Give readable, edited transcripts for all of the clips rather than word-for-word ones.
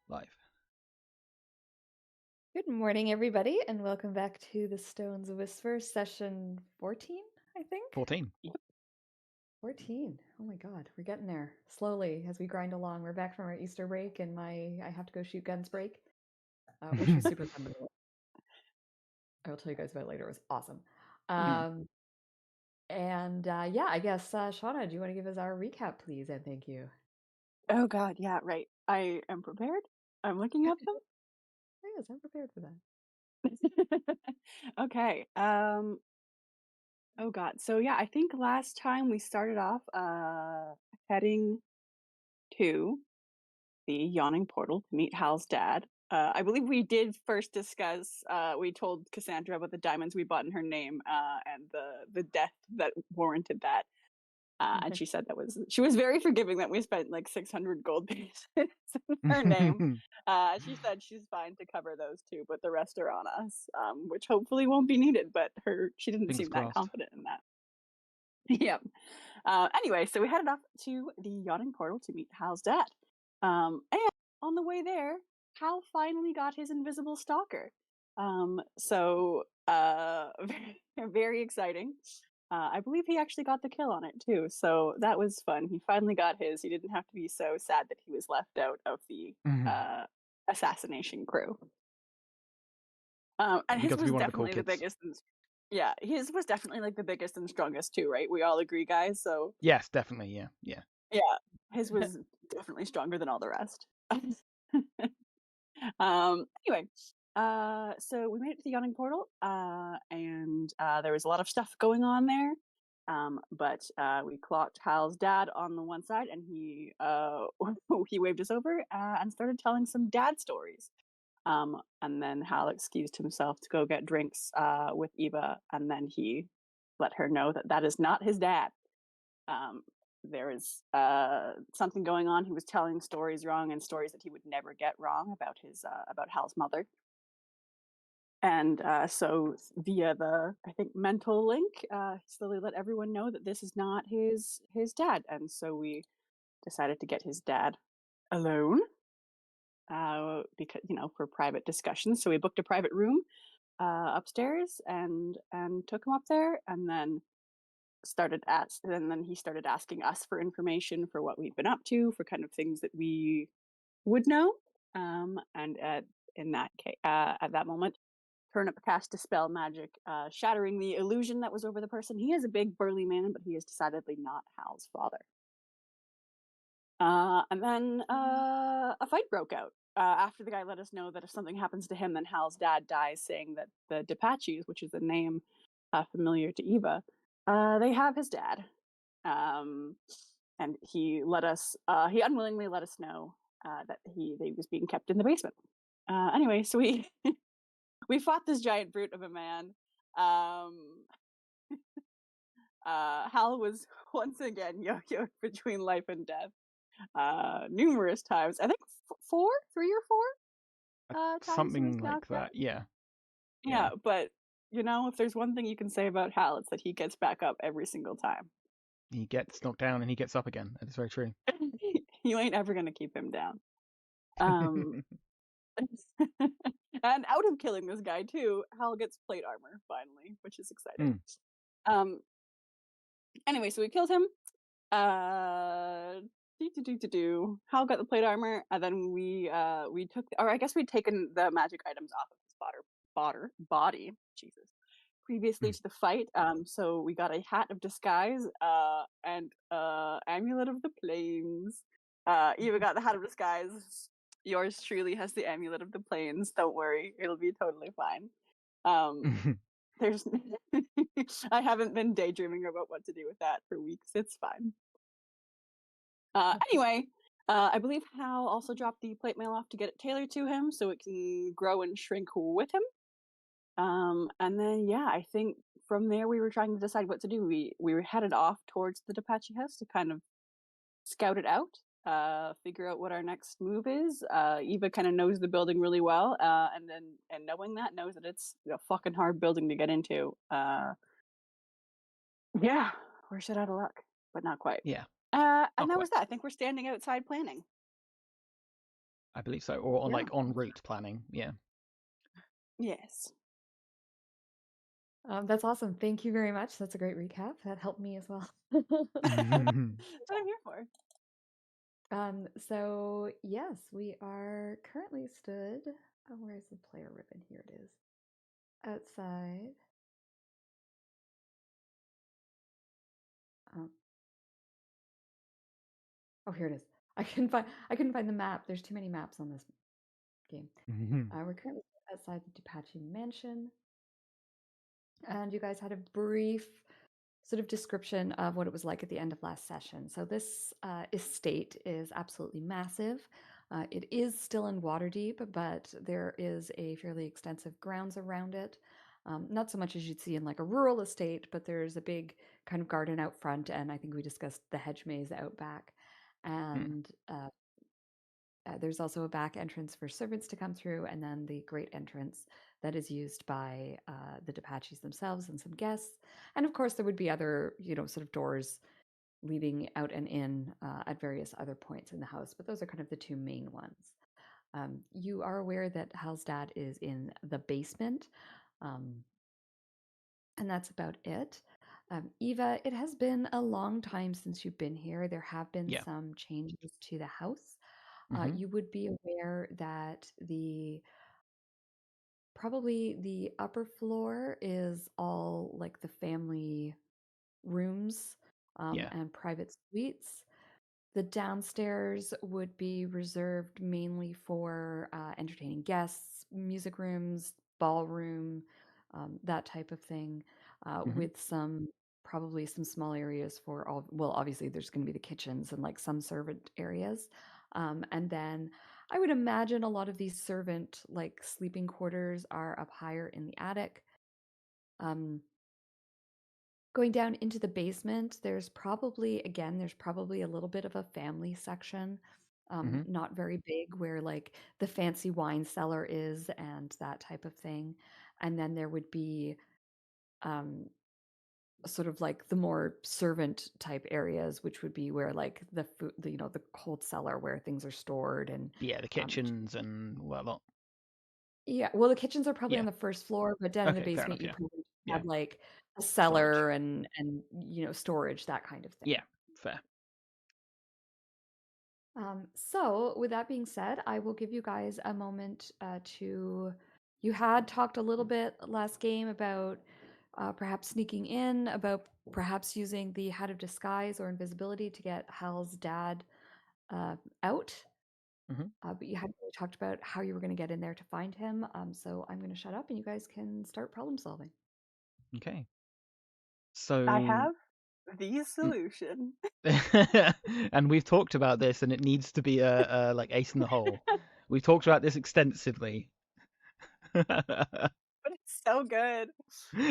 Live. Good morning, everybody, and welcome back to the Stones Whisper session 14, I think. 14. 14. Oh my god, we're getting there slowly as we grind along. We're back from our Easter break and my I have to go shoot guns break, which was super fun. I will tell you guys about it later. It was awesome. Yeah, I guess, Shauna, do you want to give us our recap, please? And thank you. Oh god, yeah, right. I am prepared. I'm looking up them. Yes, I'm prepared for that. Okay. Oh god. So yeah, I think last time we started off heading to the yawning portal to meet Hal's dad. I believe we did first discuss we told Cassandra about the diamonds we bought in her name and the death that warranted that. And she said she was very forgiving that we spent like 600 gold pieces in her name. She said she's fine to cover those two, but the rest are on us, which hopefully won't be needed. But she didn't Fingers seem that crossed. confident in that. Yep. Anyway, so we headed off to the yachting portal to meet Hal's dad. And on the way there, Hal finally got his invisible stalker. So very exciting. I believe he actually got the kill on it too, so that was fun. He finally got his. He didn't have to be so sad that he was left out of the assassination crew. And his was definitely the biggest. Yeah, his was definitely like the biggest and strongest too, right? We all agree, guys. So yes, definitely, yeah. His was definitely stronger than all the rest. Anyway, so we made it to the yawning portal, and there was a lot of stuff going on there. But we clocked Hal's dad on the one side, and he he waved us over and started telling some dad stories. And then Hal excused himself to go get drinks with Eva, and then he let her know that that is not his dad. There is something going on. He was telling stories wrong and stories that he would never get wrong about about Hal's mother. And so via the, I think, mental link, slowly let everyone know that this is not his dad. And so we decided to get his dad alone because, for private discussions. So we booked a private room upstairs and took him up there, and then he started asking us for information for what we'd been up to, for kind of things that we would know. And at that moment, Turnip cast Dispel magic, shattering the illusion that was over the person. He is a big burly man, but he is decidedly not Hal's father. And then a fight broke out after the guy let us know that if something happens to him, then Hal's dad dies, saying that the Depaches, which is a name familiar to Eva, they have his dad. And he he unwillingly let us know that he was being kept in the basement. Anyway, so we we fought this giant brute of a man. Hal was once again yo-yoed between life and death numerous times. I think 3 or 4 times. Something like that, yeah. Yeah, but if there's one thing you can say about Hal, it's that he gets back up every single time. He gets knocked down and he gets up again. That is very true. You ain't ever gonna keep him down. And out of killing this guy too, Hal gets plate armor finally, which is exciting. Anyway, so we killed him. Hal got the plate armor, and then we took, or I guess we'd taken the magic items off of his body. Jesus. Previously to the fight, so we got a hat of disguise and amulet of the plains. Eva got the hat of disguise. Yours truly has the amulet of the plains. Don't worry, it'll be totally fine. There's I haven't been daydreaming about what to do with that for weeks. It's fine. Anyway, I believe Hal also dropped the plate mail off to get it tailored to him so it can grow and shrink with him. And then I think from there we were trying to decide what to do. We were headed off towards the Depache house to kind of scout it out, figure out what our next move is. Eva kind of knows the building really well, and knowing that, knows that it's a fucking hard building to get into. We're shit out of luck, but not quite. Yeah. And that was that. I think we're standing outside planning. I believe so, or on Yeah. like en route planning. Yeah. Yes. That's awesome. Thank you very much. That's a great recap. That helped me as well. That's what I'm here for. So yes, we are currently stood. Oh, where's the player ribbon? Here it is. Outside. Oh, here it is. I couldn't find the map. There's too many maps on this game. We're currently outside the Depachi mansion. And you guys had a brief sort of description of what it was like at the end of last session. So this estate is absolutely massive. It is still in Waterdeep, but there is a fairly extensive grounds around it. Not so much as you'd see in like a rural estate, but there's a big kind of garden out front, and I think we discussed the hedge maze out back. And there's also a back entrance for servants to come through, and then the great entrance that is used by the Depachis themselves and some guests. And of course, there would be other, sort of doors leading out and in at various other points in the house, but those are kind of the two main ones. You are aware that Hal's dad is in the basement, and that's about it. Eva, it has been a long time since you've been here. There have been some changes to the house. You would be aware that probably the upper floor is all like the family rooms and private suites. The downstairs would be reserved mainly for entertaining guests, music rooms, ballroom, that type of thing, with probably some small areas for all. Well, obviously, there's going to be the kitchens and like some servant areas. And then I would imagine a lot of these servant like sleeping quarters are up higher in the attic. Going down into the basement, there's probably a little bit of a family section, not very big, where like the fancy wine cellar is and that type of thing. And then there would be sort of like the more servant type areas, which would be where like the food, the cold cellar where things are stored and the kitchens and whatnot. Yeah, well, the kitchens are probably on the first floor, but down in the Okay, fair basement, enough. you probably Yeah. have like a Storage. cellar and storage, that kind of thing. Yeah, fair. So with that being said, I will give you guys a moment to. You had talked a little bit last game about perhaps sneaking in, about perhaps using the hat of disguise or invisibility to get Hal's dad out. But you hadn't really talked about how you were going to get in there to find him. So I'm going to shut up and you guys can start problem solving. Okay. So I have the solution. and we've talked about this, and it needs to be a like ace in the hole. We've talked about this extensively. But it's so good.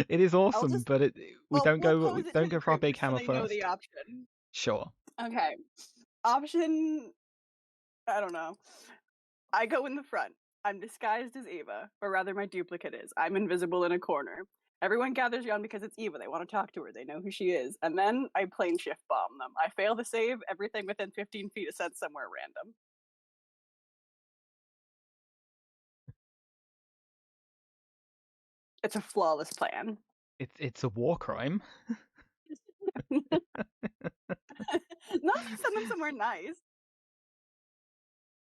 It is awesome, but we don't go for our big hammer so they first. know the option. Sure. Okay. Option, I don't know. I go in the front. I'm disguised as Eva, or rather my duplicate is. I'm invisible in a corner. Everyone gathers around because it's Eva. They want to talk to her. They know who she is. And then I plane shift bomb them. I fail to save. Everything within 15 feet is sent somewhere random. It's a flawless plan. It's a war crime. Not if you send them somewhere nice.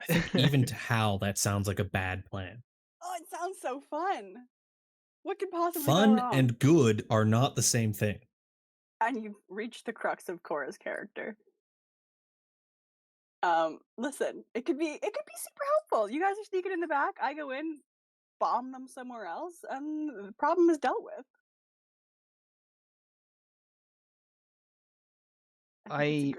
I think even to Hal, that sounds like a bad plan. Oh, it sounds so fun. What could possibly Fun go wrong? and good are not the same thing. And you've reached the crux of Cora's character. Listen, it could be super helpful. You guys are sneaking in the back. I go in, bomb them somewhere else, and the problem is dealt with. I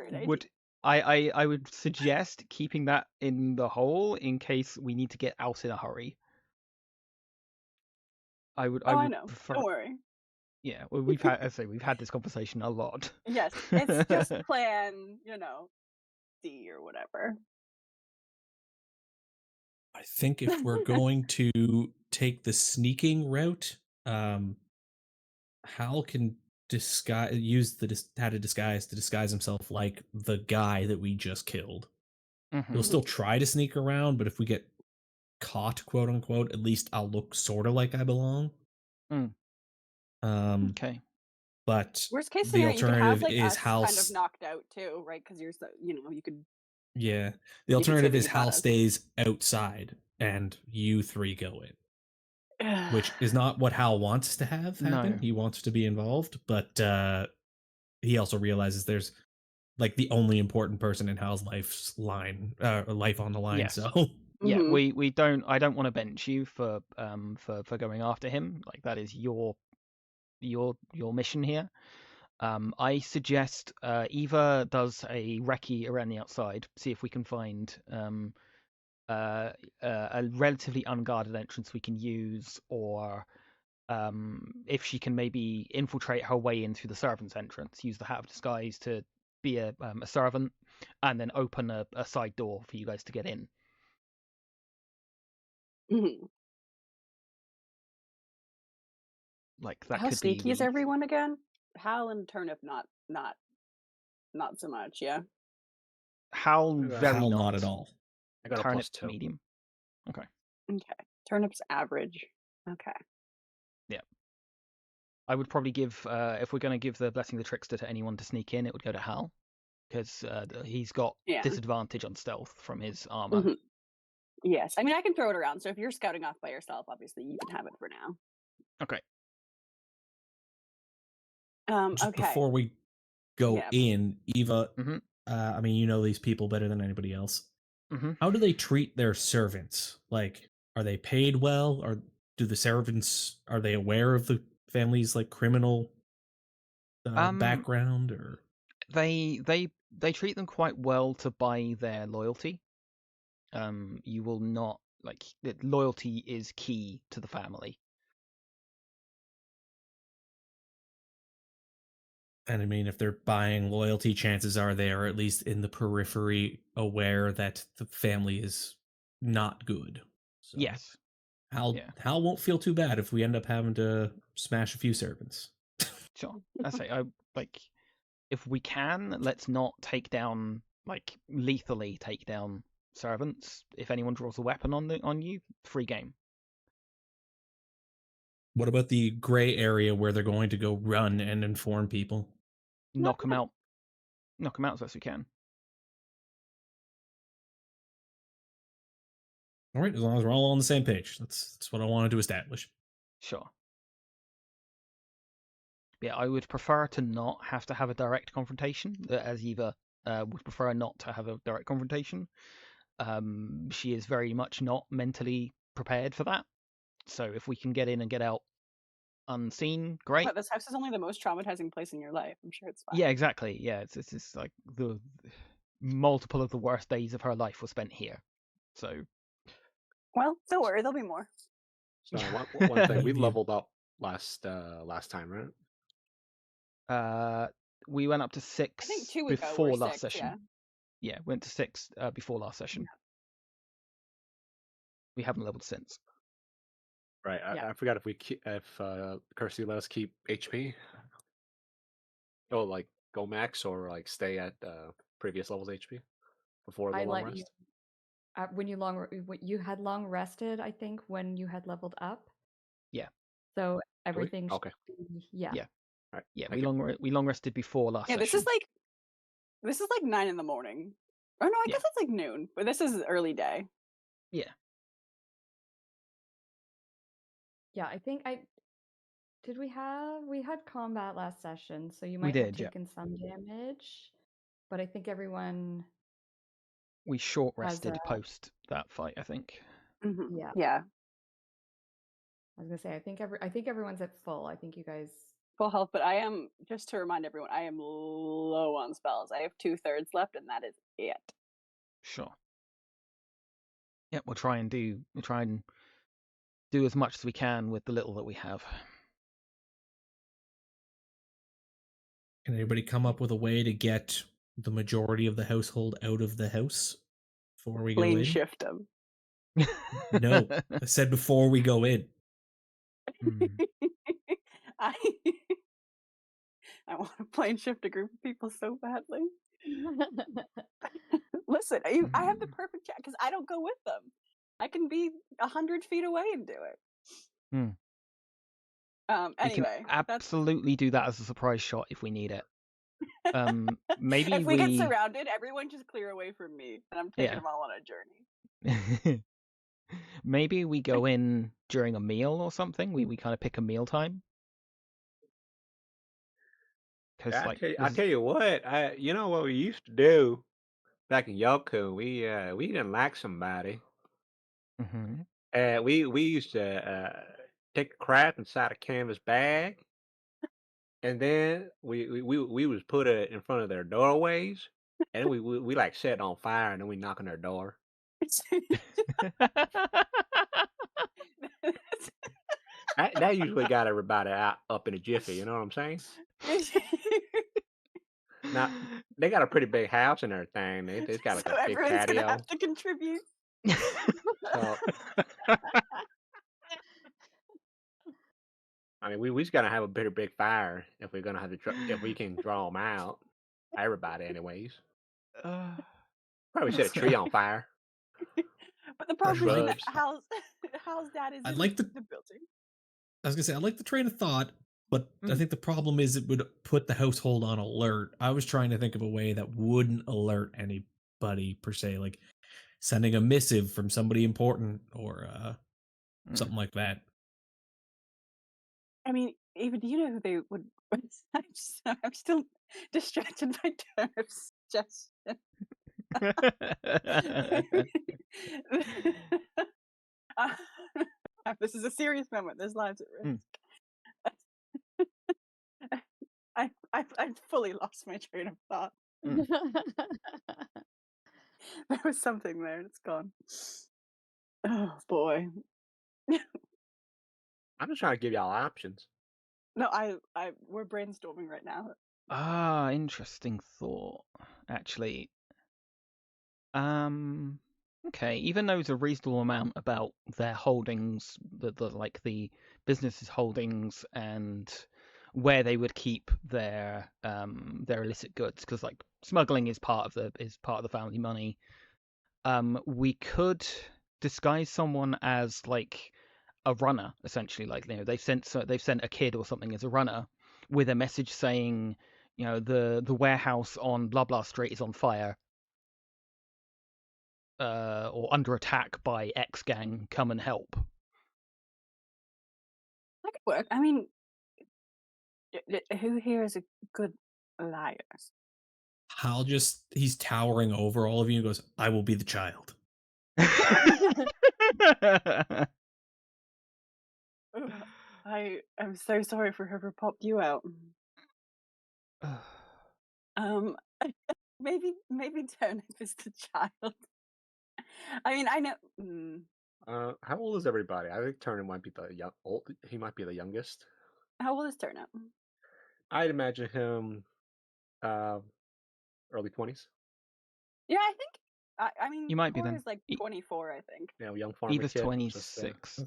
would suggest keeping that in the hole in case we need to get out in a hurry. I would know. prefer... Don't worry. Yeah, well, we've had this conversation a lot. Yes, it's just plan, C or whatever. I think if we're going to take the sneaking route, Hal can use the how to disguise himself like the guy that we just killed. He'll still try to sneak around, but if we get caught, quote unquote, at least I'll look sort of like I belong. Okay. But worst case the scenario, you could have alternative like is us Hal. kind of knocked out too, right? Because you're so, you could. Yeah. The You could say alternative that is you got Hal us. stays outside and you three go in, which is not what Hal wants to have happen. No. He wants to be involved, but he also realizes there's like the only important person in Hal's life on the line. Yes. So yeah, we don't. I don't want to bench you for going after him. Like that is your mission here. I suggest Eva does a recce around the outside, see if we can find a relatively unguarded entrance we can use, or if she can maybe infiltrate her way in through the servant's entrance, use the hat of disguise to be a servant, and then open a side door for you guys to get in. Like that How could sneaky be is everyone again? Hal and Turnip, not so much. Yeah. Hal very Hal not at all. I got Turnip a +2. medium. Okay. Turnip's average. Okay. Yeah. I would probably give if we're going to give the blessing of the trickster to anyone to sneak in, it would go to Hal because he's got disadvantage on stealth from his armor. Yes, I mean I can throw it around. So if you're scouting off by yourself, obviously you can have it for now. Okay. Just before we go in, Eva, I mean, you know these people better than anybody else. How do they treat their servants? Like, are they paid well? Or do the servants, are they aware of the family's like criminal background? Or they treat them quite well to buy their loyalty. You will not like loyalty is key to the family. And I mean, if they're buying loyalty, chances are they are at least in the periphery aware that the family is not good. So yes. Hal won't feel too bad if we end up having to smash a few servants. Sure. I say, if we can, let's not take down, like lethally take down servants. If anyone draws a weapon on you, free game. What about the gray area where they're going to go run and inform people? Knock them out. Knock them out as best we can. All right, as long as we're all on the same page. That's what I wanted to establish. Sure. Yeah, I would prefer to not have to have a direct confrontation, as Eva would prefer not to have a direct confrontation. She is very much not mentally prepared for that. So if we can get in and get out unseen, great. But this house is only the most traumatizing place in your life. I'm sure it's fine. Yeah, exactly. Yeah, it's like the multiple of the worst days of her life were spent here. So, well, don't worry, there'll be more. So one thing, we leveled up last time, right? We went up to 6 I think 2 before ago, last session. Yeah, went to 6 before last session. Yeah. We haven't leveled since. Right. I forgot if Kirsty let us keep HP. Oh, like go max or like stay at previous levels HP before the long rest. When you had long rested, I think when you had leveled up. Yeah. So everything. Okay. Yeah. Yeah. All right. Yeah. We long rested before last session. This is like 9 in the morning. Oh no, I guess it's like noon, but this is early day. Yeah. Yeah, I think we had combat last session, so you might have taken some damage, but I think everyone we short rested post that fight, I think. Yeah. I was gonna say I think everyone's at full. I think you guys full health, but I am, just to remind everyone, I am low on spells. I have 2/3 left, and that is it. Sure. Yeah, we'll try and do as much as we can with the little that we have. Can anybody come up with a way to get the majority of the household out of the house before we go in? Plane shift them. No, I said before we go in. I want to plane shift a group of people so badly. Listen, I have the perfect chat because I don't go with them. I can be 100 feet away and do it. Anyway, we can absolutely do that as a surprise shot if we need it. Maybe if we get surrounded, everyone just clear away from me, and I'm taking them all on a journey. Maybe we go in during a meal or something. We kind of pick a meal time. Because I tell you what, you know what we used to do back in Yoku, we didn't like somebody. We used to take a crap inside a canvas bag, and then we was put it in front of their doorways, and we like set it on fire, and then we knock on their door. That usually got everybody up in a jiffy. You know what I'm saying? Now they got a pretty big house and everything. They've got like a big patio. Everyone's gonna have to contribute. So, I mean, we just gotta have a pretty big fire if we're gonna have to if we can draw them out. Everybody, anyways. Probably set a tree on fire. But the problem is that Hal's dad is in the building. I was gonna say I like the train of thought, but I think the problem is it would put the household on alert. I was trying to think of a way that wouldn't alert anybody per se, like sending a missive from somebody important or something like that. I mean, Ava, do you know who they would? I'm still distracted by Turnip's suggestion. This is a serious moment. There's lives at risk. I fully lost my train of thought. There was something there, and it's gone. Oh boy. I'm just trying to give y'all options. No, we're brainstorming right now. Interesting thought, actually. Okay, even though there's a reasonable amount about their holdings, the business's holdings and where they would keep their illicit goods, because like smuggling is part of the family money. We could disguise someone as like a runner, essentially. Like, you know, they've sent a kid or something as a runner with a message saying, you know, the warehouse on blah blah street is on fire. Or under attack by X gang, come and help. That could work. I mean, who here is a good liar? Hal he's towering over all of you and goes, I will be the child. I am so sorry for whoever popped you out. Maybe Turnip is the child. I mean, I know. How old is everybody? I think Turnip might be he might be the youngest. How old is Turnip? I'd imagine him early 20s. Yeah, I think. I mean, you might be Cora then. Is like 24, I think. Yeah, young farmer. Eva's 26.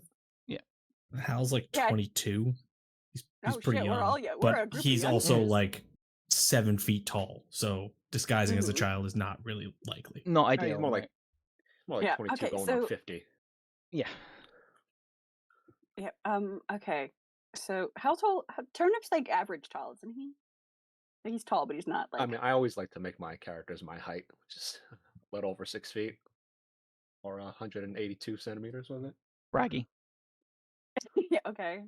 Yeah. Hal's like 22. He's pretty young. We're all young. But he's also like 7 feet tall, so disguising as a child is not really likely. Not ideal. He's more like 22 going on 50. Yeah. Yeah. Okay. So how tall? Turnip's like average tall, isn't he? He's tall, but he's not like. I mean, I always like to make my characters my height, which is a little over 6 feet, or 182 centimeters, wasn't it? Braggy. Yeah. Okay.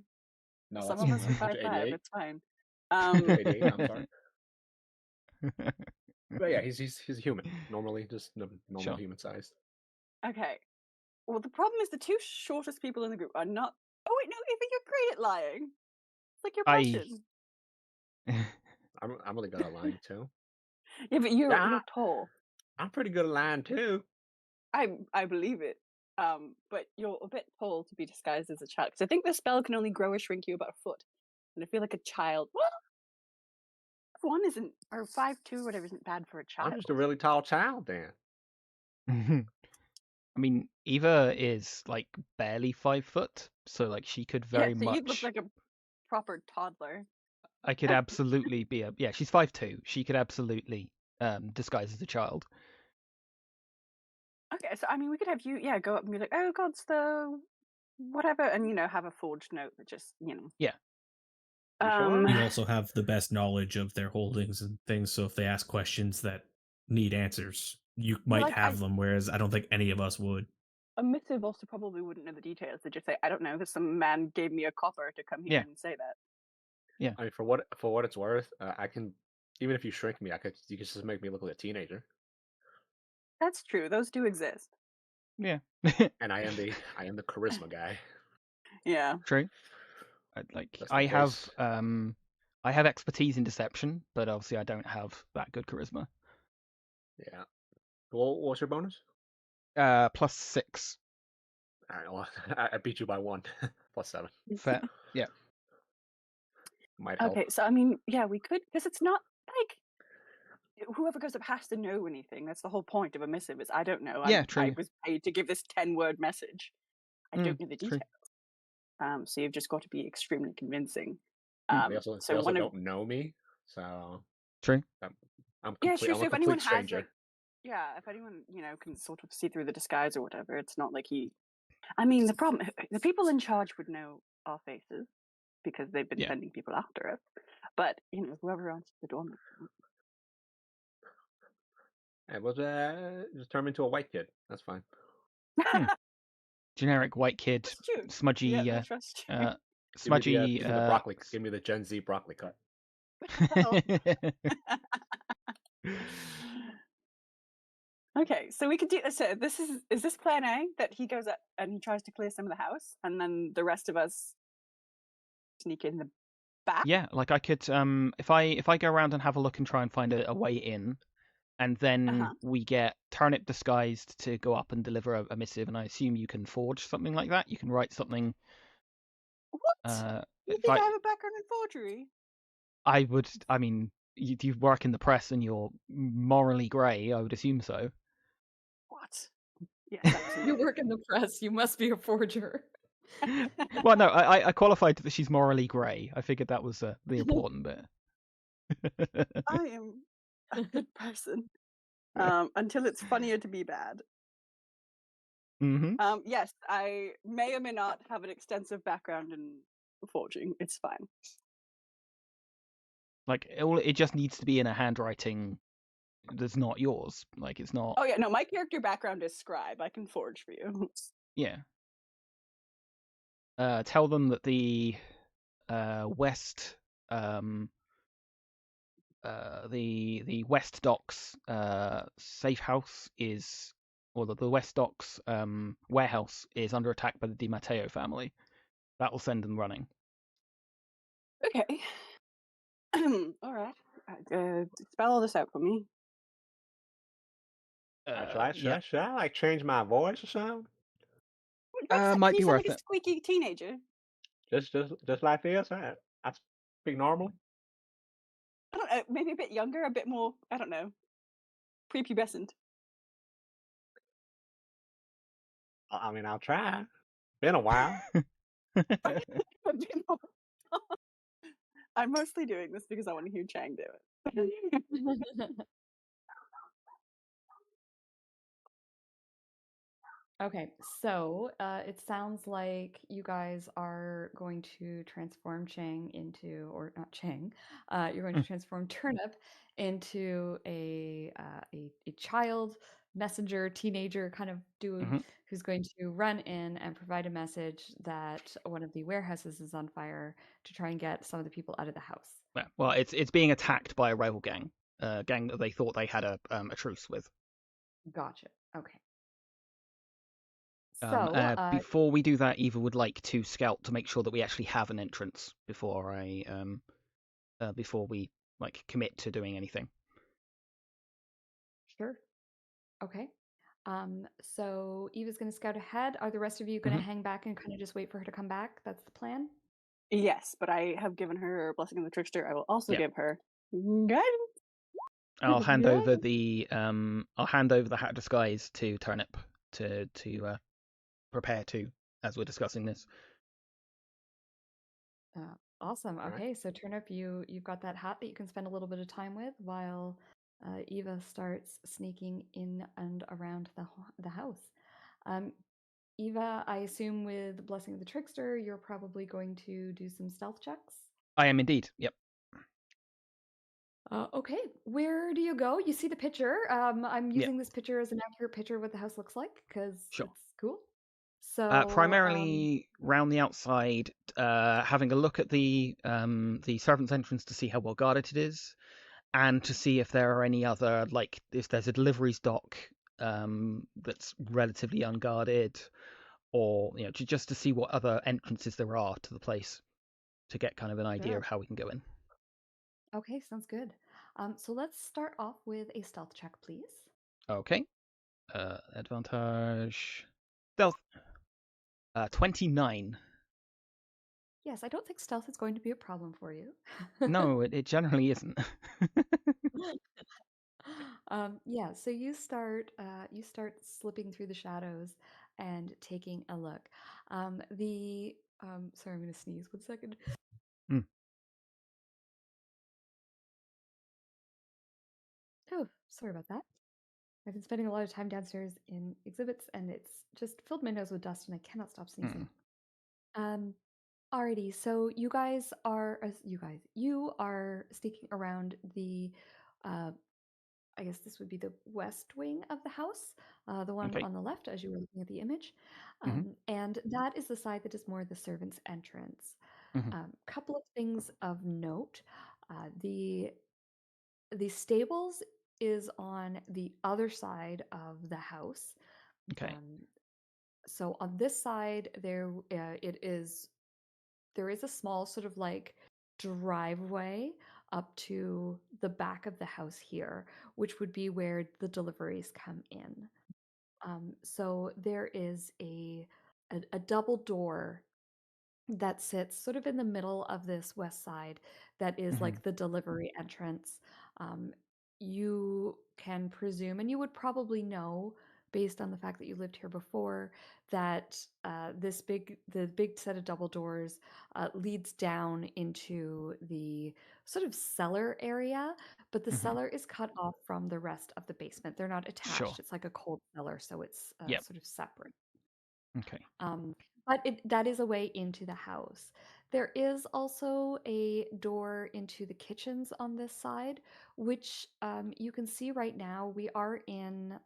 No, some of us are 5'5". It's fine. 88, I'm sorry. But yeah, he's human. Normally, just normal human sized. Okay. Well, the problem is the two shortest people in the group are not. Oh wait, no, Ava, you're great at lying. It's like your passion. I'm really good at lying too. Yeah, but you're tall. I'm pretty good at lying too. I believe it. But you're a bit tall to be disguised as a child. Because I think the spell can only grow or shrink you about a foot. And I feel like a child. Well, 1 isn't, or 5'2", whatever, isn't bad for a child. I'm just a really tall child then. I mean, Eva is like barely 5 foot, so like she could very much. You look like a proper toddler. I could absolutely be she's 5'2". She could absolutely disguised as a child. Okay, so I mean, we could have you, go up and be like, "Oh, God's the whatever," and have a forged note that just, Yeah. You sure? You also have the best knowledge of their holdings and things, so if they ask questions that need answers, you might have them, whereas I don't think any of us would. A missive also probably wouldn't know the details. They just say, "I don't know, that some man gave me a copper to come here and say that." Yeah. I mean, for what it's worth, I can, even if you shrink me, you can just make me look like a teenager. That's true. Those do exist. Yeah. And I am the charisma guy. Yeah. True. I have expertise in deception, but obviously I don't have that good charisma. Yeah. Well, what's your bonus? +6. All right. Well, I beat you by 1. +7. Fair. Yeah. Might help. Okay, so I mean, yeah, we could, because it's not like whoever goes up has to know anything. That's the whole point of a missive. Is I don't know. Yeah, true. I was paid to give this 10-word message. I don't know the details. So you've just got to be extremely convincing. They also don't know me, so true. I'm a complete stranger. If anyone can sort of see through the disguise or whatever, it's not like he. I mean, the people in charge would know our faces because they've been sending people after us. But whoever answers the door. It was just turn into a white kid. That's fine. Generic white kid, smudgy. Smudgy. Give me the broccoli. Give me the Gen Z broccoli cut. Okay, so we could do this. So is this plan A, that he goes up and he tries to clear some of the house, and then the rest of us sneak in the back? Yeah, like I could if I go around and have a look and try and find a way in, and then we get Turnip disguised to go up and deliver a missive, and I assume you can forge something like that. You can write something. What? You think I have a background in forgery? I mean, you work in the press and you're morally grey. I would assume so. What? Yes, you work in the press. You must be a forger. Well, no, I qualified that she's morally grey. I figured that was the important bit. I am a good person. Until it's funnier to be bad. Mm-hmm. Yes, I may or may not have an extensive background in forging. It's fine. Like it just needs to be in a handwriting that's not yours. Like it's not. Oh yeah, no, my character background is scribe. I can forge for you. Yeah. Tell them that the West the West Docks safe house is, or the West Docks warehouse is under attack by the Di Matteo family. That will send them running. Okay. All right. Spell all this out for me. Should I like change my voice or something? Might be worth it. A squeaky teenager. Just like this. I speak normally. I don't know. Maybe a bit younger, a bit more. I don't know. Prepubescent. I mean, I'll try. Been a while. I'm mostly doing this because I want to hear Chang do it. Okay, so it sounds like you guys are going to transform Chang into, or not Chang, you're going to transform Turnip into a child messenger, teenager kind of dude who's going to run in and provide a message that one of the warehouses is on fire to try and get some of the people out of the house. Yeah, well, it's being attacked by a rival gang, gang that they thought they had a truce with. Gotcha. Okay. So, before we do that, Eva would like to scout to make sure that we actually have an entrance before before we commit to doing anything. Sure. Okay. So Eva's going to scout ahead. Are the rest of you going to hang back and kind of just wait for her to come back? That's the plan? Yes, but I have given her Blessing of the Trickster. I will also give her guidance. I'll hand over the hat disguise to Turnip to prepare to, as we're discussing this. Awesome. Okay, so Turnip, you've got that hat that you can spend a little bit of time with while Eva starts sneaking in and around the house. Eva, I assume with the Blessing of the Trickster, you're probably going to do some stealth checks? I am indeed, yep. Okay, where do you go? You see the picture. I'm using this picture as an accurate picture of what the house looks like because it's cool. So primarily round the outside, having a look at the servants' entrance to see how well guarded it is, and to see if there are any other, like if there's a deliveries dock that's relatively unguarded, or just to see what other entrances there are to the place, to get kind of an idea of how we can go in. Okay, sounds good. So let's start off with a stealth check, please. Okay. Advantage. Stealth. 29. Yes, I don't think stealth is going to be a problem for you. No, it generally isn't. Yeah, so you start slipping through the shadows and taking a look. Sorry, I'm gonna sneeze 1 second. Oh, sorry about that. I've been spending a lot of time downstairs in exhibits, and it's just filled my nose with dust, and I cannot stop sneezing. Alrighty, so you are sneaking around the, I guess this would be the west wing of the house, the one on the left as you were looking at the image. And that is the side that is more the servants' entrance. Couple of things of note. The stables is on the other side of the house. Okay. So on this side, there is a small sort of like driveway up to the back of the house here, which would be where the deliveries come in. So there is a double door that sits sort of in the middle of this west side that is like the delivery entrance. You can presume, and you would probably know based on the fact that you lived here before, that the big set of double doors leads down into the sort of cellar area, but the cellar is cut off from the rest of the basement. They're not attached. Sure. It's like a cold cellar, so it's sort of separate. Okay. But that is a way into the house. There is also a door into the kitchens on this side, which you can see right now. We are in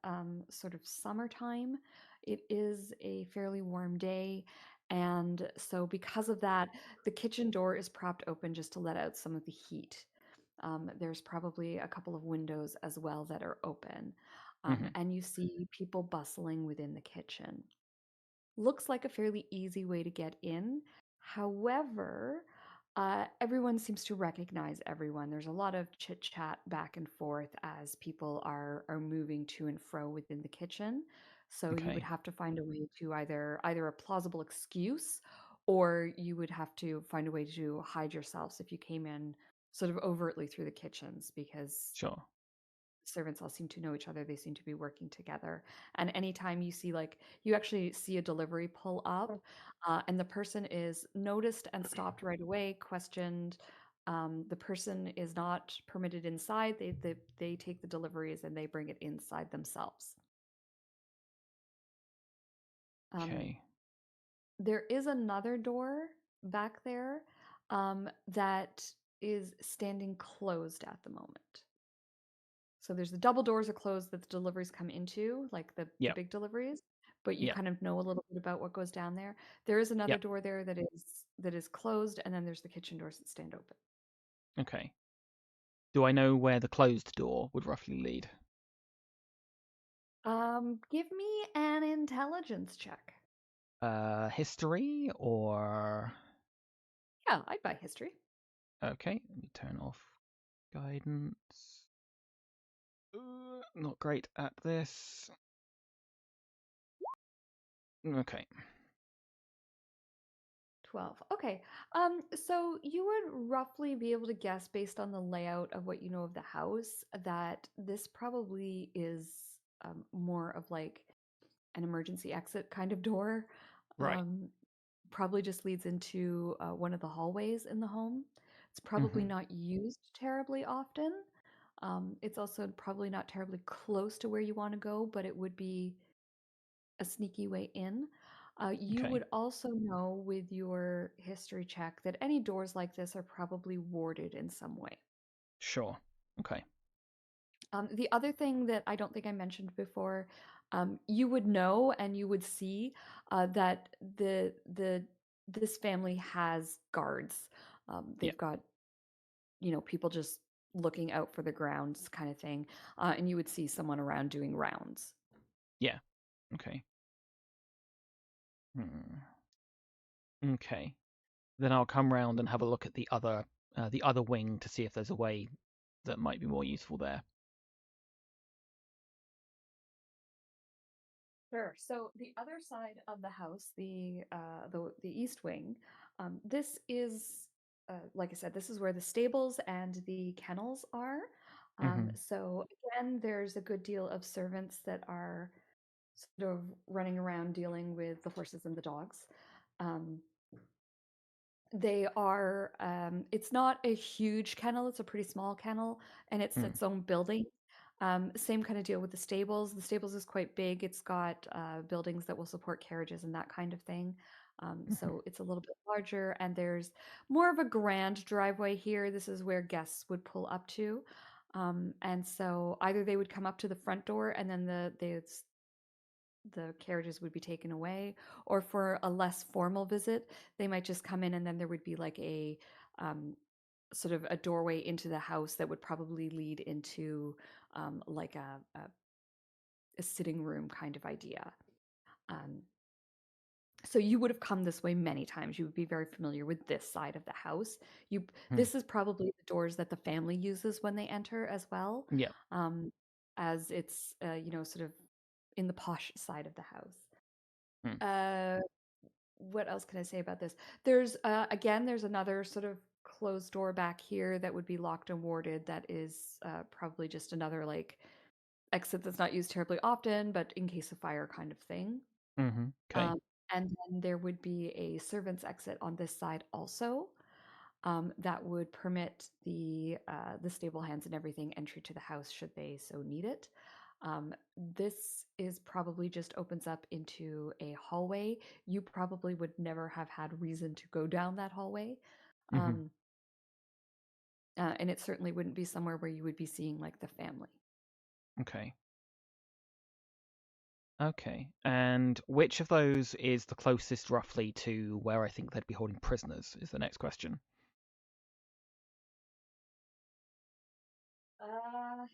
sort of summertime. It is a fairly warm day. And so, because of that, the kitchen door is propped open just to let out some of the heat. There's probably a couple of windows as well that are open. And you see people bustling within the kitchen. Looks like a fairly easy way to get in. However, everyone seems to recognize everyone. There's a lot of chit chat back and forth as people are moving to and fro within the kitchen. So you would have to find a way to either a plausible excuse, or you would have to find a way to hide yourselves if you came in sort of overtly through the kitchens, because servants all seem to know each other. They seem to be working together. And anytime you see, like, you actually see a delivery pull up, and the person is noticed and stopped right away, questioned. The person is not permitted inside. They take the deliveries and they bring it inside themselves. There is another door back there that is standing closed at the moment. So there's the double doors are closed that the deliveries come into, like the big deliveries, but you kind of know a little bit about what goes down there. There is another door there that is closed, and then there's the kitchen doors that stand open. Okay. Do I know where the closed door would roughly lead? Give me an intelligence check. History or? Yeah, I'd buy history. Okay, let me turn off guidance. Not great at this. Okay. 12. Okay. So you would roughly be able to guess based on the layout of what you know of the house that this probably is more of like an emergency exit kind of door. Right. Probably just leads into one of the hallways in the home. It's probably not used terribly often. It's also probably not terribly close to where you want to go, but it would be a sneaky way in. You Okay. would also know with your history check that any doors like this are probably warded in some way. Sure. Okay. The other thing that I don't think I mentioned before, you would know and you would see that this family has guards. Yeah. They've got people just looking out for the grounds kind of thing, and you would see someone around doing rounds. Yeah. Okay. Okay. Then I'll come round and have a look at the other wing to see if there's a way that might be more useful there. Sure. So the other side of the house, the east wing, this is like I said, this is where the stables and the kennels are. So again, there's a good deal of servants that are sort of running around dealing with the horses and the dogs. They are, it's not a huge kennel, it's a pretty small kennel, and it's its own building. Same kind of deal with the stables. The stables is quite big. It's got buildings that will support carriages and that kind of thing. So it's a little bit larger, and there's more of a grand driveway here. This is where guests would pull up to. And so either they would come up to the front door and then the carriages would be taken away, or for a less formal visit, they might just come in and then there would be like a sort of a doorway into the house that would probably lead into like a sitting room kind of idea. So you would have come this way many times. You would be very familiar with this side of the house. This is probably the doors that the family uses when they enter as well. Yeah. As it's sort of in the posh side of the house. What else can I say about this? There's again, there's another sort of closed door back here that would be locked and warded. That is probably just another like exit that's not used terribly often, but in case of fire kind of thing. Okay. And then there would be a servant's exit on this side also. That would permit the stable hands and everything entry to the house should they so need it. This is probably just opens up into a hallway. You probably would never have had reason to go down that hallway. And it certainly wouldn't be somewhere where you would be seeing like the family. Okay. Okay. And which of those is the closest roughly to where I think they'd be holding prisoners is the next question. Can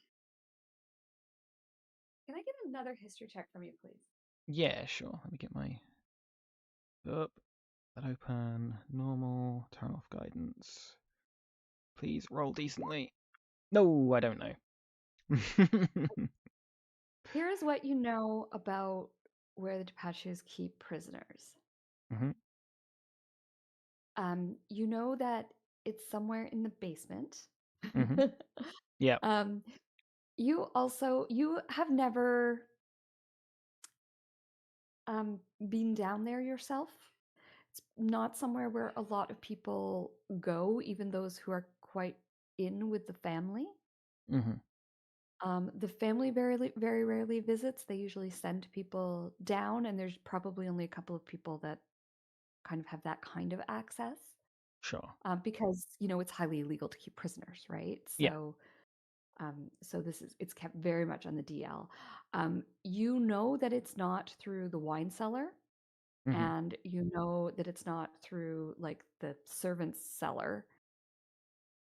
I get another history check from you, please? Yeah, sure. Let me get my up. That open. Normal. Turn off guidance. Please roll decently. No, I don't know. Here is what you know about where the Depaches keep prisoners. You know that it's somewhere in the basement. Yeah. You have never been down there yourself. It's not somewhere where a lot of people go, even those who are quite in with the family. The family very, very rarely visits. They usually send people down, and there's probably only a couple of people that kind of have that kind of access. Sure. Because it's highly illegal to keep prisoners, right? So, so it's kept very much on the DL. You know that it's not through the wine cellar, and you know that it's not through like the servant's cellar.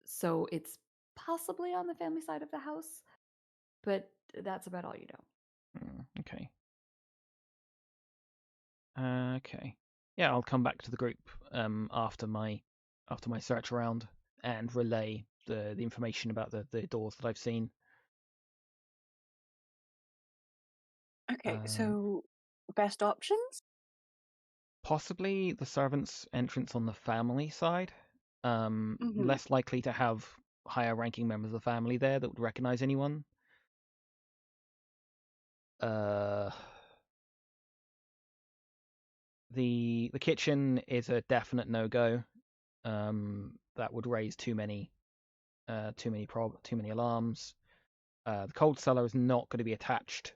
So it's possibly on the family side of the house, but that's about all you know. Okay. Okay. Yeah, I'll come back to the group after my search around and relay the information about the doors that I've seen. Okay, so best options? Possibly the servants' entrance on the family side. Less likely to have higher ranking members of the family there that would recognize anyone. The kitchen is a definite no-go. That would raise too many alarms. The cold cellar is not going to be attached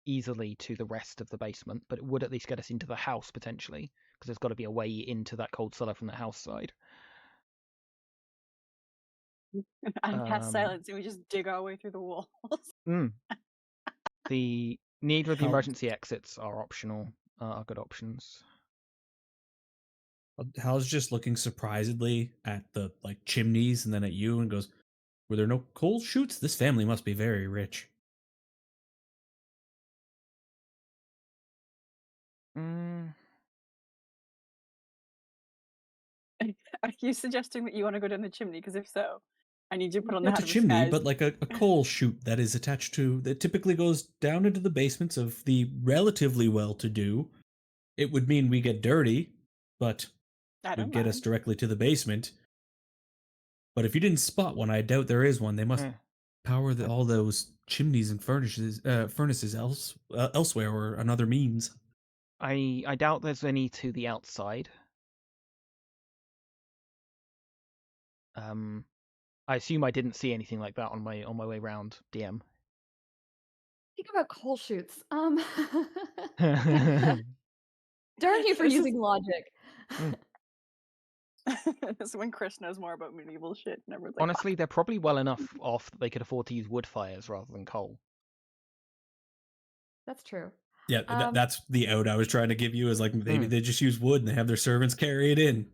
easily to the rest of the basement, but it would at least get us into the house potentially, because there's got to be a way into that cold cellar from the house side. And cast silence, and we just dig our way through the walls. Neither of the emergency exits are optional. Are good options. Hal's just looking surprisedly at the chimneys and then at you and goes, "Were there no coal chutes? This family must be very rich." Are you suggesting that you want to go down the chimney? Because if so, I need you to put on Not that a chimney, but like a coal chute that is attached to, that typically goes down into the basements of the relatively well-to-do. It would mean we get dirty, but would get us directly to the basement. But if you didn't spot one, I doubt there is one. They must power all those chimneys and furnaces elsewhere or another means. I doubt there's any to the outside. I assume I didn't see anything like that on my way round, DM. Think about coal chutes. Darn you for using logic. That's when Chris knows more about medieval shit. And everything. Honestly, they're probably well enough off that they could afford to use wood fires rather than coal. That's true. Yeah, that's the out I was trying to give you, is like maybe they just use wood and they have their servants carry it in.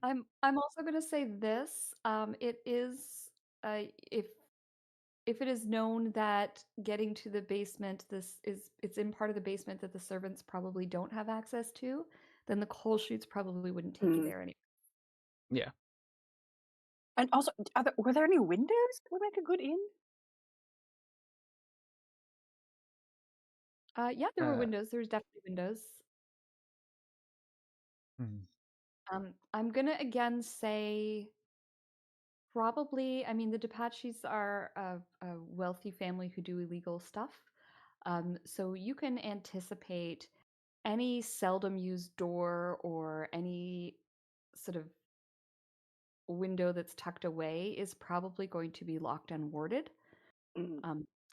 I'm also going to say this. It is if it is known that getting to the basement, it's in part of the basement that the servants probably don't have access to, then the coal chutes probably wouldn't take you there anyway. Yeah. And also, were there any windows that would make a good inn? Yeah, there were windows. There's definitely windows. I'm gonna again say probably. I mean, the Depachis are a wealthy family who do illegal stuff, so you can anticipate any seldom used door or any sort of window that's tucked away is probably going to be locked and warded.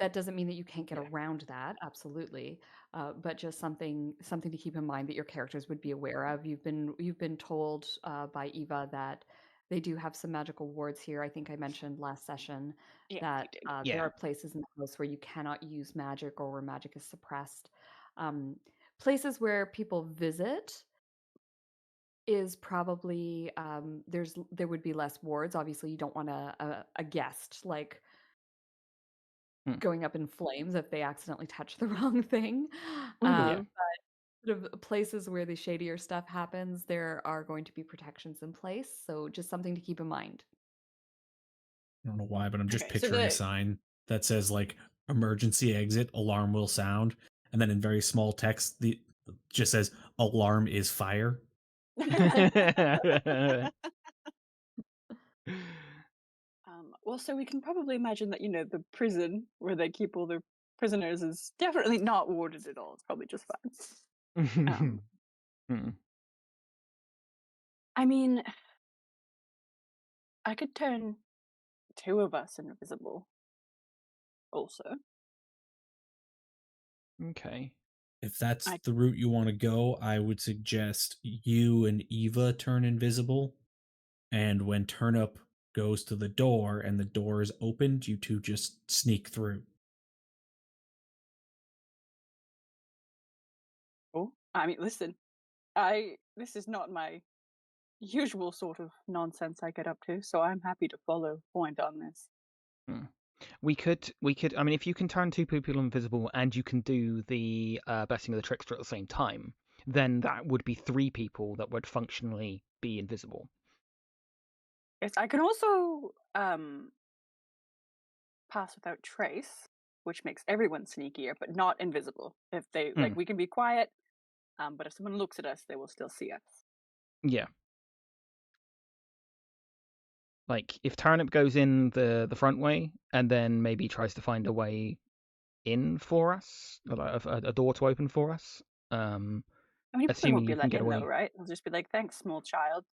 That doesn't mean that you can't get around that, absolutely, but just something to keep in mind that your characters would be aware of. You've been told by Eva that they do have some magical wards here. I think I mentioned last session that there are places in the house where you cannot use magic or where magic is suppressed. Places where people visit is probably there would be less wards. Obviously, you don't want a guest like going up in flames if they accidentally touch the wrong thing. But sort of places where the shadier stuff happens, there are going to be protections in place. So just something to keep in mind. I don't know why, but I'm just picturing a sign that says emergency exit, alarm will sound, and then in very small text just says alarm is fire. Well, so we can probably imagine that, the prison where they keep all their prisoners is definitely not warded at all. It's probably just fine. I mean, I could turn 2 of us invisible also. Okay. If that's the route you want to go, I would suggest you and Eva turn invisible. And when Turnip goes to the door and the door is opened, you two just sneak through. Oh, I mean, listen, this is not my usual sort of nonsense I get up to, so I'm happy to follow point on this. We could. I mean, if you can turn 2 people invisible and you can do the besting of the trickster at the same time, then that would be 3 people that would functionally be invisible. Yes, I can also pass without trace, which makes everyone sneakier, but not invisible. If they we can be quiet, but if someone looks at us, they will still see us. Yeah. Like if Turnip goes in the front way and then maybe tries to find a way in for us, a door to open for us. I mean, he probably won't be let in though, right? He'll just be like, "Thanks, small child."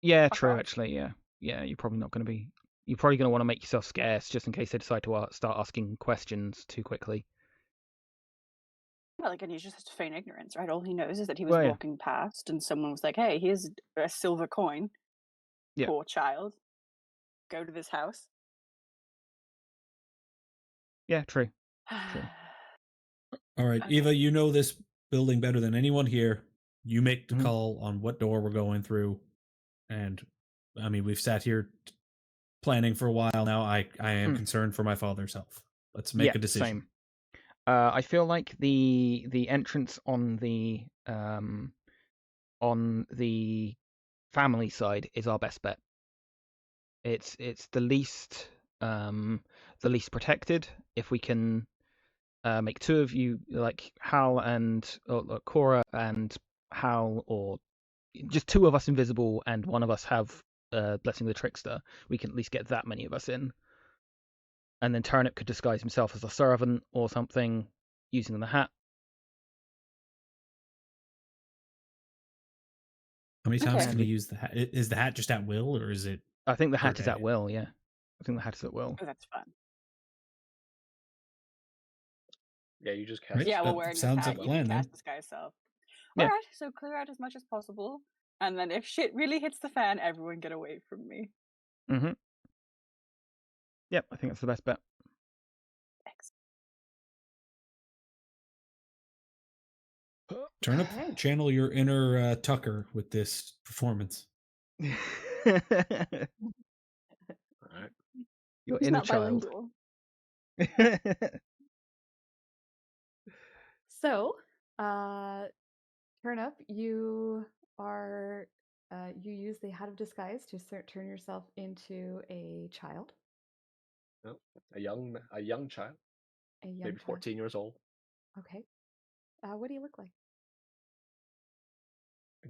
Yeah, true. Actually, yeah, you're probably not going to be you're probably going to want to make yourself scarce just in case they decide to start asking questions too quickly. Well, again, he just has to feign ignorance, right? All he knows is that he was walking past and someone was like, hey, here's a silver coin. Yeah. Poor child. Go to this house. Yeah, true. True. All right, okay. Eva, you know this building better than anyone here. You make the call on what door we're going through. And, I mean, we've sat here planning for a while now. I am concerned for my father's health. Let's make a decision. Same. I feel like the entrance on the family side is our best bet. It's the least protected. If we can make two of you, like Hal and Cora and Hal, or just two of us invisible and one of us have Blessing of the Trickster, we can at least get that many of us in. And then Turnip could disguise himself as a servant or something using the hat. How many times can you use the hat? Is the hat just at will, or is it? I think the hat is at will, yeah. I think the hat is at will. Oh, that's fun. Yeah, you just cast. Yeah, well, wearing this hat, like you can cast disguise self. All right, so clear out as much as possible, and then if shit really hits the fan, everyone get away from me. Mm-hmm. Yep, I think that's the best bet. Turnip, channel your inner Tucker with this performance. All right. Your inner child. So, Turnip, you use the hat of disguise to turn yourself into a child. No, a young child. Maybe 14 years old. Okay. What do you look like?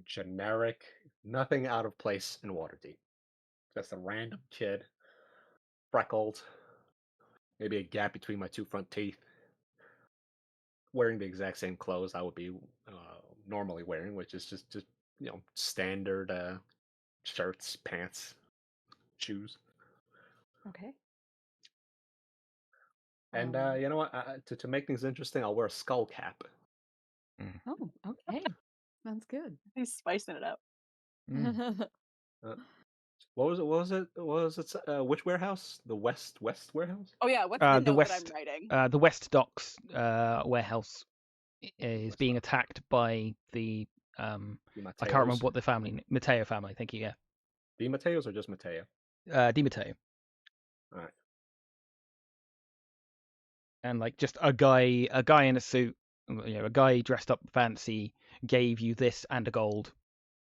Generic, nothing out of place in Waterdeep. Just a random kid, freckled, maybe a gap between my two front teeth, wearing the exact same clothes I would be normally wearing, which is just standard shirts, pants, shoes. Okay. And you know what? To make things interesting, I'll wear a skull cap. Oh, okay. Sounds good. He's spicing it up. What was it? Which warehouse? The West warehouse? Oh yeah, what's the note that I'm writing? The West Docks warehouse is being attacked by the I can't remember what the family, Mateo family. Thank you. Yeah. The Mateos or just Mateo? Di Mateo. All right. And like just a guy in a suit, a guy dressed up fancy, gave you this and a gold,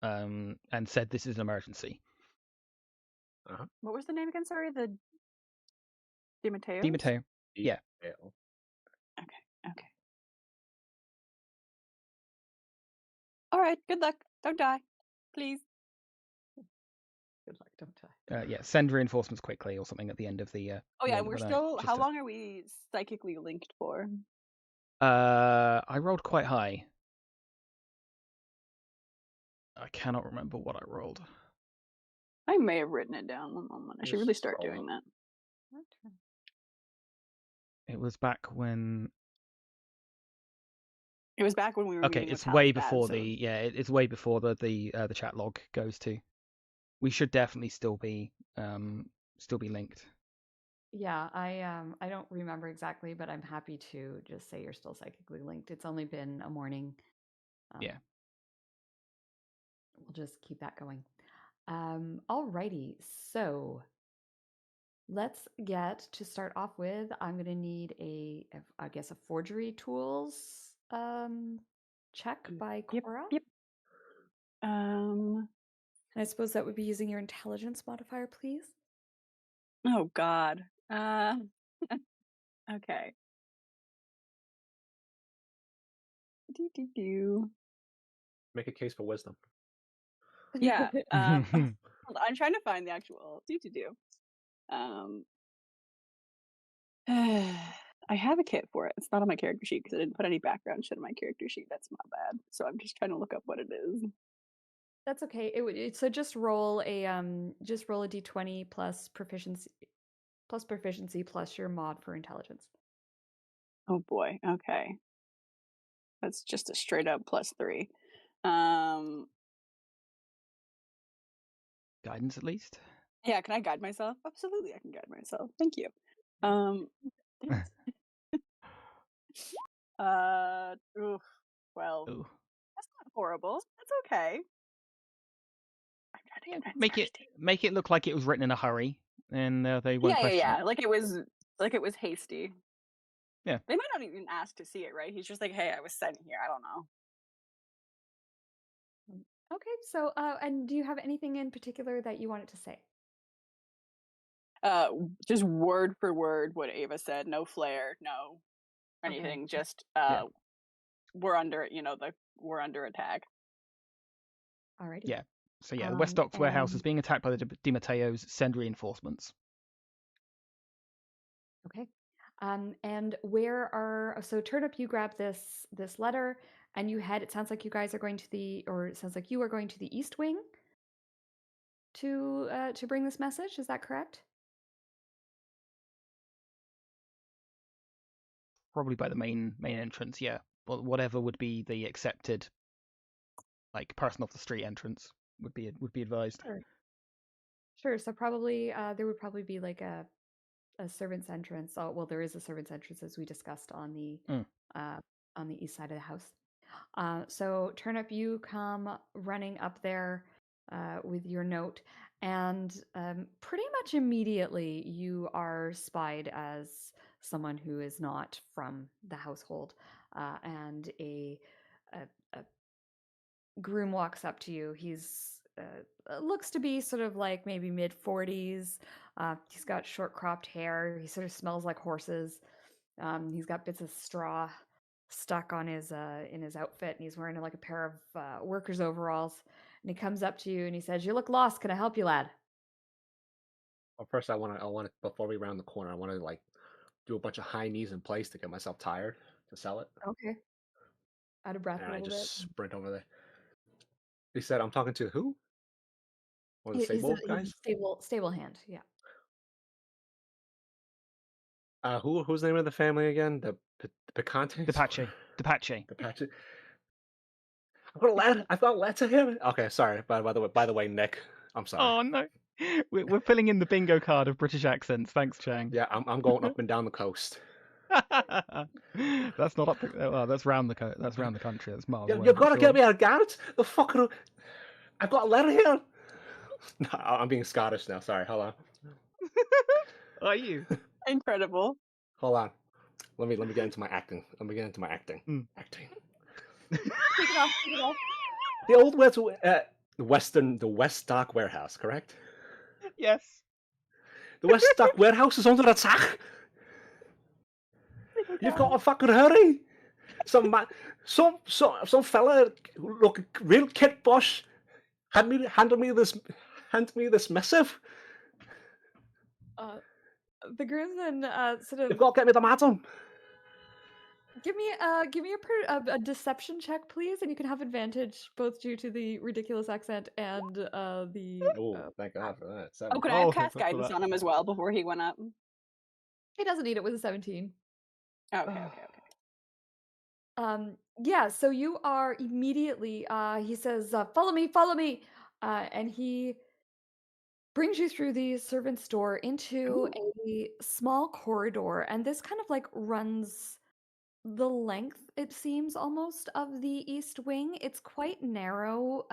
and said this is an emergency. What was the name again? Sorry, the Di Mateo. Di Mateo. Yeah. Okay. All right. Good luck. Don't die, please. Good luck. Don't die. Yeah. Send reinforcements quickly or something at the end of the. Oh yeah, we're still. How long are we psychically linked for? I rolled quite high. I cannot remember what I rolled. I may have written it down one moment. I should really start doing that. It was back when. It was back when we were. Okay, it's way before it's way before the chat log goes to. We should definitely still be linked. Yeah, I don't remember exactly, but I'm happy to just say you're still psychically linked. It's only been a morning. Yeah. We'll just keep that going. Alrighty, so let's get to start off with. I'm gonna need a forgery tools check by Cora. Yep. And I suppose that would be using your intelligence modifier, please. Oh God. Okay. Make a case for wisdom. Yeah. I'm trying to find the actual I have a kit for it. It's not on my character sheet because I didn't put any background shit on my character sheet. That's my bad. So I'm just trying to look up what it is. That's okay. So just roll a d20 plus proficiency plus your mod for intelligence. Oh boy. Okay. That's just a straight up +3. Guidance at least. Yeah, can I guide myself? Absolutely, I can guide myself. Thank you. Oof, 12. Ooh. That's not horrible. That's okay. I'm trying to Yeah, convince make it look like it was written in a hurry, and they won't question Yeah. it. Like it was hasty. Yeah. They might not even ask to see it, right? He's just like, "Hey, I was sent here. I don't know." Okay, so and do you have anything in particular that you wanted to say? Just word for word what Ava said. No flair, no anything. Okay. Just we're under, we're under attack. Alrighty. Yeah. So yeah, the West Docks warehouse is being attacked by the Di Matteos. Send reinforcements. Okay. And so Turnip, you grab this letter and you head. It sounds like you guys are going to it sounds like you are going to the East Wing to bring this message. Is that correct? Probably by the main entrance, yeah. Well, whatever would be the accepted, like person off the street entrance would be advised. Sure. So probably there would probably be like a servant's entrance. Oh, well, there is a servant's entrance as we discussed on the east side of the house. So Turnip, you come running up there with your note, and pretty much immediately you are spied as someone who is not from the household, and a groom walks up to you. He's looks to be sort of like maybe mid-40s. He's got short cropped hair. He sort of smells like horses. He's got bits of straw stuck on his in his outfit, and he's wearing like a pair of workers' overalls. And he comes up to you and he says, "You look lost. Can I help you, lad?" Well, first I want to before we round the corner, I want to like do a bunch of high knees in place to get myself tired to sell it. Okay. Out of breath And a I little just bit. sprint over there. He said, "I'm talking to who?" One of the He's stable a guys. stable hand. Yeah. Who's the name of the family again? The Picantes? Depache. Depache. I've got a letter here. Okay, sorry. By the way, Nick, I'm sorry. Oh no, we're filling in the bingo card of British accents. Thanks, Chang. Yeah, I'm going up and down the coast. That's not up. That's round the That's round the country. That's miles away. You've got to get me out of Garrett. The fucker. I've got a letter here. No, I'm being Scottish now. Sorry. Hold on. Are you? Incredible. Hold on. Let me get into my acting. Acting. Take it off. The old the West Dock warehouse, correct? Yes. The West Dock warehouse is under attack. You've got to fucking hurry. Some fella look real kit bosh handed me this missive. The groomsman sort of. You've got to get me the madam. Give me a deception check, please, and you can have advantage both due to the ridiculous accent and the. Oh, thank God for that. Could I cast guidance on him as well before he went up? He doesn't need it with a 17. Okay. Yeah, so you are immediately, he says, follow me, and he brings you through the servant's door into a small corridor, and this kind of like runs the length, it seems, almost of the East Wing. It's quite narrow,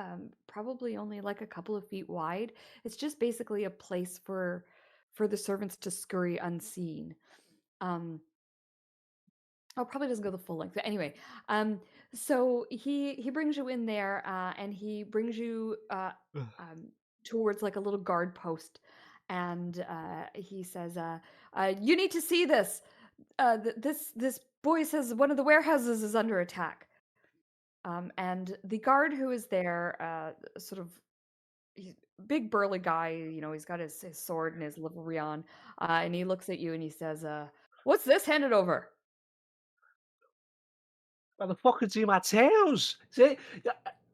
probably only like a couple of feet wide. It's just basically a place for the servants to scurry unseen. Oh, probably doesn't go the full length, but anyway. So he brings you in there, and he brings you towards like a little guard post, and he says, "You need to see this. This boy says one of the warehouses is under attack." And the guard who is there, sort of, he's a big burly guy. You know, he's got his sword and his livery on, and he looks at you and he says, "What's this? Hand it over." Well, the fucking Di Matteos. See,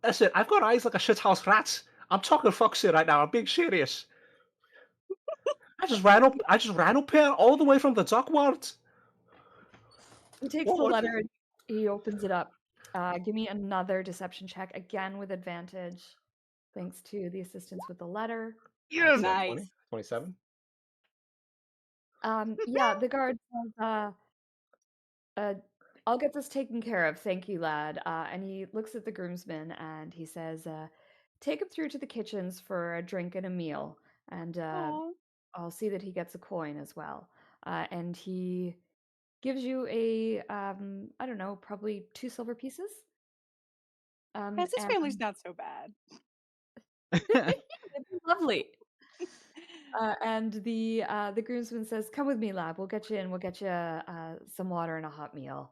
Listen, I've got eyes like a shithouse rat. I'm talking fucks here right now. I'm being serious. I just ran up here all the way from the dockward. He takes the letter and he opens it up. Give me another deception check, again with advantage, thanks to the assistance with the letter. Yes! Nice. 20, 27. Yeah, the guard says, I'll get this taken care of, thank you, lad. And he looks at the groomsman and he says, take him through to the kitchens for a drink and a meal, and I'll see that he gets a coin as well. And he gives you a, I don't know, probably 2 silver pieces. Yes, this family's not so bad. It's lovely. And the groomsman says, "Come with me, lad. We'll get you in. We'll get you some water and a hot meal.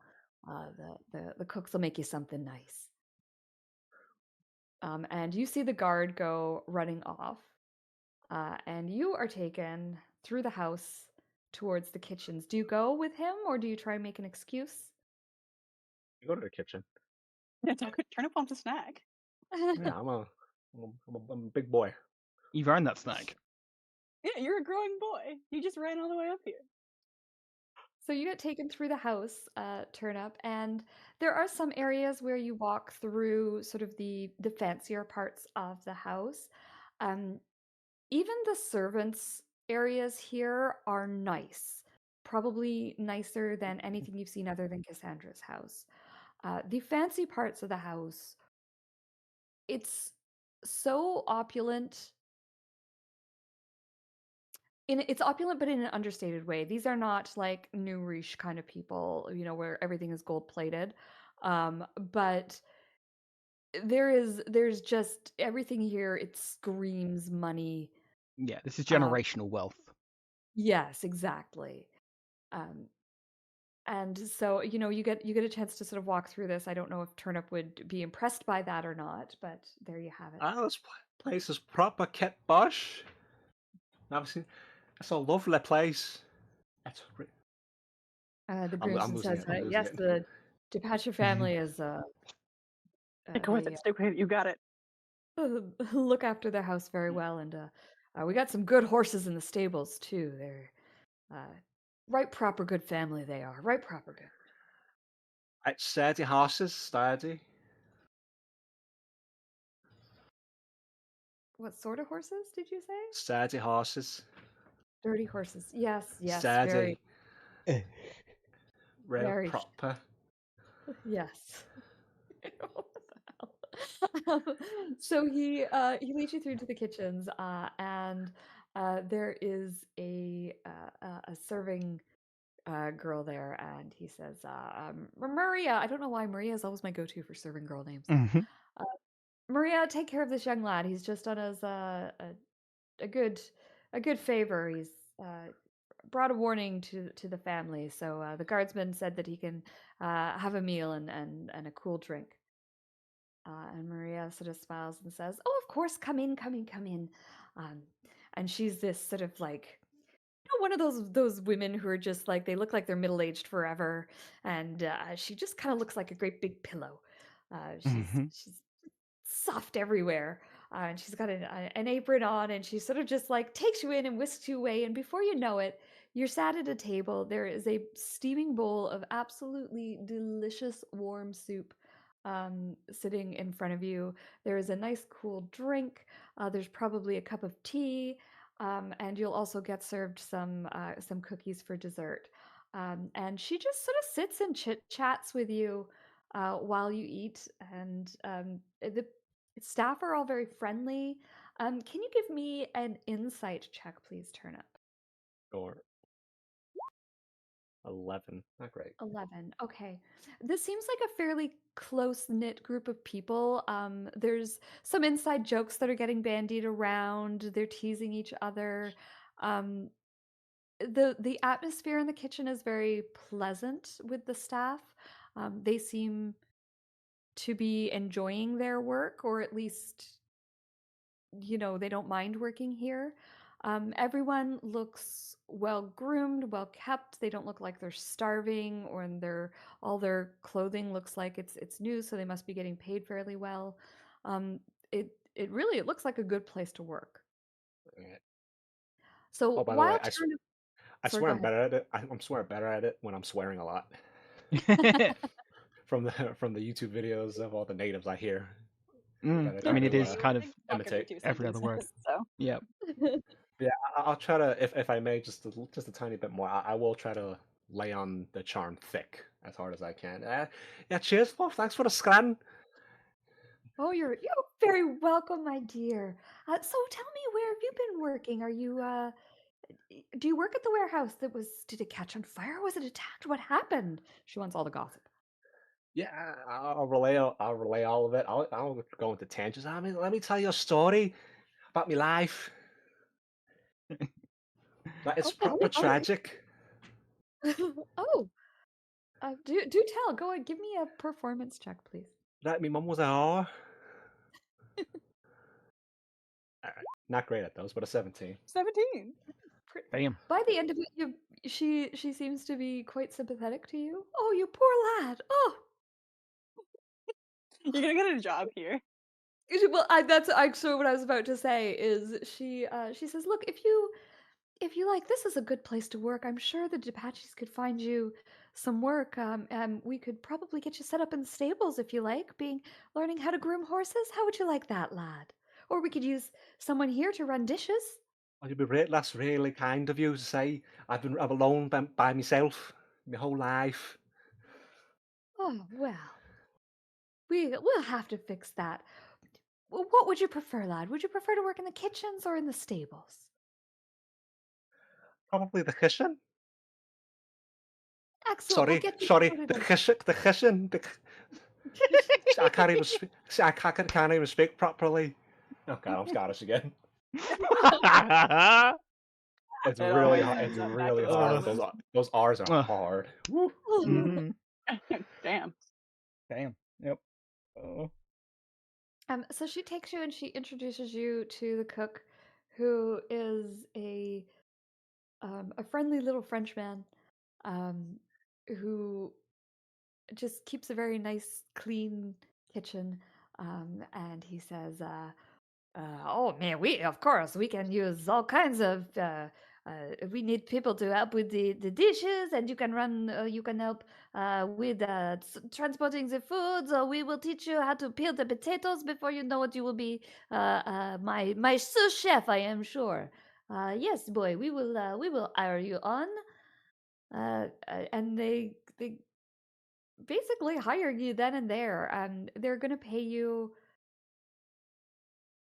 The cooks will make you something nice." And you see the guard go running off, and you are taken through the house towards the kitchens. Do you go with him, or do you try and make an excuse? You go to the kitchen. Yeah, Turnip wants a snack. Yeah, I'm a big boy. You've earned that snack. Yeah, you're a growing boy. You just ran all the way up here. So you get taken through the house, Turnip, and there are some areas where you walk through sort of the fancier parts of the house. Even the servants' areas here are nice, probably nicer than anything you've seen other than Cassandra's house. The fancy parts of the house, it's so opulent. It's opulent, but in an understated way. These are not like new riche kind of people, where everything is gold plated. But there's just everything here. It screams money. Yeah, this is generational wealth. Yes, exactly. And so you get a chance to sort of walk through this. I don't know if Turnip would be impressed by that or not, but there you have it. This place is proper kit bosh. It's a lovely place. The groomsman says, "Yes, the DePacha family is Go with it. Stick with it. You got it. Look after their house very well, and we got some good horses in the stables too. They're right proper good family. They are right proper good. Sturdy horses, sturdy. What sort of horses did you say? Sturdy horses. Dirty horses. Yes, sturdy. Very proper. Yes. So he leads you through to the kitchens, and there is a serving girl there, and he says, "Maria." I don't know why Maria is always my go-to for serving girl names. Maria, take care of this young lad. He's just done us a good favor. He's brought a warning to the family. So the guardsman said that he can have a meal and a cool drink. And Maria sort of smiles and says, "Oh, of course, come in." And she's this sort of like, one of those women who are just like, they look like they're middle-aged forever, and she just kind of looks like a great big pillow. She's soft everywhere, and she's got an apron on, and she sort of just like takes you in and whisks you away, and before you know it, you're sat at a table. There is a steaming bowl of absolutely delicious warm soup sitting in front of you. There is a nice cool drink. There's probably a cup of tea, and you'll also get served some cookies for dessert. And she just sort of sits and chats with you while you eat. And the staff are all very friendly. Can you give me an insight check, please, Turnip? Sure. 11. Not great. 11. Okay. This seems like a fairly close-knit group of people. There's some inside jokes that are getting bandied around. They're teasing each other. The atmosphere in the kitchen is very pleasant with the staff. They seem to be enjoying their work, or at least, they don't mind working here. Everyone looks well groomed, well kept. They don't look like they're starving, or all their clothing looks like it's new, so they must be getting paid fairly well. It looks like a good place to work. Yeah. So Oh, by the while way, Turnip, I sorry, swear go I'm ahead. better at it. I'm swear better at it when I'm swearing a lot. From the YouTube videos of all the natives I hear. That I I try mean, it to is kind of imitate. every other word. So Yeah. Yeah, I'll try to, if I may, just a tiny bit more. I will try to lay on the charm thick as hard as I can. Yeah, cheers, love. Thanks for the scan. Oh, you're very welcome, my dear. So tell me, where have you been working? Are you do you work at the warehouse that was? Did it catch on fire? Was it attacked? What happened? She wants all the gossip. Yeah, I'll relay all of it. I'll go into tangents. I mean, let me tell you a story about my life. That is Okay. proper tragic. Oh, do tell. Go ahead. Give me a performance check, please. That my mum was a whore. Not great at those, but a 17. 17. Damn. By the end of it, she seems to be quite sympathetic to you. Oh, you poor lad. Oh, You're gonna get a job here. well, that's actually what I was about to say. Is she says, look, if you like, this is a good place to work. I'm sure the Apaches could find you some work. We could probably get you set up in the stables if you like, learning how to groom horses. How would you like that, lad? Or we could use someone here to run dishes. That's really kind of you to say. I've alone by myself my whole life. Oh well, we'll have to fix that. What would you prefer, lad? Would you prefer to work in the kitchens or in the stables? Probably the kitchen. Excellent. We'll get you started The kitchen. I can't even speak. I can't even speak properly. Oh God, I'm Scottish again. It's really hard. It's really hard. Those R's are hard. Mm-hmm. Damn. Yep. Oh. So she takes you and she introduces you to the cook, who is a friendly little Frenchman, who just keeps a very nice, clean kitchen. And he says, "Oh man, of course we can use all kinds of. We need people to help with the dishes, and you can help with transporting the food. So we will teach you how to peel the potatoes. Before you know it, you will be my sous chef, I am sure. Yes, boy, we will hire you on." And they basically hire you then and there, and they're going to pay you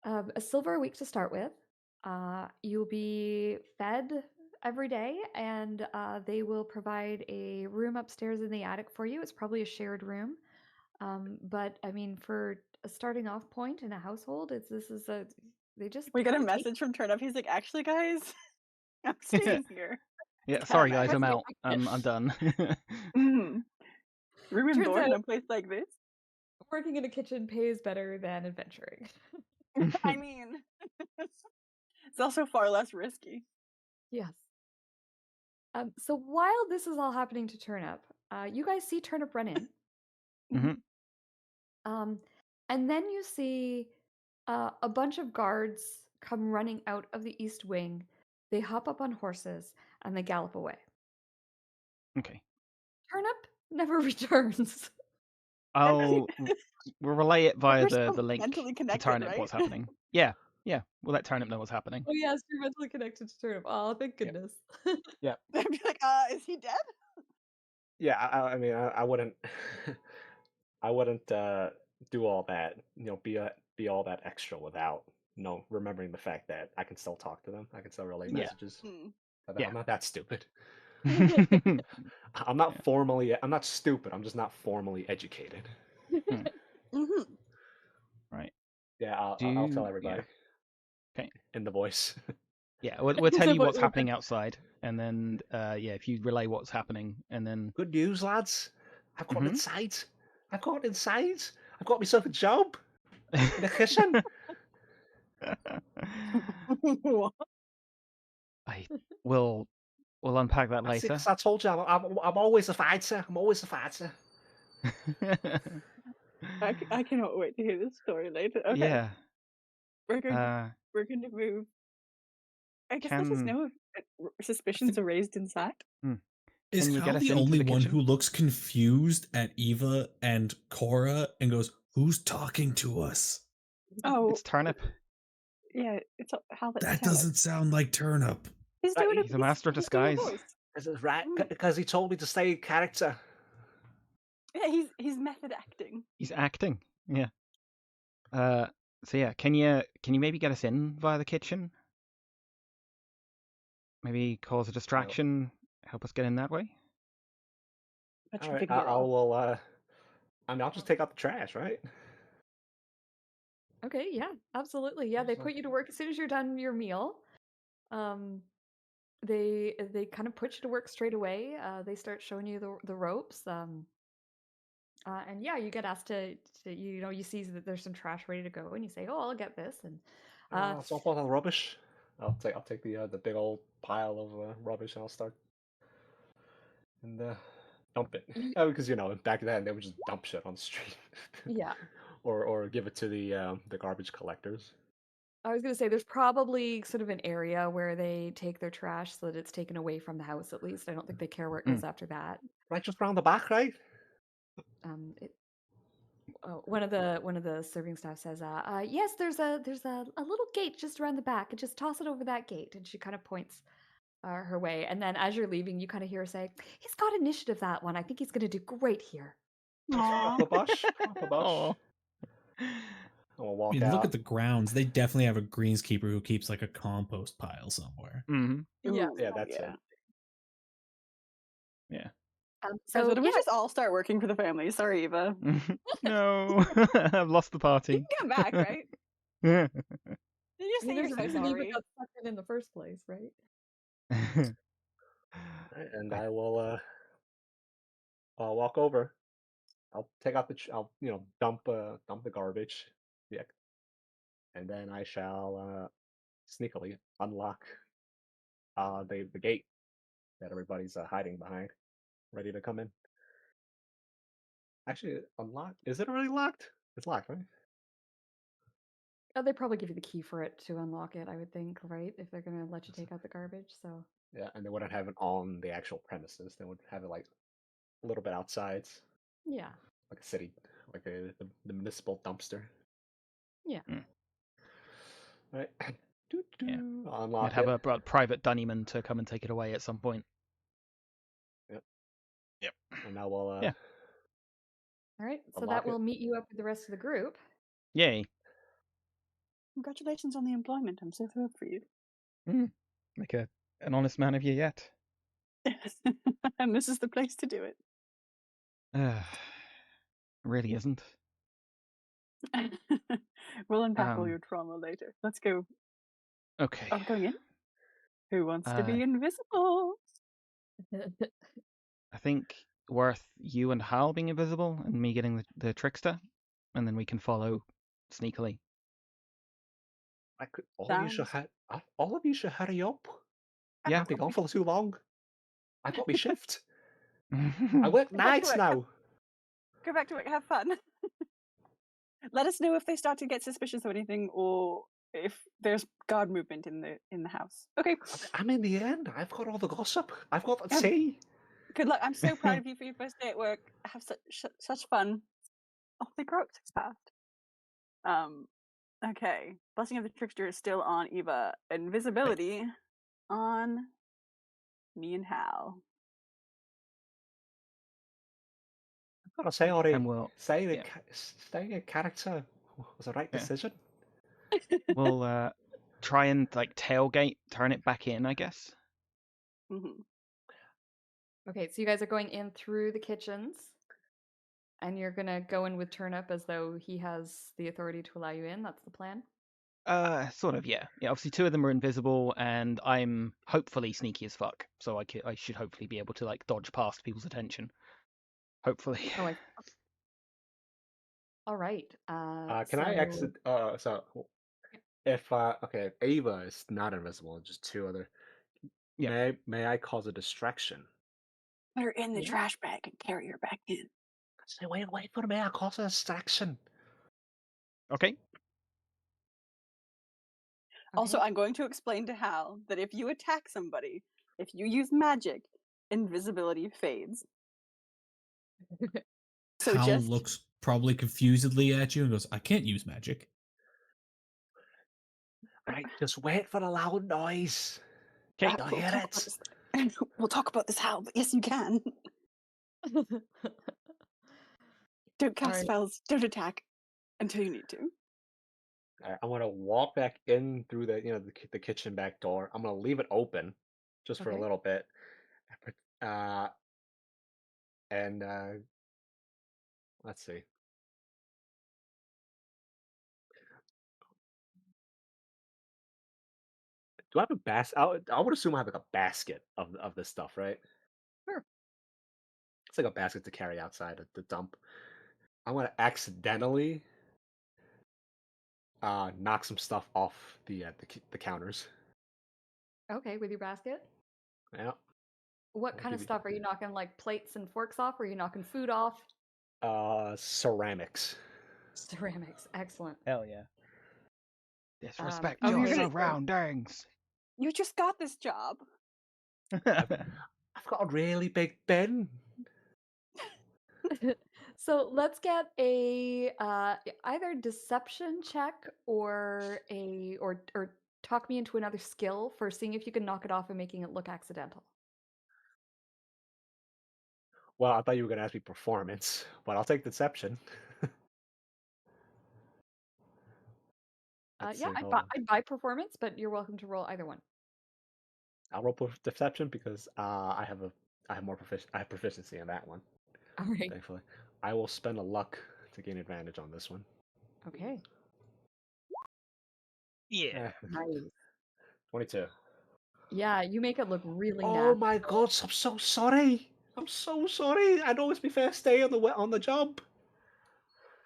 a silver a week to start with. You'll be fed every day, and they will provide a room upstairs in the attic for you. It's probably a shared room, but I mean, for a starting off point in a household, We get a message from Turnip. He's like, actually, guys, I'm staying here. Yeah, sorry guys, I'm out. I'm done. Room and Turns board in out a place like this. working in a kitchen pays better than adventuring. I mean, it's also far less risky. Yes. So while this is all happening to Turnip, you guys see Turnip run in. Mm-hmm. And then you see a bunch of guards come running out of the east wing. They hop up on horses and they gallop away. Okay. Turnip never returns. We'll relay it via the link to Turnip, right? what's happening. Yeah. We'll let Turnip know what's happening. Oh yes, you're mentally connected to Turnip. Oh, thank goodness. Yeah. I'd be like, is he dead? Yeah, I mean, I wouldn't, I wouldn't do all that. Be all that extra without remembering the fact that I can still talk to them. I can still relay messages. Yeah. I'm not that stupid. I'm not stupid. I'm just not formally educated. Right. Yeah, I'll tell everybody. Okay. In the voice. Yeah, we'll tell you what's happening outside, and then if you relay what's happening, and then good news, lads. I've got inside. I've got myself a job in a kitchen. We'll unpack that later. I told you, I'm always a fighter. I'm always a fighter. I cannot wait to hear this story later. Okay. Yeah. We're going to move. I guess let us know if suspicions are raised inside. Is Can you Hal get us the into only the one kitchen? who looks confused at Eva and Cora and goes, "Who's talking to us?" Oh, It's Turnip. Yeah, it's Hal. That doesn't sound like Turnip. He's doing He's a master of disguise. This is right, because he told me to stay in character. Yeah, he's method acting. He's acting. Yeah. So yeah, can you maybe get us in via the kitchen? Maybe cause a distraction, help us get in that way? All right, I'll just take out the trash, right? Okay, yeah, absolutely. Yeah, they put you to work as soon as you're done your meal. They kind of put you to work straight away. They start showing you the ropes. And yeah, you get asked to you see that there's some trash ready to go, and you say, "Oh, I'll get this." And so I'll pull out the rubbish. I'll take the big old pile of rubbish, and I'll start and dump it. Because back then they would just dump shit on the street. Yeah. or give it to the garbage collectors. I was gonna say there's probably sort of an area where they take their trash so that it's taken away from the house. At least I don't think they care where it goes after that. Right, just round the back, right? One of the serving staff says, "Yes, there's a little gate just around the back, and just toss it over that gate." And she kind of points her way. And then as you're leaving, you kind of hear her say, "He's got initiative, that one. I think he's going to do great here." Aww. I'll walk out. Look at the grounds. They definitely have a greenskeeper who keeps like a compost pile somewhere. Yeah, that's it. Yeah. So we just all start working for the family. Sorry, Eva. No, I've lost the party. You can come back, right? Yeah. You just say you're so sorry. Eva got sucked in the first place, right? And I will I'll walk over. I'll take out I'll dump the garbage. Yeah. And then I shall sneakily unlock the gate that everybody's hiding behind, ready to come in. Actually, unlocked. Is it already locked? It's locked, right? They probably give you the key for it to unlock it, I would think, right? If they're gonna let you take out the garbage, so. Yeah, and they wouldn't have it on the actual premises. They would have it like a little bit outside. Yeah. Like a city, like the municipal dumpster. Yeah. Right. Yeah. Unlock Might have a private Dunnyman to come and take it away at some point. Yep. And now we'll All right. So that will meet you up with the rest of the group. Yay. Congratulations on the employment. I'm so thrilled for you. Like an honest man of you yet. And this is the place to do it. Really isn't. We'll unpack all your trauma later. Let's go. Okay. I'm going in. Who wants to be invisible? I think worth you and Hal being invisible and me getting the trickster, and then we can follow sneakily. All of you should hurry up. Yeah. I've been gone for too long. I got my shift. I work nights now. Go back to work. Have fun. Let us know if they start to get suspicious of anything, or if there's guard movement in the house. Okay. I'm in the end. I've got all the gossip. I've got the tea. Good luck. I'm so proud of you for your first day at work. Have such fun. Oh, they grow up so fast. Okay. Blessing of the Trickster is still on Eva. Invisibility on me and Hal. I've got to say, Ori, staying in character was the right decision. We'll try and tailgate, turn it back in, I guess. Okay, so you guys are going in through the kitchens, and you're gonna go in with Turnip as though he has the authority to allow you in. That's the plan. Sort of, yeah. Yeah, obviously 2 of them are invisible, and I'm hopefully sneaky as fuck, so I should hopefully be able to dodge past people's attention. Hopefully. Oh, all right. Can I exit? So if Ava is not invisible, just 2 other. May I cause a distraction? Put her in the trash bag and carry her back in. Say, wait for me. I'll cause a distraction. Okay. Also, I'm going to explain to Hal that if you attack somebody, if you use magic, invisibility fades. So Hal looks probably confusedly at you and goes, I can't use magic. Alright, just wait for the loud noise. Okay. I hear it. We'll talk about this, Hal, but yes, you can. Don't cast spells, don't attack until you need to. I'm gonna walk back in through the kitchen back door. I'm gonna leave it open just for a little bit, and let's see. Do I have a basket? I would assume I have like a basket of this stuff, right? Sure. It's like a basket to carry outside at the dump. I'm gonna accidentally knock some stuff off the counters. Okay, with your basket. Yeah. What kind of stuff are you knocking? Like plates and forks off, or are you knocking food off? Ceramics. Ceramics, excellent. Hell yeah. Disrespect your surroundings. You just got this job. I've got a really big bin. So let's get a either deception check or talk me into another skill for seeing if you can knock it off and making it look accidental. Well, I thought you were gonna ask me performance, but I'll take deception. Yeah, I'd buy performance, but you're welcome to roll either one. I'll roll deception because I have proficiency in that one. All right. Thankfully, I will spend a luck to gain advantage on this one. Okay. Yeah. Nice. 22. Yeah, you make it look really Oh natural. my god! I'm so sorry. I'm so sorry. I know it's my first day on the job.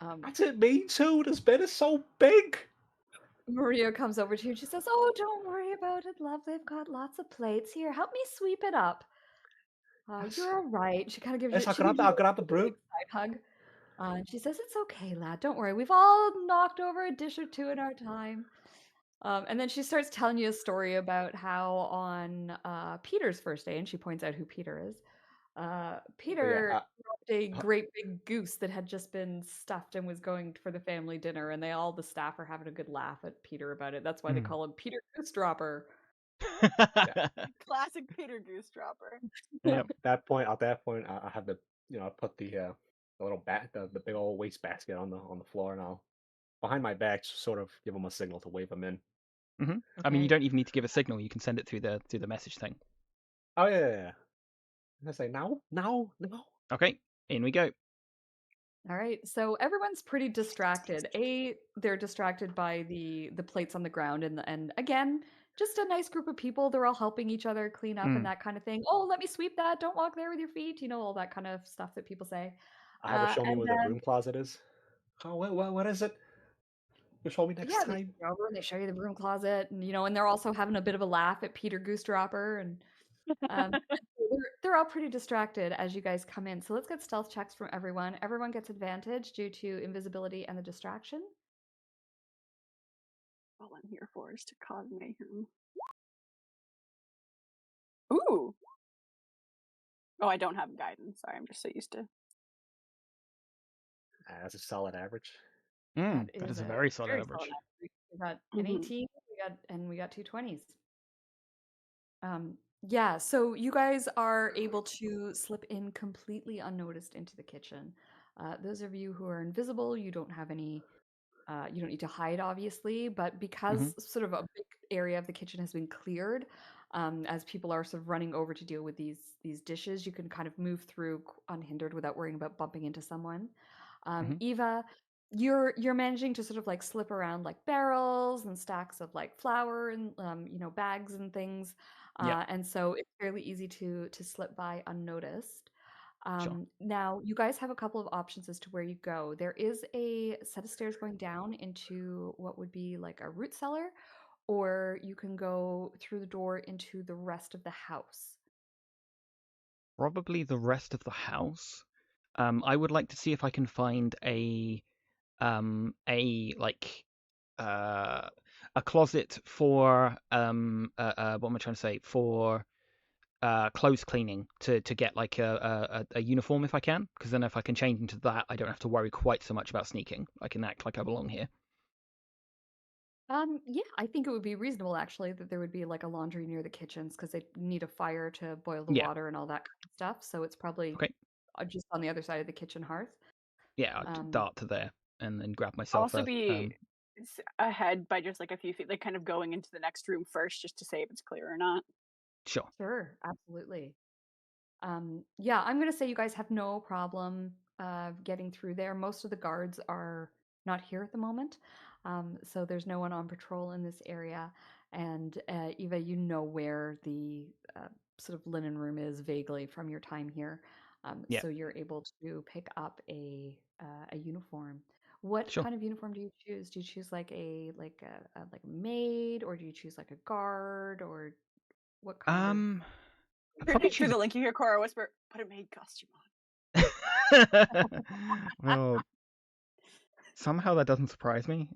I didn't mean to. This bed is so big. Maria comes over to you and she says, "Oh, don't worry about it, love. They've got lots of plates here. Help me sweep it up." You're all right. She kind of gives you. I'll grab the broom. Side hug. And she says, "It's okay, lad. Don't worry. We've all knocked over a dish or two in our time." And then she starts telling you a story about how on Peter's first day, and she points out who Peter is. Peter dropped a great big goose that had just been stuffed and was going for the family dinner, and all the staff are having a good laugh at Peter about it. That's why they call him Peter Goose Dropper. Classic Peter Goose Dropper. At that point, I have to, I put the little the big old waste basket on the floor, and I'll behind my back sort of give them a signal to wave them in. Mm-hmm. Okay. I mean, you don't even need to give a signal. You can send it through the message thing. Oh yeah. And I say now. Okay, in we go. All right, so everyone's pretty distracted. They're distracted by the plates on the ground, and again, just a nice group of people. They're all helping each other clean up and that kind of thing. Oh, let me sweep that. Don't walk there with your feet. You know, all that kind of stuff that people say. I have her show me where the broom closet is. Oh, what is it? You'll show me next time. They show you the broom closet, and and they're also having a bit of a laugh at Peter Goose Dropper, and they're all pretty distracted as you guys come in. So let's get stealth checks from everyone. Everyone gets advantage due to invisibility and the distraction. All I'm here for is to cause mayhem. Ooh. Oh, I don't have guidance. Sorry, I'm just so used to. That's a solid average. That is a very solid average. We got an 18. We got two 20s. Yeah, so you guys are able to slip in completely unnoticed into the kitchen. Those of you who are invisible, you don't have any. You don't need to hide, obviously, but because sort of a big area of the kitchen has been cleared, as people are sort of running over to deal with these dishes, you can kind of move through unhindered without worrying about bumping into someone. Eva, you're managing to sort of like slip around like barrels and stacks of like flour and bags and things, and so it's fairly easy to slip by unnoticed. Sure. Now, you guys have a couple of options as to where you go. There is a set of stairs going down into what would be like a root cellar, or you can go through the door into the rest of the house. Probably the rest of the house. I would like to see if I can find a closet for what am I trying to say, for clothes cleaning to get like a uniform if I can, because then if I can change into that, I don't have to worry quite so much about sneaking. I can act like I belong here. Yeah, I think it would be reasonable actually that there would be like a laundry near the kitchens because they need a fire to boil the Yeah. water and all that kind of stuff. So it's probably Okay. just on the other side of the kitchen hearth. Yeah, I'd dart to there and then grab myself also a be ahead by just like a few feet, like kind of going into the next room first just to say if it's clear or not. Sure, absolutely. Yeah, I'm gonna say you guys have no problem getting through there. Most of the guards are not here at the moment, so there's no one on patrol in this area. And Eva, you know where the sort of linen room is vaguely from your time here, Yeah. so you're able to pick up a uniform. What Sure. kind of uniform do you choose? Do you choose like a maid, or do you choose like a guard, or what kind of? I probably Through choose the link you hear Cora whisper, "Put a maid costume on. Well, somehow that doesn't surprise me.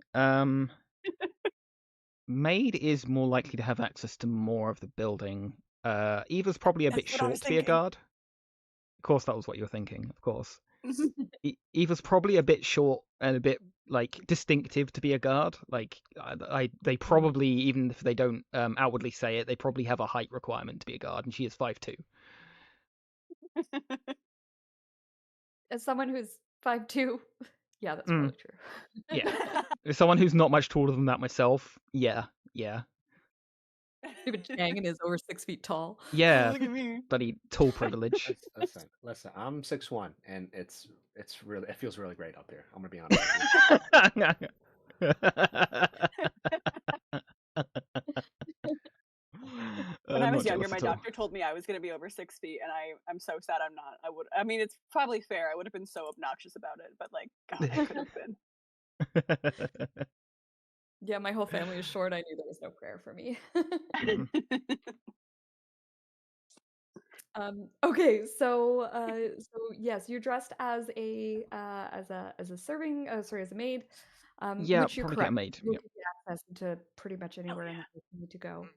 Maid is more likely to have access to more of the building. Eva's probably a bit That's what I short was to be a thinking. guard. Of course, that was what you were thinking. Of course. Eva's probably a bit short and a bit like distinctive to be a guard. Like they probably, even if they don't outwardly say it, they probably have a height requirement to be a guard, and she is 5'2". As someone who's 5'2", yeah, that's probably true. Yeah. As someone who's not much taller than that myself, yeah. Even Chang is over 6 feet tall. Yeah. Look at me. Bloody tall privilege. Listen, I'm 6'1", and it feels really great up here. I'm gonna be honest with you. When I was younger, my doctor told me I was going to be over 6 feet, and I'm so sad I'm not. I mean, it's probably fair. I would have been so obnoxious about it, but like, God, I could have been. Yeah, my whole family is short. I knew there was no prayer for me. Okay, so yes, you're dressed as a serving, sorry, as a maid. Yeah, which you're probably correct. get a maid. You'll Yeah. get access to pretty much anywhere in the place you need to go.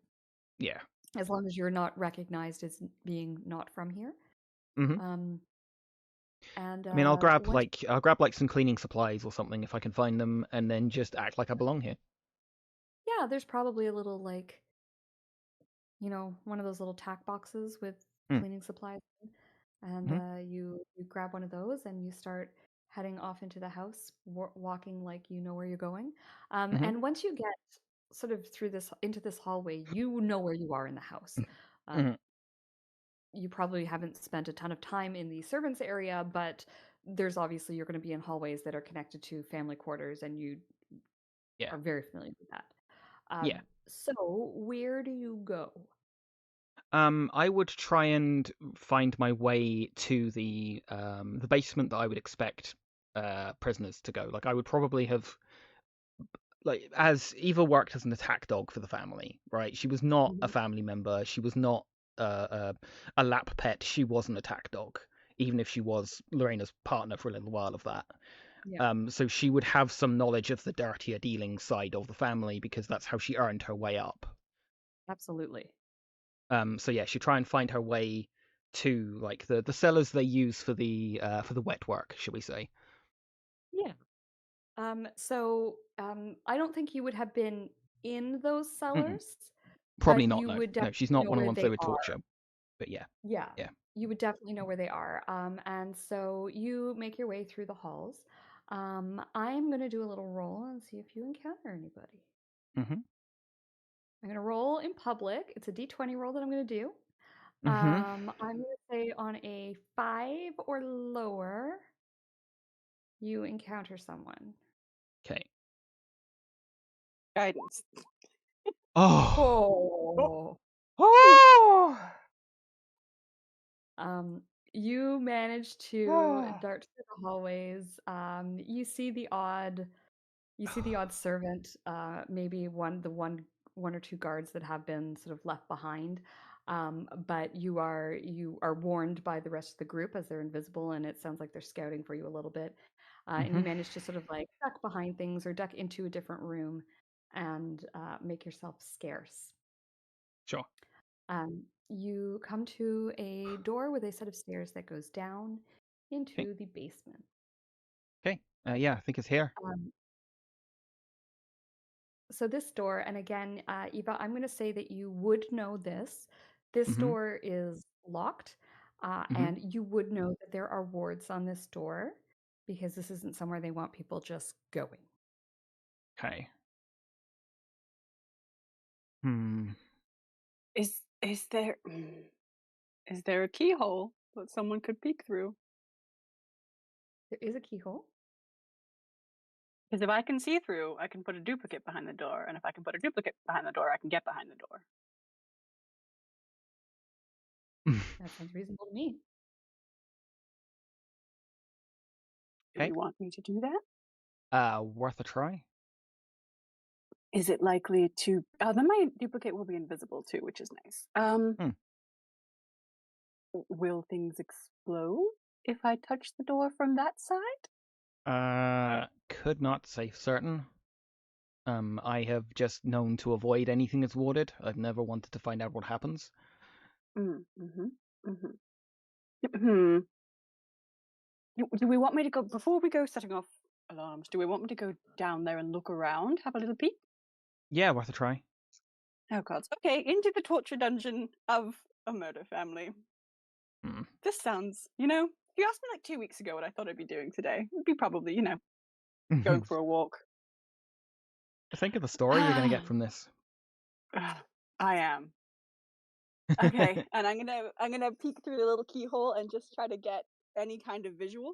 Yeah. As long as you're not recognized as being not from here. Mm-hmm. And I mean, I'll grab like some cleaning supplies or something if I can find them, and then just act like I belong here. Yeah, there's probably a little like, one of those little tack boxes with cleaning supplies, and you grab one of those and you start heading off into the house, walking like you know where you're going. And once you get sort of into this hallway, you know where you are in the house. You probably haven't spent a ton of time in the servants area, but there's obviously you're going to be in hallways that are connected to family quarters, and you are very familiar with that. So where do you go? I would try and find my way to the basement that I would expect prisoners to go. Like I would probably have, like, as Eva worked as an attack dog for the family, right? She was not a family member. She was not a lap pet. She was an attack dog, even if she was Lorena's partner for a little while of that. Yeah. So she would have some knowledge of the dirtier dealing side of the family because that's how she earned her way up. Absolutely. So yeah, she'd try and find her way to like the cellars they use for the wet work, shall we say? Yeah. So I don't think you would have been in those cellars. Probably but not. you No, would no, definitely she's not know one of the where ones they they would are. torture. But yeah. Yeah. You would definitely know where they are. And so you make your way through the halls. I'm going to do a little roll and see if you encounter anybody. I'm going to roll in public. It's a d20 roll that I'm going to do. I'm going to say on a 5 or lower, you encounter someone. Okay. Guidance. Oh. You manage to dart through the hallways. You see the odd servant, maybe one or two guards that have been sort of left behind. But you are warned by the rest of the group as they're invisible, and it sounds like they're scouting for you a little bit. And you manage to sort of like duck behind things or duck into a different room and make yourself scarce. Sure. You come to a door with a set of stairs that goes down into the basement. Okay. Yeah, I think it's here. So this door, and again, Eva, I'm going to say that you would know this. This door is locked, and you would know that there are wards on this door because this isn't somewhere they want people just going. Okay. Is there a keyhole that someone could peek through? There is a keyhole. Because if I can see through, I can put a duplicate behind the door, and if I can put a duplicate behind the door, I can get behind the door. That sounds reasonable to me. Do you want me to do that? Worth a try. Is it likely to... Oh, then my duplicate will be invisible too, which is nice. Will things explode if I touch the door from that side? Could not say certain. I have just known to avoid anything that's warded. I've never wanted to find out what happens. Do we want me to go, before we go setting off alarms, do we want me to go down there and look around, have a little peek? Yeah, worth a try. Oh gods. Okay, into the torture dungeon of a murder family. This sounds, if you asked me like 2 weeks ago what I thought I'd be doing today, it'd be probably, going for a walk. Think of the story you're going to get from this. I am. Okay, and I'm gonna peek through the little keyhole and just try to get any kind of visual.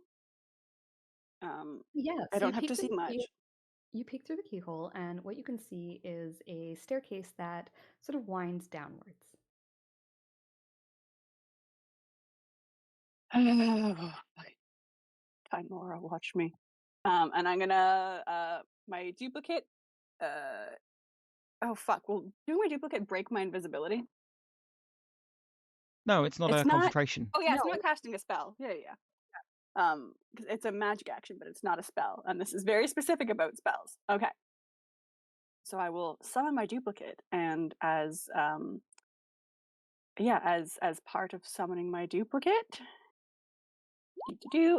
Yeah, I don't have to see much. You peek through the keyhole, and what you can see is a staircase that sort of winds downwards. Time Laura, watch me. And I'm gonna my duplicate. Oh fuck! Will doing my duplicate break my invisibility? No, it's not concentration. Oh yeah, it's not casting a spell. Yeah. It's a magic action, but it's not a spell, and this is very specific about spells. Okay. So I will summon my duplicate, and as part of summoning my duplicate,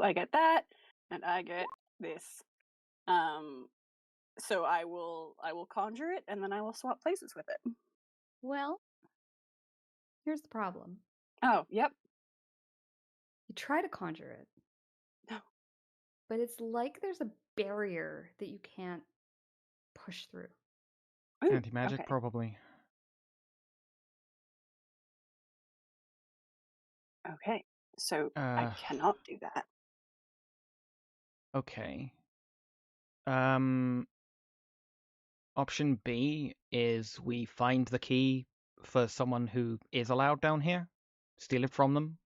I get that, and I get this. So I will conjure it, and then I will swap places with it. Well, here's the problem. Oh, yep. You try to conjure it. No. But it's like there's a barrier that you can't push through. Anti-magic, probably. Okay, so I cannot do that. Okay. Option B is we find the key for someone who is allowed down here, steal it from them.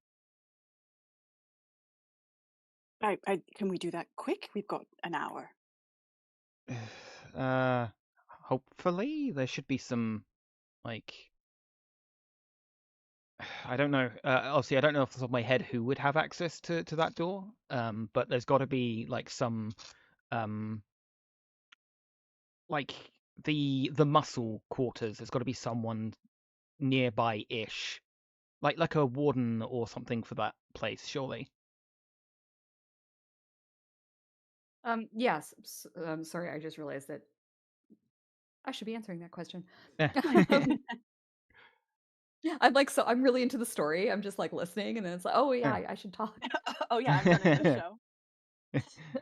Can we do that quick? We've got an hour. Hopefully there should be some, like, I don't know. Obviously, I don't know off the top of my head who would have access to that door. But there's got to be like some, like the muscle quarters. There's got to be someone nearby-ish, like a warden or something for that place, surely. Yes. Sorry, I just realized that I should be answering that question. I'm really into the story. I'm just like listening, and then it's like, oh yeah, I should talk. Oh yeah, I'm running the show.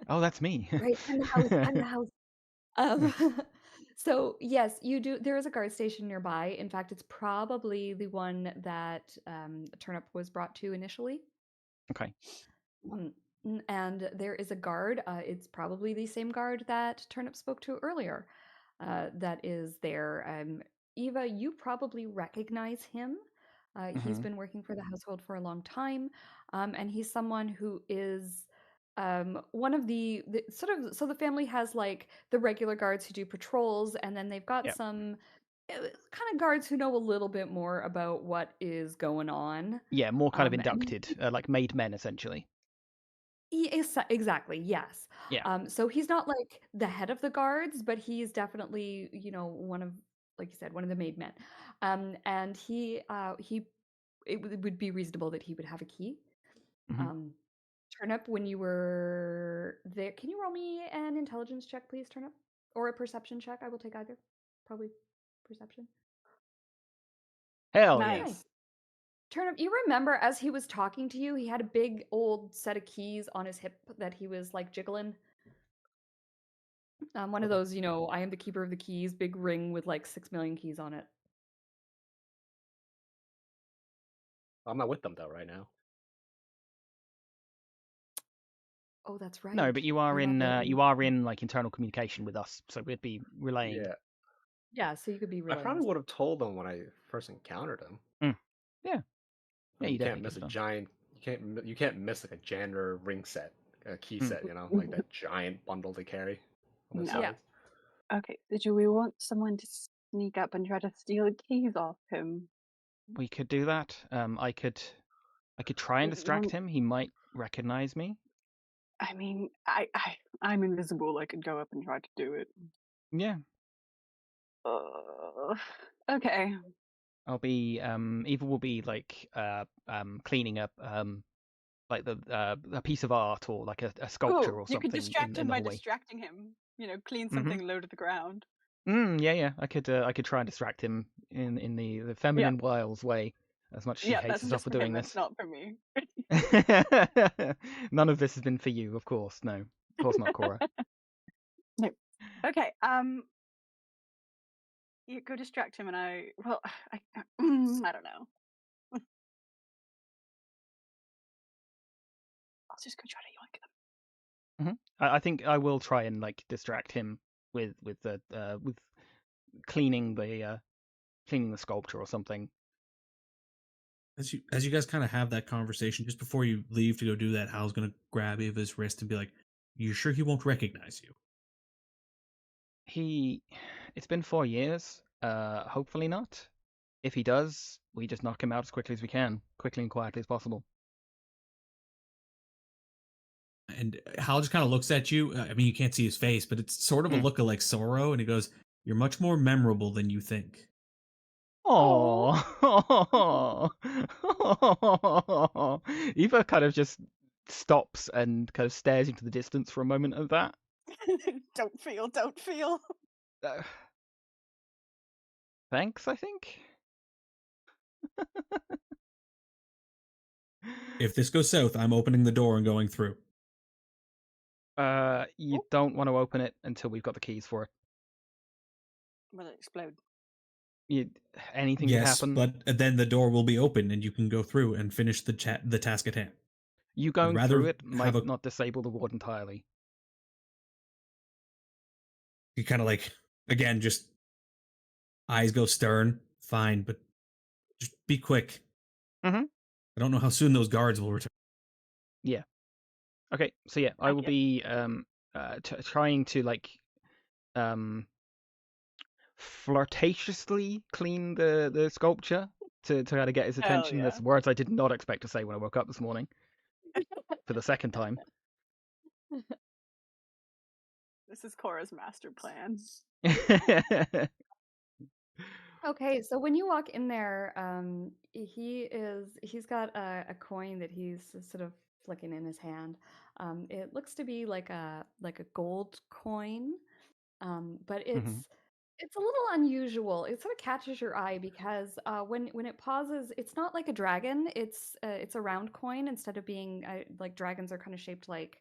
Oh, that's me. Right, I'm the house. So yes, you do. There is a guard station nearby. In fact, it's probably the one that Turnip was brought to initially. Okay. And there is a guard. It's probably the same guard that Turnip spoke to earlier. That is there. Eva, you probably recognize him. He's been working for the household for a long time, and he's someone who is one of the sort of. So the family has like the regular guards who do patrols, and then they've got some. kind of guards who know a little bit more about what is going on. Yeah, more kind of inducted, like made men, essentially. Exactly, yes. Yeah. So he's not like the head of the guards, but he's definitely, one of, like you said, one of the made men. And it would be reasonable that he would have a key. Mm-hmm. Turnip, when you were there, can you roll me an intelligence check, please, Turnip? Or a perception check? I will take either. Probably perception. Hell nice. yeah. Turnip, you remember as he was talking to you, he had a big old set of keys on his hip that he was like jiggling. One of those, I am the keeper of the keys, big ring with like 6 million keys on it. I'm not with them though right now. Oh, that's right. No, but you are in like internal communication with us, so we'd be relaying. Yeah, so you could be relaying. I probably would have told them when I first encountered him. Yeah. Yeah, you can't miss a giant. You can't miss like a janitor ring set, a key set. Like that giant bundle they carry. On the sides. Okay, so do we want someone to sneak up and try to steal the keys off him? We could do that. I could try and distract him. He might recognize me. I mean, I'm invisible. I could go up and try to do it. Yeah. Okay. I'll be Eva will be like cleaning up like a piece of art or like a sculpture or something. You could distract him in the by hallway. distracting him. Clean something low to the ground. Yeah. I could try and distract him in the feminine wiles way as much as she hates herself for doing this. That's not for me. None of this has been for you, of course. No, of course not, Cora. No. Okay. You go distract him, and I don't know. I'll just go try to yoink them. I think I will try and like distract him with cleaning the sculpture or something. As you guys kind of have that conversation, just before you leave to go do that, Hal's gonna grab Eva's wrist and be like, "You sure he won't recognize you?" It's been 4 years. Hopefully not. If he does, we just knock him out as quickly as we can, quickly and quietly as possible. And Hal just kind of looks at you. I mean, you can't see his face, but it's sort of a look of like sorrow, and he goes, "You're much more memorable than you think." Oh, Eva kind of just stops and kind of stares into the distance for a moment at that. Don't feel. Thanks, I think. If this goes south, I'm opening the door and going through. You don't want to open it until we've got the keys for it. Will it explode? Anything could happen. But then the door will be open and you can go through and finish the task at hand. You going through it might not disable the ward entirely. You kind of like, again, just eyes go stern. Fine, but just be quick. I don't know how soon those guards will return. Yeah. Okay, so yeah, I will be trying to like flirtatiously clean the sculpture to try to get his attention. There's words I did not expect to say when I woke up this morning for the second time. This is Cora's master plan. Okay, so when you walk in there, he's got a coin that he's sort of flicking in his hand. It looks to be like a gold coin, but it's a little unusual. It sort of catches your eye because when it pauses, it's not like a dragon. It's a round coin instead of being like dragons are kind of shaped like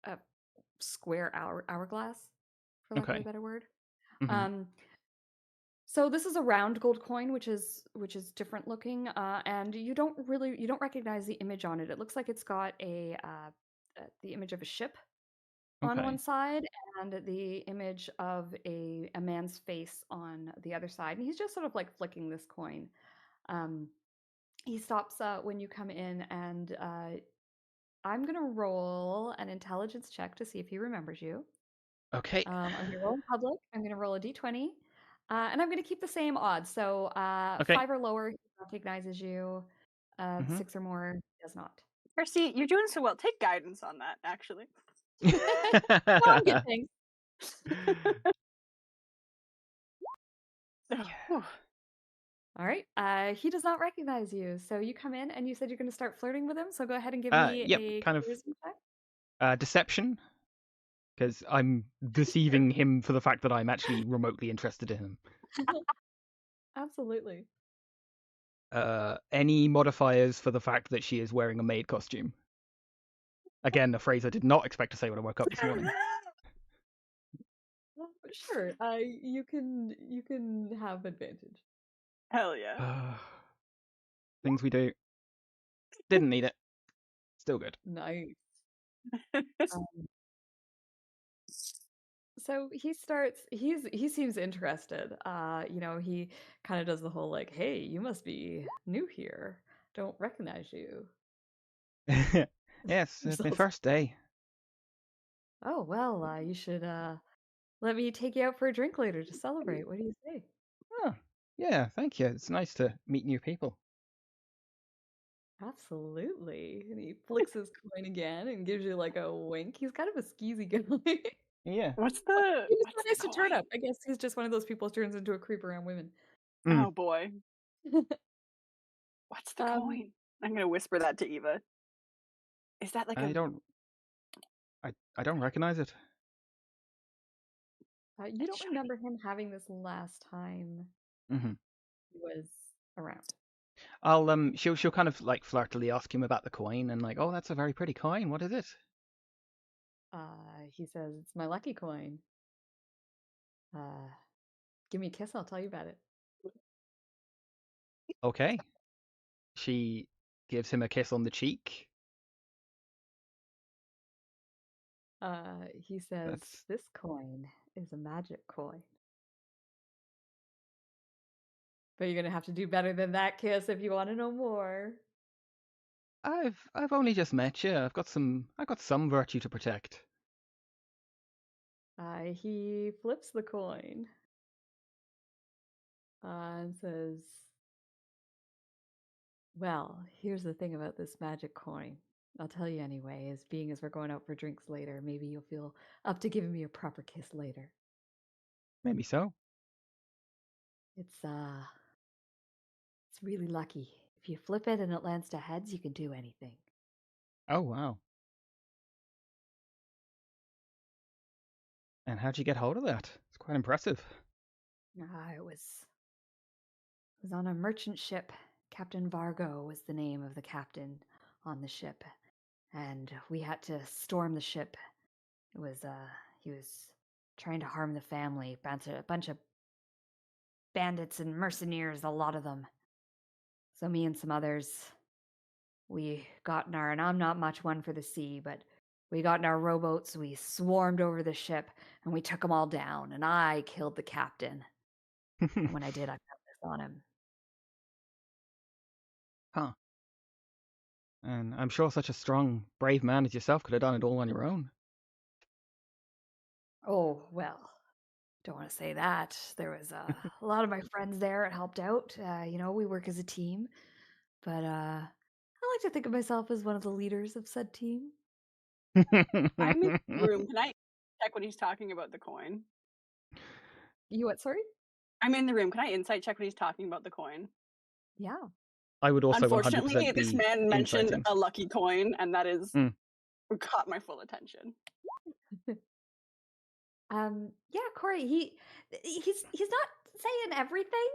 a square hourglass, for lack of a better word. So this is a round gold coin, which is different looking, and you don't recognize the image on it. It looks like it's got the image of a ship on one side and the image of a man's face on the other side, and he's just sort of like flicking this coin. He stops when you come in, and I'm gonna roll an intelligence check to see if he remembers you. Okay. I'm gonna roll in public. I'm gonna roll a d20. And I'm going to keep the same odds. So Okay. 5 or lower, he recognizes you. 6 or more, he does not. Kirsty, you're doing so well. Take guidance on that, actually. Well, I'm good, thanks. All right. He does not recognize you. So you come in and you said you're going to start flirting with him. So go ahead and give me a kind of charisma check. deception, because I'm deceiving him for the fact that I'm actually remotely interested in him. Absolutely. Any modifiers for the fact that she is wearing a maid costume? Again, a phrase I did not expect to say when I woke up this morning. Sure. You can have advantage. Hell yeah. Things we do. Didn't need it. Still good. Nice. So he seems interested. He kind of does the whole like, "Hey, you must be new here. Don't recognize you." Yes, it's my first day. Oh, well, you should let me take you out for a drink later to celebrate. What do you say? Oh, yeah, thank you. It's nice to meet new people. Absolutely. And he flicks his coin again and gives you like a wink. He's kind of a skeezy guy. Yeah. What's the He was so nice to Turnip. I guess he's just one of those people who turns into a creep around women. Oh boy. What's the coin? I'm gonna whisper that to Eva. Is that like I don't recognize it. You don't remember him having this last time he was around. I'll she'll kind of like flirtily ask him about the coin and like, oh, that's a very pretty coin. What is it? He says, "It's my lucky coin. Give me a kiss, I'll tell you about it." Okay. She gives him a kiss on the cheek. He says, "This coin is a magic coin. But you're gonna have to do better than that kiss if you want to know more." I've only just met you. I've got some virtue to protect. He flips the coin and says, "Well, here's the thing about this magic coin. I'll tell you anyway, as we're going out for drinks later, maybe you'll feel up to giving me a proper kiss later. Maybe so. It's really lucky. If you flip it and it lands to heads, you can do anything." Oh, wow. And how'd you get hold of that? It's quite impressive. It was on a merchant ship. Captain Vargo was the name of the captain on the ship. And we had to storm the ship. It was, he was trying to harm the family. A bunch of bandits and mercenaries, a lot of them. So me and some others, we got in our, and I'm not much one for the sea, but we got in our rowboats, we swarmed over the ship, and we took them all down, and I killed the captain. And when I did, I found this on him. Huh. And I'm sure such a strong, brave man as yourself could have done it all on your own. Oh, well, don't want to say that. There was a lot of my friends there. It helped out. We work as a team. But I like to think of myself as one of the leaders of said team. I'm in the room. Can I check when he's talking about the coin? You what, sorry? I'm in the room. Can I insight check when he's talking about the coin? Yeah. I would also Unfortunately, 100% this be man mentioned insighting. a lucky coin, and that is caught my full attention. Yeah, Corey, he's not saying everything.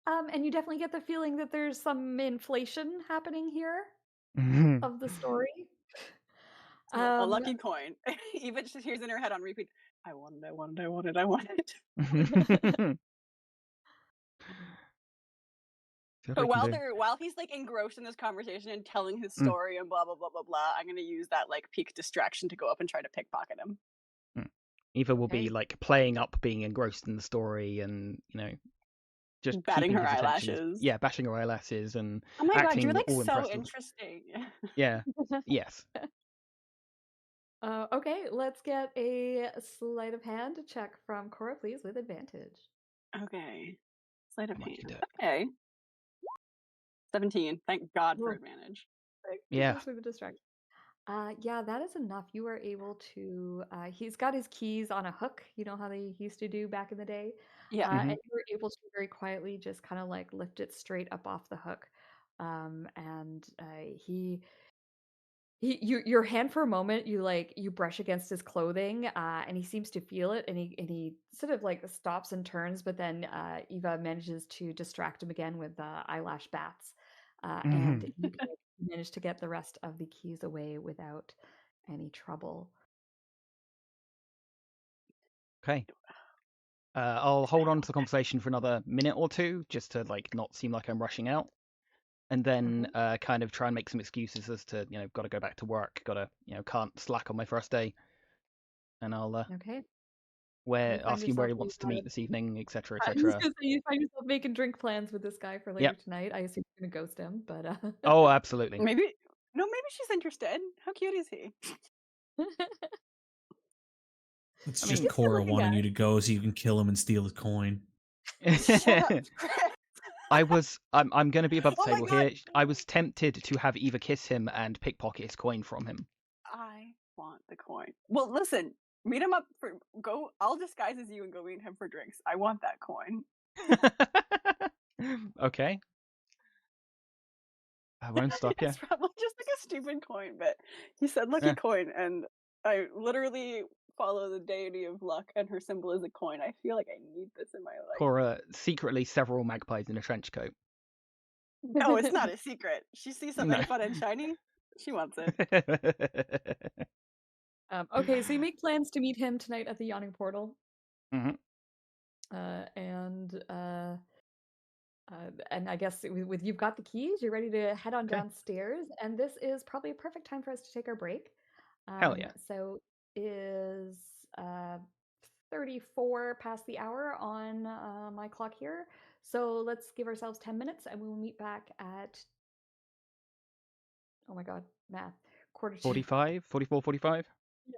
And you definitely get the feeling that there's some inflation happening here of the story. A lucky coin. Eva just hears in her head on repeat, I want it, I want it, I want it, I want it. But while he's like engrossed in this conversation and telling his story and blah blah blah blah blah, I'm gonna use that like peak distraction to go up and try to pickpocket him. Eva will be like playing up being engrossed in the story and just batting her eyelashes. Yeah, bashing her eyelashes and oh my acting god, you're like all so impressive. interesting. Yeah. Yes. Okay, let's get a sleight of hand check from Cora, please, with advantage. Okay. Sleight of hand. Okey-doke. Okay. 17. Thank God for advantage. Yeah. For the distraction. Yeah, that is enough. You are able to. He's got his keys on a hook. You know how they used to do back in the day. Yeah. And you were able to very quietly just kind of like lift it straight up off the hook. And your hand for a moment, you brush against his clothing, and he seems to feel it, and he sort of like stops and turns, but then Eva manages to distract him again with eyelash bats, and you manage to get the rest of the keys away without any trouble. Okay. I'll hold on to the conversation for another minute or two, just to like not seem like I'm rushing out, and then kind of try and make some excuses as to got to go back to work, can't slack on my first day, and I'll Okay. ask him where he wants to meet this evening, etc., I was gonna etc. say you find yourself making drink plans with this guy for later Yep. tonight. I assume you're gonna ghost him, but Oh, absolutely. Maybe she's interested. How cute is he? It's just Cora wanting you to go so you can kill him and steal his coin. Shut up. I'm going to be above the table here. I was tempted to have Eva kiss him and pickpocket his coin from him. I want the coin. Well, listen, meet him up for go. I'll disguise as you and go meet him for drinks. I want that coin. Okay. I won't stop you. It's probably just like a stupid coin, but he said lucky coin, and I literally follow the deity of luck, and her symbol is a coin. I feel like I need this in my life. Cora, secretly several magpies in a trench coat. No, it's not a secret. She sees something fun and shiny, she wants it. Okay, so you make plans to meet him tonight at the Yawning Portal. And I guess with you've got the keys, you're ready to head on downstairs, and this is probably a perfect time for us to take our break. Hell yeah. So is 34 past the hour on my clock here. So let's give ourselves 10 minutes, and we will meet back at, oh my god, math, quarter to 45, 44, 45? Yeah.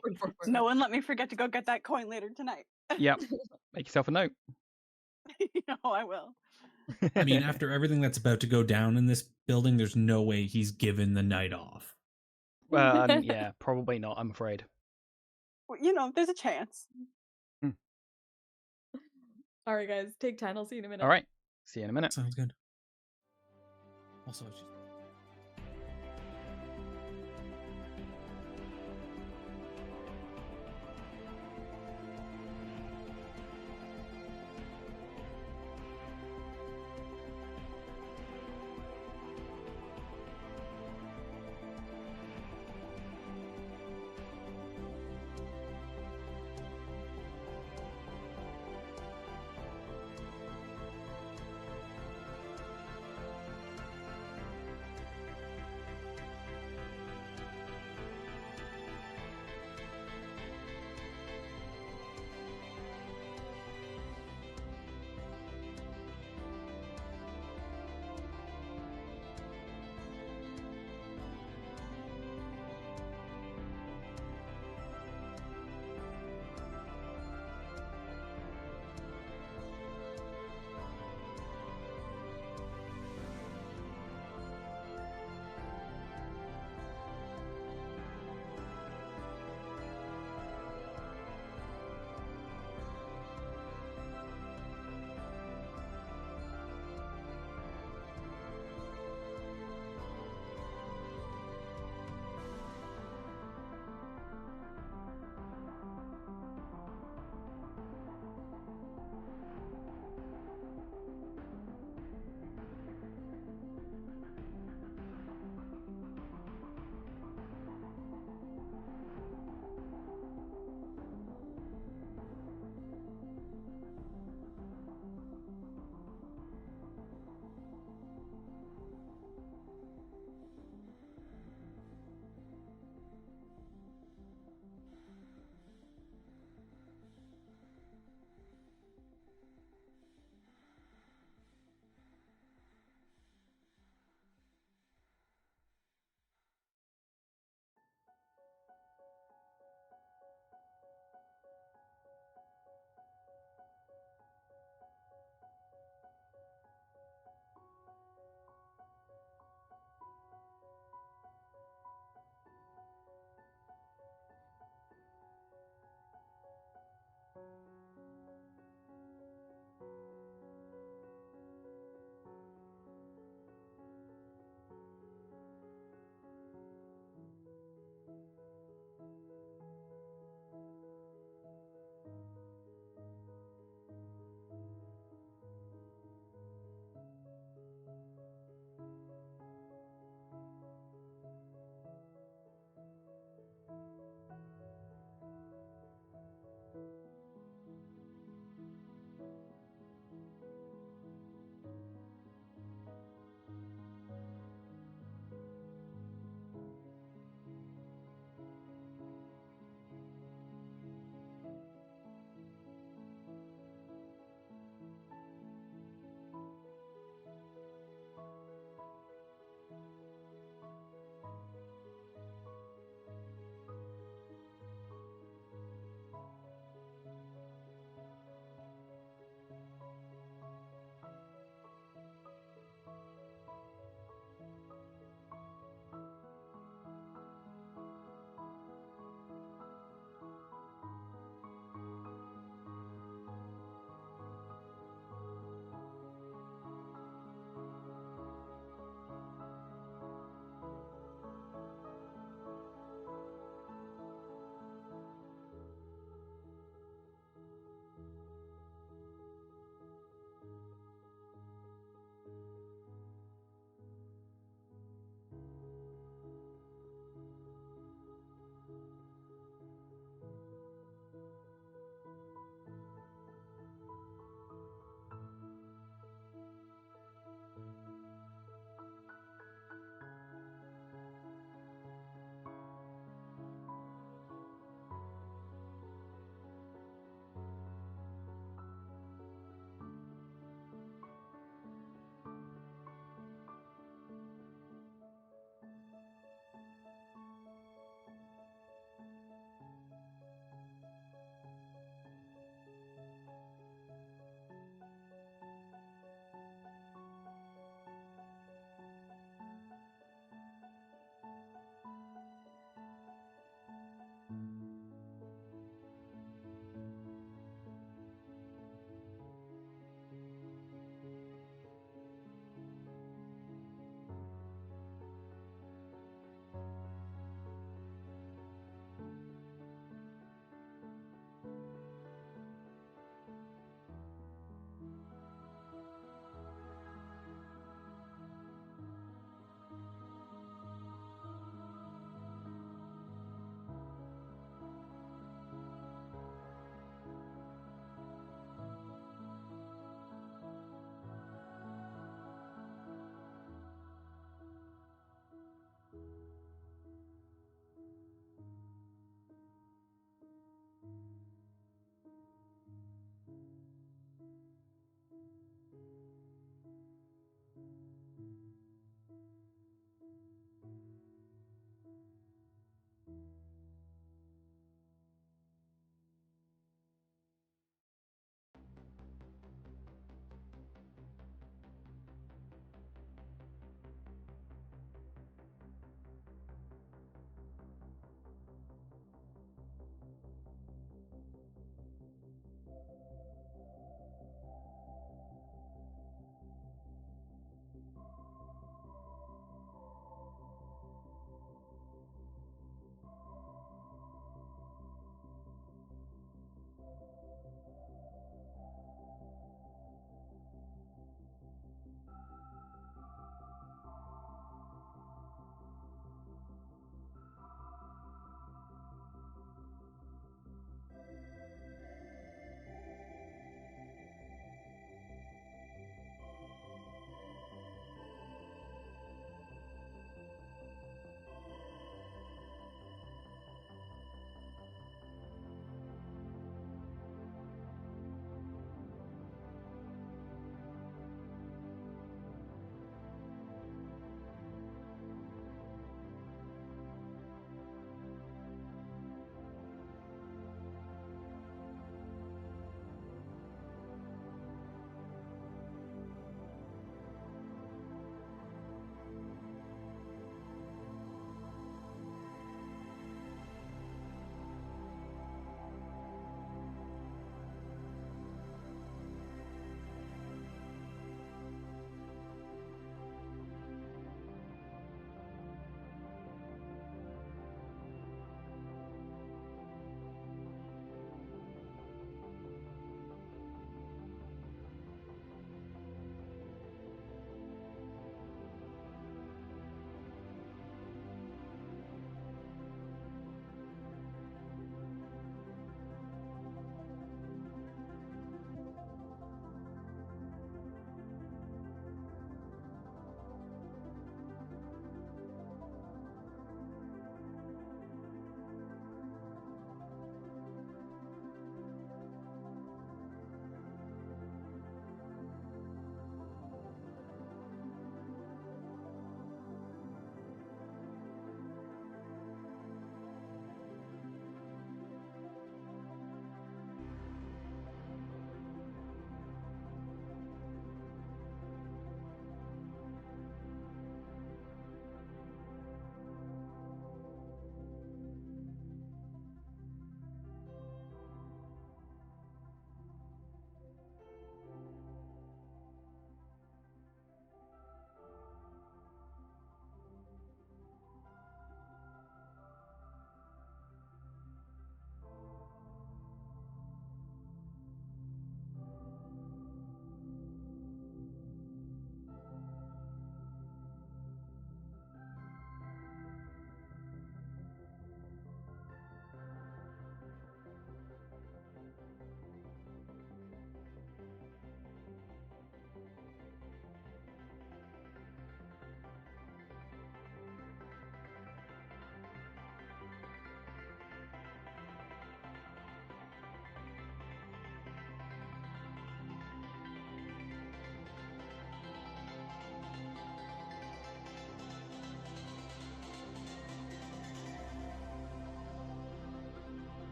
44. No one let me forget to go get that coin later tonight. Yep. Make yourself a note. No, I will. I mean, after everything that's about to go down in this building, there's no way he's given the night off. Well, yeah, probably not, I'm afraid. Well, there's a chance. All right, guys, take 10. I'll see you in a minute. All right. See you in a minute. Sounds good. Also, it's just...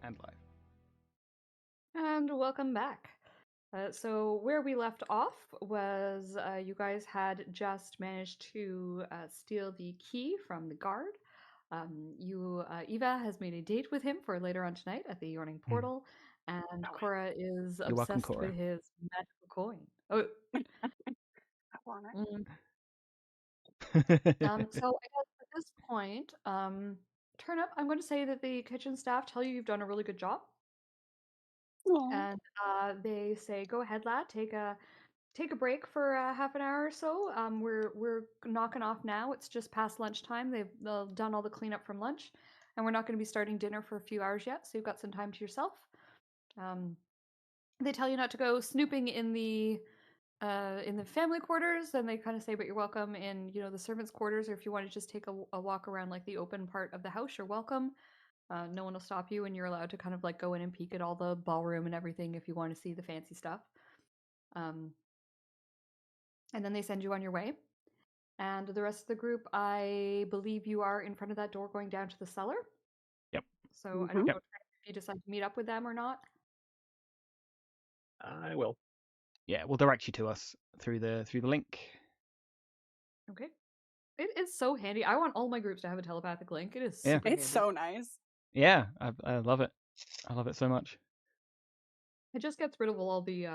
and live. And welcome back. So where we left off was you guys had just managed to steal the key from the guard. Eva has made a date with him for later on tonight at the Yawning Portal, and Cora is You're welcome, obsessed Cora. with his magical coin. Oh, I want it. So I guess at this point, Turnip, I'm going to say that the kitchen staff tell you you've done a really good job. Aww. And they say, "Go ahead, lad. Take a break for half an hour or so. We're knocking off now. It's just past lunchtime. They've done all the cleanup from lunch, and we're not going to be starting dinner for a few hours yet. So you've got some time to yourself." They tell you not to go snooping in the family quarters, and they kind of say, "But you're welcome in the servants' quarters, or if you want to just take a walk around like the open part of the house, you're welcome." No one will stop you, and you're allowed to kind of like go in and peek at all the ballroom and everything if you want to see the fancy stuff. And then they send you on your way. And the rest of the group, I believe you are in front of that door going down to the cellar. Yep. So I don't know if you decide to meet up with them or not. I will. Yeah, we'll direct you to us through the link. Okay. It is so handy. I want all my groups to have a telepathic link. It is Yeah. super handy. It's so nice. Yeah, I love it. I love it so much. It just gets rid of all the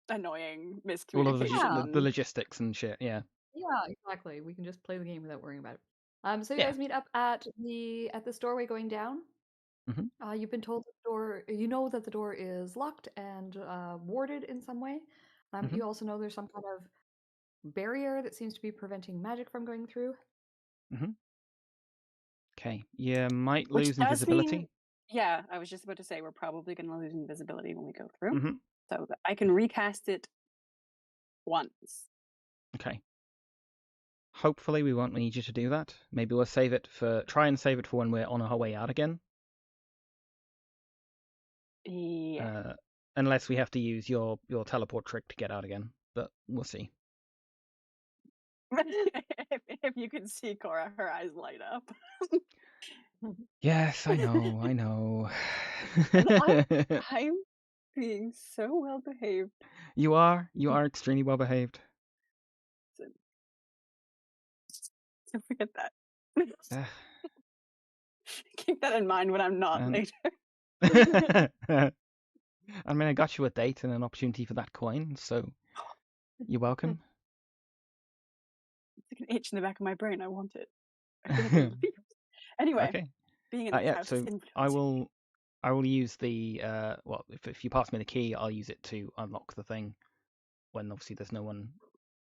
annoying All of miscommunication. the logistics and shit. Yeah. Yeah, exactly. We can just play the game without worrying about it. So you guys meet up at this doorway going down. Mm-hmm. You've been told the door. You know that the door is locked and warded in some way. You also know there's some kind of barrier that seems to be preventing magic from going through. Okay. You might lose invisibility. Yeah, I was just about to say we're probably going to lose invisibility when we go through. So I can recast it once. Okay. Hopefully we won't need you to do that. Maybe we'll try and save it for when we're on our way out again. Yeah. Unless we have to use your teleport trick to get out again, but we'll see. If you can see Cora, her eyes light up. Yes, I know, I know. I'm being so well behaved. You are extremely well behaved. So forget that. Keep that in mind when I'm not later. I mean, I got you a date and an opportunity for that coin, so you're welcome. It's like an itch in the back of my brain. I want it. Anyway, okay. Being in this house is I will use the if you pass me the key, I'll use it to unlock the thing when obviously there's no one,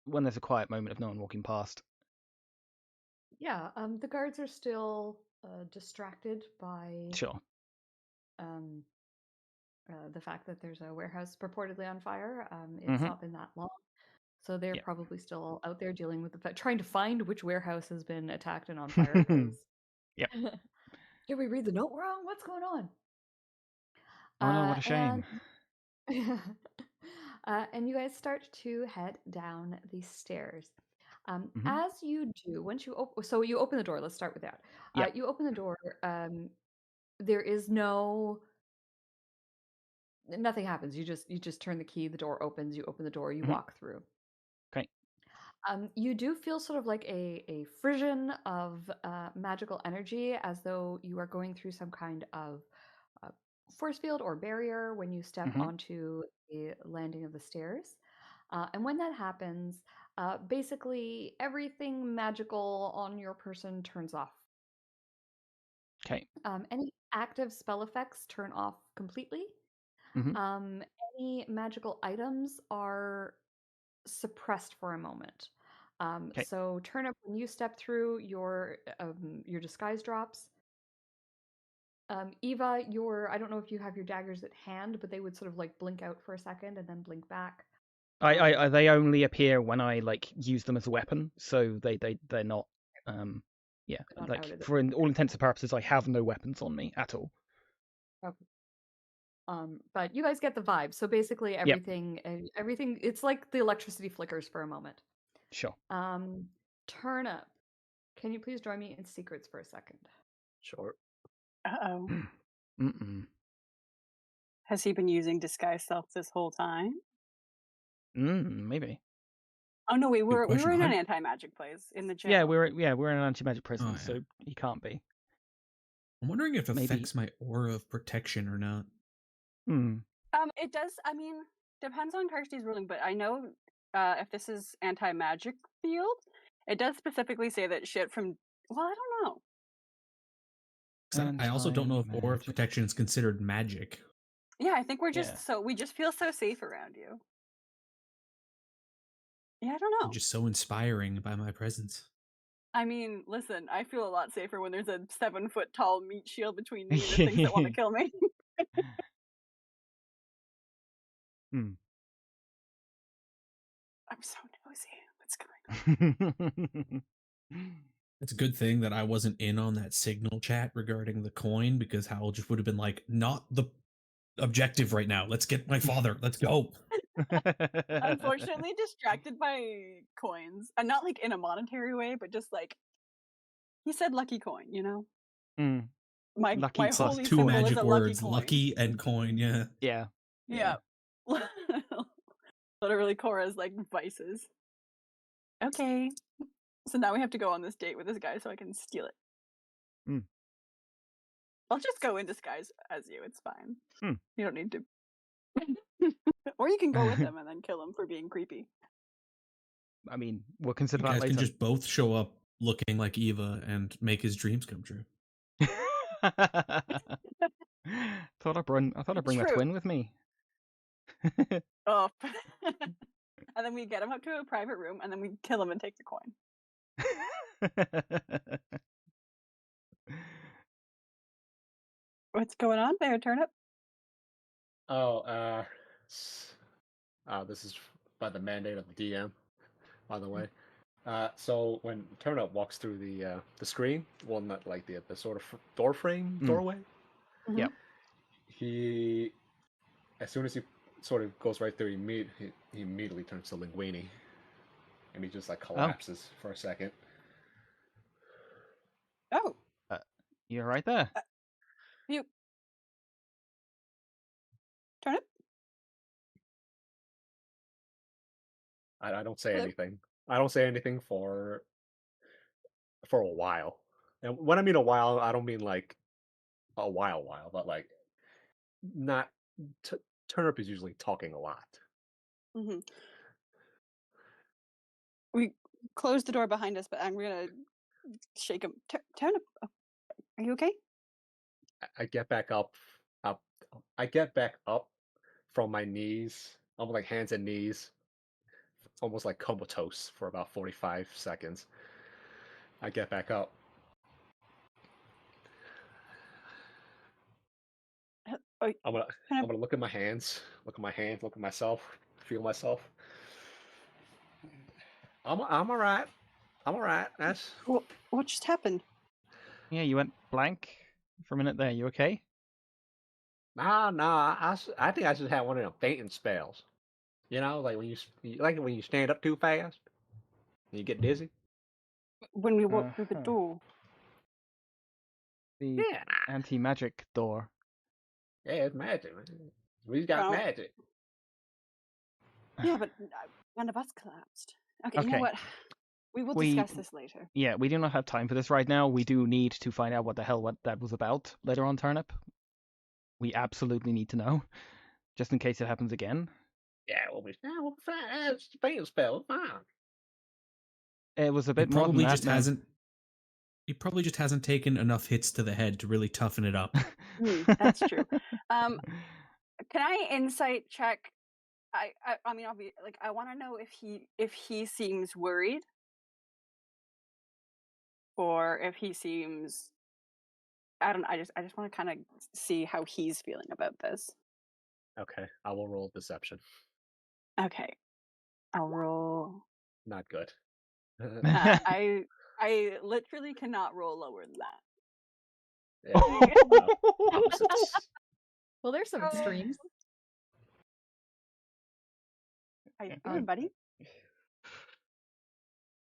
when there's a quiet moment of no one walking past. Yeah, the guards are still distracted by the fact that there's a warehouse purportedly on fire. It's not been that long, so they're probably still out there dealing with trying to find which warehouse has been attacked and on fire. Yep. Did we read the note wrong? What's going on? Oh no, what a shame. And you guys start to head down the stairs. As you do, once you you open the door. Let's start with that. You open the door. There is nothing happens. You just turn the key. The door opens. You open the door. You walk through. Okay. You do feel sort of like a frisson of magical energy, as though you are going through some kind of force field or barrier when you step onto the landing of the stairs. And when that happens, basically everything magical on your person turns off. Okay. Any active spell effects turn off completely. Any magical items are suppressed for a moment. So Turnip, when you step through, your disguise drops. Eva, I don't know if you have your daggers at hand, but they would sort of like blink out for a second and then blink back. They only appear when I like use them as a weapon, so they're not for all intents and purposes I have no weapons on me at all. Okay. But you guys get the vibe. So basically everything it's like the electricity flickers for a moment. Sure. Turnip, can you please join me in secrets for a second? Sure. Uh-oh. Mm-mm. Has he been using disguise self this whole time? Maybe. Oh no, we were question. in an anti-magic place in the jail. Yeah, we're in an anti-magic prison, so he can't be. I'm wondering if it Maybe. affects my aura of protection or not. It does. I mean, depends on Kirsty's ruling, but I know if this is anti-magic field, it does specifically say that shit from. Well, I don't know. I also don't know if aura of protection is considered magic. Yeah, I think we're just we just feel so safe around you. Yeah, I don't know. You're just so inspiring by my presence. I mean, listen, I feel a lot safer when there's a 7-foot-tall meat shield between me and the things that want to kill me. I'm so nosy. What's going on? It's a good thing that I wasn't in on that signal chat regarding the coin, because Hal just would have been like, not the objective right now. Let's get my father. Let's go. Unfortunately, distracted by coins, and not like in a monetary way, but just like he said, lucky coin. You know, my lucky my holy two symbol magic is a words, lucky coin. Lucky and coin. Yeah. Literally, Cora's like vices. Okay, so now we have to go on this date with this guy so I can steal it. I'll just go in disguise as you. It's fine. You don't need to. Or you can go with him and then kill him for being creepy. I mean, we'll consider you that guys later. Can just both show up looking like Eva and make his dreams come true. Thought I'd bring my twin with me. Oh. And then we get him up to a private room and then we kill him and take the coin. What's going on there, Turnip? Oh, this is by the mandate of the DM, by the way. So when Turnip walks through the screen, well, not like the sort of doorway. Yeah. He, as soon as he sort of goes right through, he immediately turns to Linguini, and he just like collapses for a second. Oh, you're right there. You, Turnip? I don't say anything. I don't say anything for a while. And when I mean a while, I don't mean like a while, but like not. Turnip is usually talking a lot. Mm-hmm. We closed the door behind us, but I'm gonna shake him. Turnip, are you okay? I get back up. I get back up from my knees, almost like hands and knees, almost like comatose for about 45 seconds. I get back up. I'm gonna look at my hands, look at myself, feel myself. I'm all right. I'm all right. That's what just happened? Yeah, you went blank for a minute there. You okay? Nah. I think I just had one of them fainting spells. You know, like when you stand up too fast and you get dizzy. When we walked through the door. The anti-magic door. Yeah, it's magic. We got magic. Yeah, but none of us collapsed. Okay, you know what? We will discuss this later. Yeah, we do not have time for this right now. We do need to find out what the hell that was about later on, Turnip. We absolutely need to know, just in case it happens again. Yeah, we'll be fine. It's a fainting spell. Fine. It was a bit more than that, He probably just hasn't taken enough hits to the head to really toughen it up. That's true. Can I insight check? I mean, I'll be like, I want to know if he seems worried, or if he seems. I just want to kind of see how he's feeling about this. Okay, I will roll deception. Okay, I'll roll. Not good. I literally cannot roll lower than that. Yeah. Well, there's some extremes. How you feeling, buddy?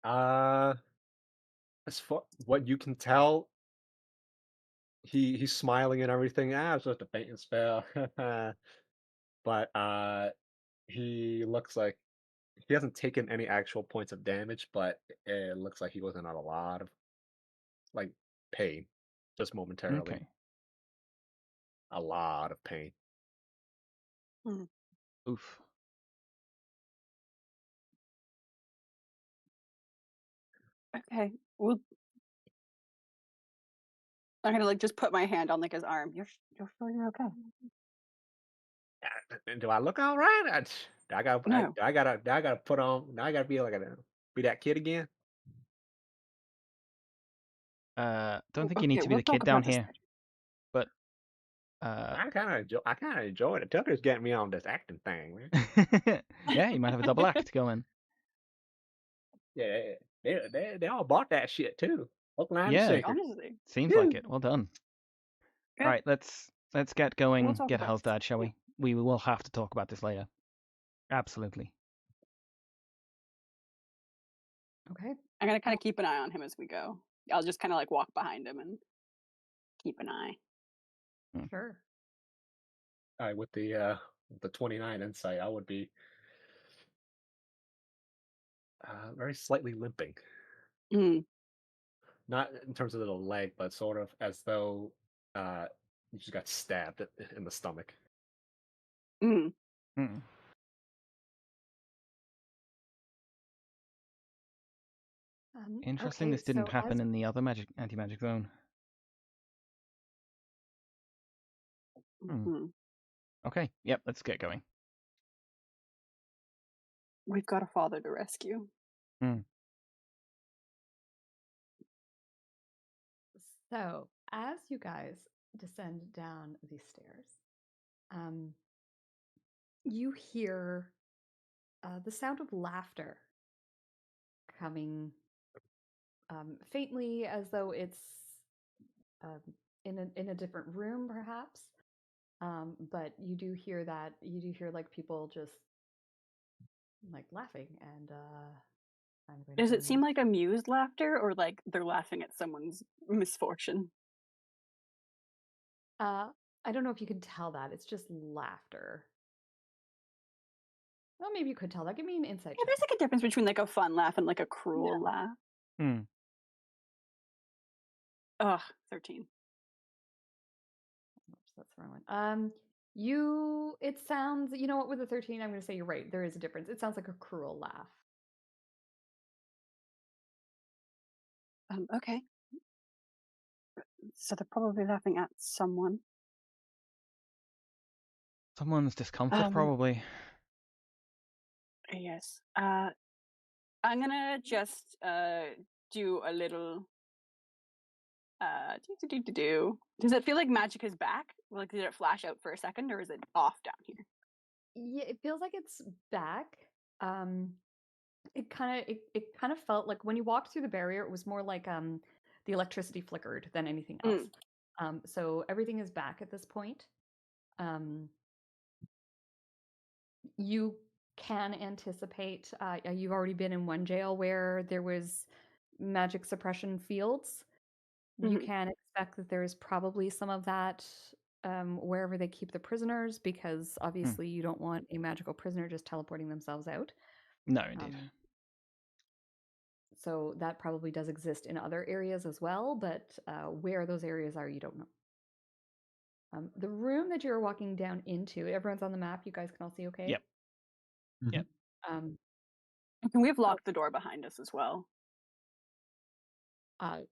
As far what you can tell, he's smiling and everything. It's just a fainting spell. But he looks like he hasn't taken any actual points of damage, but it looks like he was in a lot of like pain, just momentarily. Okay. A lot of pain. Mm. Oof. Okay. Well, I'm gonna like just put my hand on like his arm. You're sure you're okay? And do I look all right? No. I gotta put on. Now I gotta be like be that kid again. Don't think you need Okay, to be we'll the talk kid down about this here, but I kind of enjoyed it. Tucker's getting me on this acting thing, man. yeah, you might have a double act going. Yeah, they all bought that shit too. Hook, line, and Yeah, sinker. honestly. seems like it. Well done. Okay. All right, let's get We'll going. talk Get about Hal's this. dad, shall Yeah. we? We will have to talk about this later. Absolutely. Okay. I'm gonna kind of keep an eye on him as we go. I'll just kind of like walk behind him and keep an eye. Sure. All right, with the 29 insight, I would be very slightly limping. Mm. Not in terms of the leg, but sort of as though you just got stabbed in the stomach. Mm. Mm. Interesting. Okay, This didn't so happen in the other anti-magic zone. Mm-hmm. Okay. Yep. Let's get going. We've got a father to rescue. So as you guys descend down these stairs, you hear the sound of laughter coming faintly, as though it's in a different room, perhaps. But you do hear that. You do hear like people just like laughing, and I'm going Does to. it seem like amused laughter or like they're laughing at someone's misfortune? I don't know if you can tell that. It's just laughter. Well, maybe you could tell that. Give me an insight Yeah, check. there's like a difference between like a fun laugh and like a cruel laugh. Ugh, 13. Oops, that's the wrong one. It sounds, you know what, with the 13, I'm going to say you're right. There is a difference. It sounds like a cruel laugh. Okay. So they're probably laughing at someone. Someone's discomfort, probably. Yes. I'm gonna just do a little. Does it feel like magic is back? Like, did it flash out for a second, or is it off down here? Yeah, it feels like it's back. It kind of felt like when you walked through the barrier, it was more like the electricity flickered than anything else. So everything is back at this point. You can anticipate. You've already been in one jail where there was magic suppression fields. You can expect that there is probably some of that wherever they keep the prisoners, because obviously you don't want a magical prisoner just teleporting themselves out. No, indeed. So that probably does exist in other areas as well, but where those areas are, you don't know. The room that you're walking down into, everyone's on the map. You guys can all see okay? Yep. Yep. Can we have locked the door behind us as well?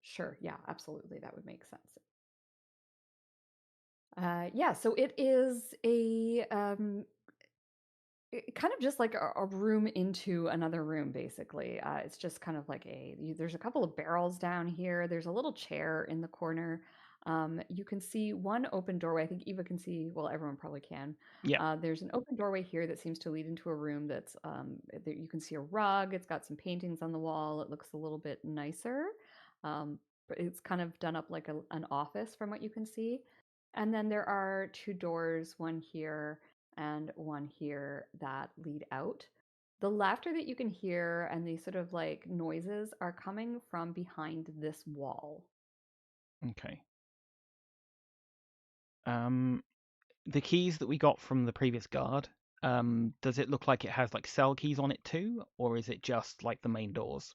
Sure. Yeah, absolutely. That would make sense. Yeah, so it is a kind of just like a room into another room, basically. It's just kind of like there's a couple of barrels down here. There's a little chair in the corner. You can see one open doorway. I think Eva can see, well, everyone probably can. Yeah. There's an open doorway here that seems to lead into a room that's, you can see a rug. It's got some paintings on the wall. It looks a little bit nicer. But it's kind of done up like an office from what you can see. And then there are two doors, one here and one here, that lead out. The laughter that you can hear and these sort of like noises are coming from behind this wall. Okay. The keys that we got from the previous guard, does it look like it has like cell keys on it too, or is it just like the main doors?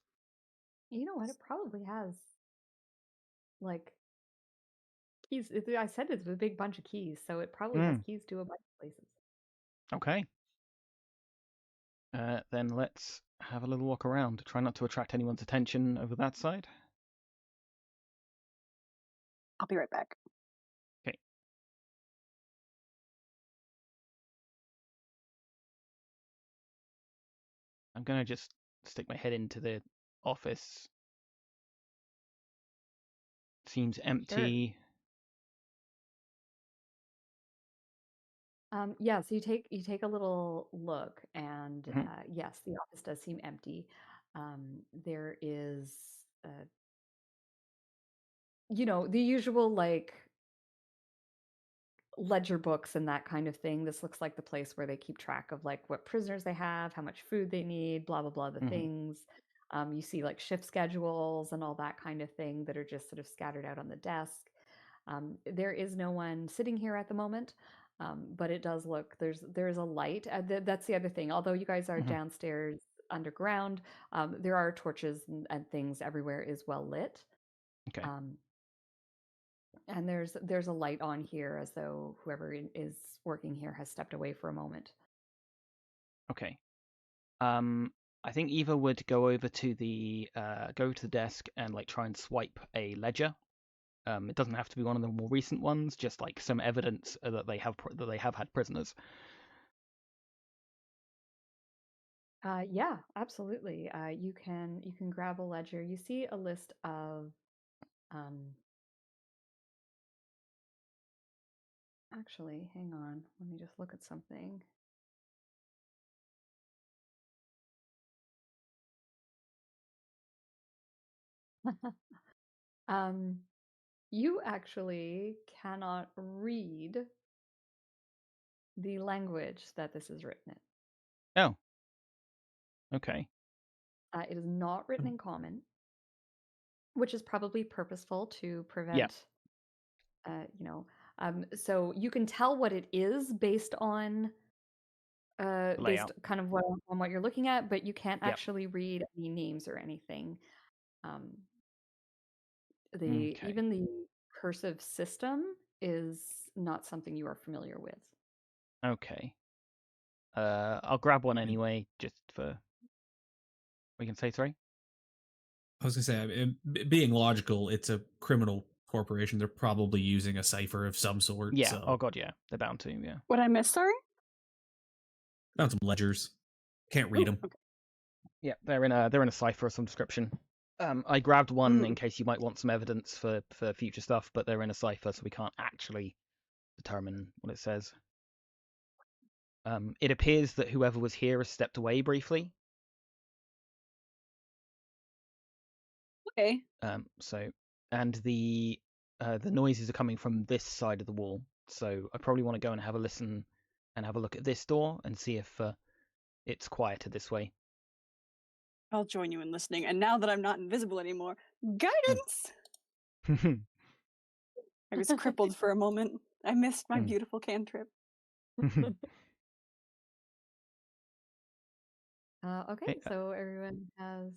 You know what? It probably has like keys. I said it's a big bunch of keys, so it probably has keys to a bunch of places. Okay. Then let's have a little walk around. Try not to attract anyone's attention over that side. I'll be right back. Okay. I'm gonna just stick my head into the office. Seems empty. Sure. Yeah, so you take a little look, and yes, the office does seem empty. There is, the usual like ledger books and that kind of thing. This looks like the place where they keep track of like what prisoners they have, how much food they need, blah blah blah, the things. You see like shift schedules and all that kind of thing that are just sort of scattered out on the desk. There is no one sitting here at the moment, but it does look there's a light. That's the other thing. Although you guys are downstairs underground, there are torches and things everywhere is well lit. Okay. And there's a light on here as though whoever is working here has stepped away for a moment. Okay. I think Eva would go over to the desk and like try and swipe a ledger. It doesn't have to be one of the more recent ones, just like some evidence that they have had prisoners. Yeah, absolutely. You can grab a ledger. You see a list of actually, hang on. Let me just look at something. You actually cannot read the language that this is written in. Oh. Okay. It is not written in common, which is probably purposeful to prevent, so you can tell what it is based on kind of on what you're looking at, but you can't actually read any names or anything. Even the cursive system is not something you are familiar with. Okay. I'll grab one anyway, just for. We can say sorry. I was gonna say, being logical, it's a criminal corporation. They're probably using a cipher of some sort. Yeah. So. Oh god, yeah. They're bound to. Yeah. What I missed? Sorry. Found some ledgers. Can't read them. Okay. Yeah, they're in a cipher of some description. I grabbed one in case you might want some evidence for future stuff, but they're in a cipher, so we can't actually determine what it says. It appears that whoever was here has stepped away briefly. Okay. And the noises are coming from this side of the wall, so I probably want to go and have a listen and have a look at this door and see if it's quieter this way. I'll join you in listening. And now that I'm not invisible anymore, guidance! I was crippled for a moment. I missed my beautiful cantrip. Okay, so everyone has...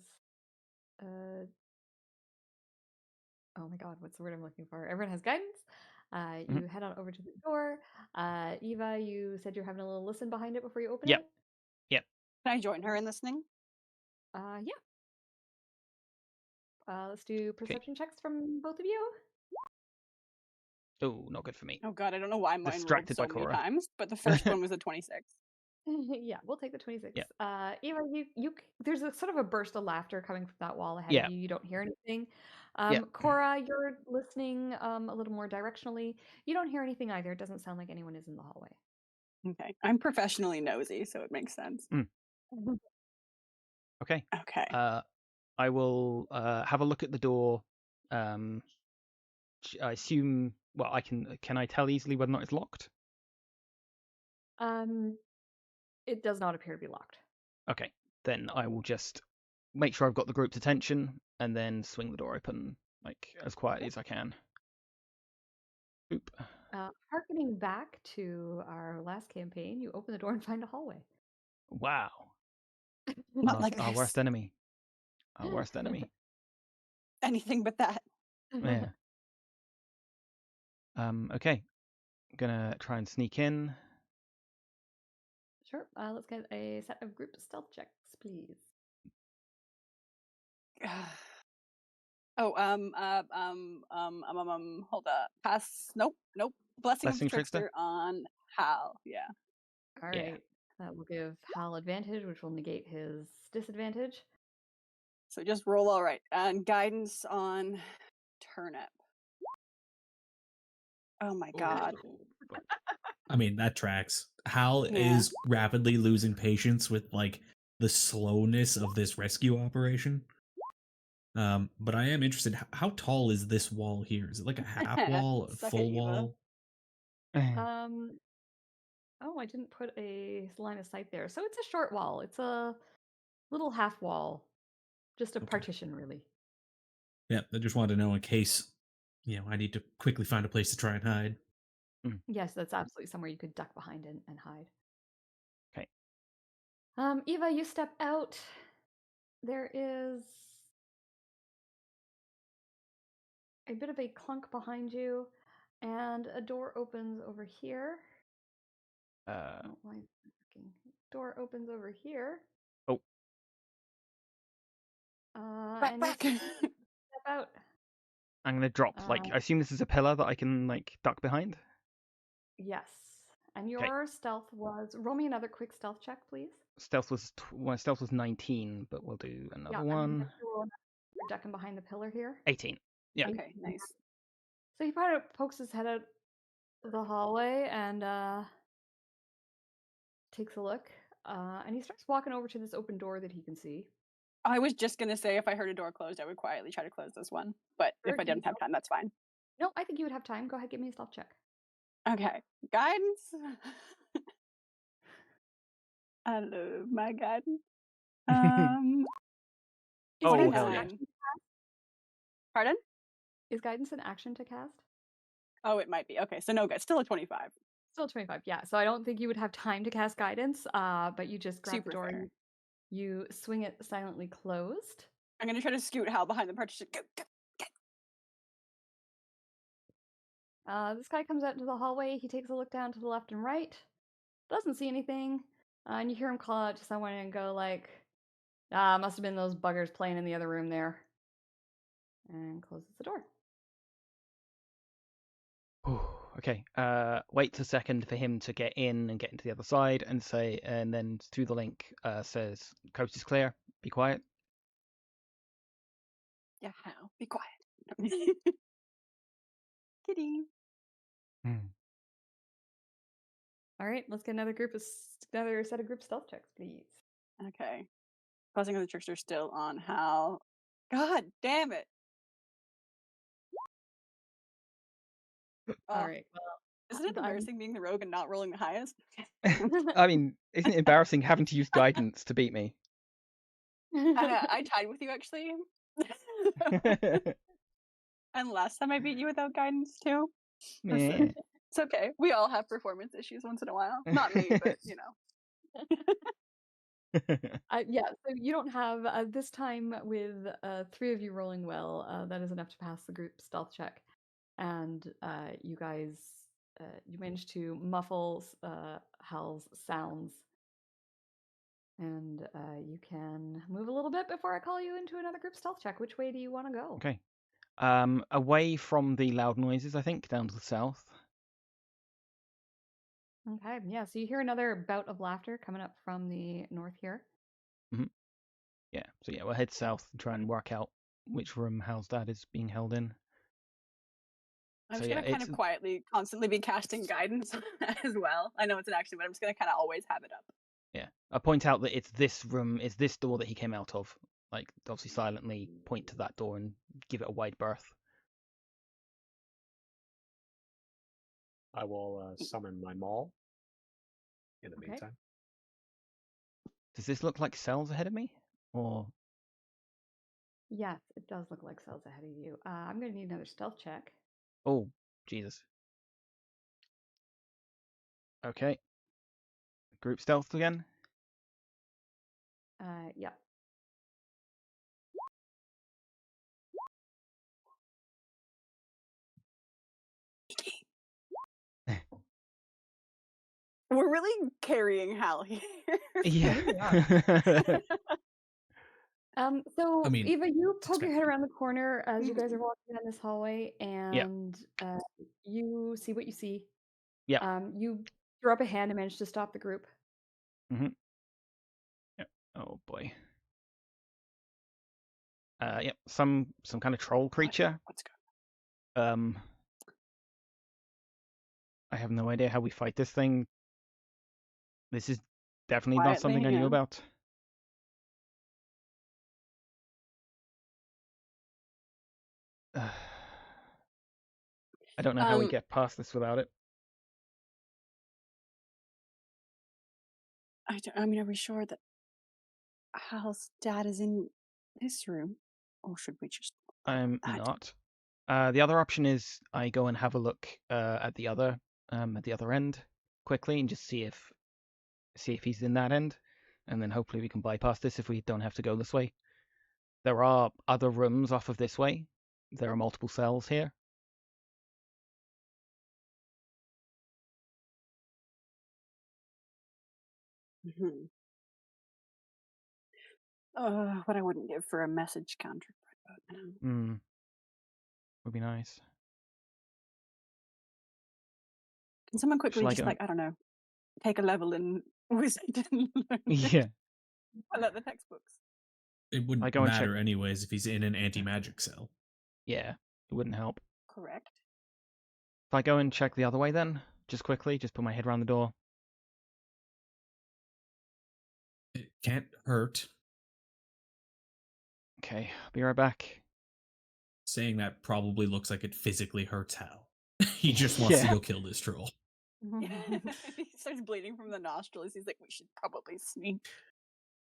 oh my god, what's the word I'm looking for? Everyone has guidance. You head on over to the door. Eva, you said you're having a little listen behind it before you open it? Yep. Can I join her in listening? Yeah. Let's do perception checks from both of you. Oh, not good for me. Oh god, I don't know why mine Distracted rolled so by many Cora. times, but the first one was a 26. Yeah, we'll take the 26. Yeah. Eva, you there's a sort of a burst of laughter coming from that wall ahead of you. You don't hear anything. Cora, you're listening a little more directionally. You don't hear anything either. It doesn't sound like anyone is in the hallway. Okay. I'm professionally nosy, so it makes sense. Okay. Okay. I will have a look at the door. I assume. Well, can I tell easily whether or not it's locked? It does not appear to be locked. Okay, then I will just make sure I've got the group's attention and then swing the door open, like as quietly as I can. Oop. Harkening back to our last campaign, you open the door and find a hallway. Wow. Not like Our this. worst enemy. Our worst enemy. Anything but that. Yeah. Okay. Gonna try and sneak in. Sure. Let's get a set of group stealth checks, please. Oh, hold up. Pass. Nope. Blessing of the Blessing Trickster? Trickster on Hal. Yeah. All right. That will give Hal advantage, which will negate his disadvantage. So just roll all right. And guidance on Turnip. Oh my god. I mean, that tracks. Hal is rapidly losing patience with like the slowness of this rescue operation. But I am interested. How tall is this wall here? Is it like a half wall, a full wall? Oh, I didn't put a line of sight there. So it's a short wall. It's a little half wall. Just a partition, really. Yeah, I just wanted to know in case, I need to quickly find a place to try and hide. Yes, that's absolutely somewhere you could duck behind and hide. Okay. Eva, you step out. There is a bit of a clunk behind you, and a door opens over here. Why is it working? Door opens over here. Oh. Back. Step out. I'm gonna drop. I assume this is a pillar that I can duck behind. Yes. And your stealth was. Roll me another quick stealth check, please. Stealth was 19, but we'll do another one. You're ducking behind the pillar here. 18. Yeah. Okay, nice. So he kind of pokes his head out the hallway and takes a look. And he starts walking over to this open door that he can see. I was just gonna say if I heard a door closed, I would quietly try to close this one. But if I didn't have time, that's fine. No, I think you would have time. Go ahead, give me a stealth check. Okay. Guidance. I love my guidance. Oh, hell yeah. Pardon? Is guidance an action to cast? Oh, it might be. Okay, so no good. Still a 25. Still 25, yeah. So I don't think you would have time to cast guidance, but you just grab Super the door fair. and you swing it silently closed. I'm going to try to scoot Hal behind the partition. This guy comes out into the hallway. He takes a look down to the left and right. Doesn't see anything. And you hear him call out to someone and go like, must have been those buggers playing in the other room there. And closes the door. Okay. Wait a second for him to get in and get into the other side and then through the link says, "Coast is clear. Be quiet." Yeah, Hal, be quiet. Kitty. All right, let's get another set of group stealth checks, please. Okay. Buzzing of the Trickster still on Hal. God damn it. All right. Well, isn't it embarrassing being the rogue and not rolling the highest? I mean, isn't it embarrassing having to use guidance to beat me? I tied with you actually. And last time I beat you without guidance too. Listen, it's okay. We all have performance issues once in a while. Not me, but you know. Yeah, so you don't have this time with 3 of you rolling well. That is enough to pass the group stealth check, and you guys you managed to muffle Hal's sounds, and you can move a little bit before I call you into another group stealth check. Which way do you want to go? Okay. Away from the loud noises, I think, down to the south. Okay, yeah, so you hear another bout of laughter coming up from the north here. Mm-hmm. Yeah, so we'll head south and try and work out which room Hal's dad is being held in. I'm just going to kind of quietly, constantly be casting guidance as well. I know it's an action, but I'm just going to kind of always have it up. Yeah, I point out that it's this room, it's this door that he came out of. Obviously silently point to that door and give it a wide berth. I will summon my maul in the meantime. Does this look like cells ahead of me? Or? Yes, it does look like cells ahead of you. I'm going to need another stealth check. Oh, Jesus. Okay. Group stealth again. Yeah. We're really carrying Hal here. Yeah. So I mean, Eva, you poke your head expected. around the corner as you guys are walking down this hallway, and you see what you see. Yeah. You throw up a hand and manage to stop the group. Mm-hmm. Yep. Oh boy. Yep. Some kind of troll creature. What's going I have no idea how we fight this thing. This is definitely not Quietly, something I knew yeah. about. I don't know how we get past this without it. I mean, are we sure that Hal's dad is in this room? Or should we just... I'm not. The other option is I go and have a look at the other end quickly and just see if he's in that end, and then hopefully we can bypass this if we don't have to go this way. There are other rooms off of this way. There are multiple cells here. Mm-hmm. What I wouldn't give for a message counter. Would be nice. Can someone quickly just, like, I don't know, take a level in wizard and learn Yeah. pull out the textbooks? It wouldn't matter anyways if he's in an anti-magic cell. Yeah, it wouldn't help. Correct. If I go and check the other way then, just quickly, just put my head around the door. It can't hurt. Okay, I'll be right back. Saying that probably looks like it physically hurts Hal. He just wants to go kill this troll. He starts bleeding from the nostrils. He's like, we should probably sneak.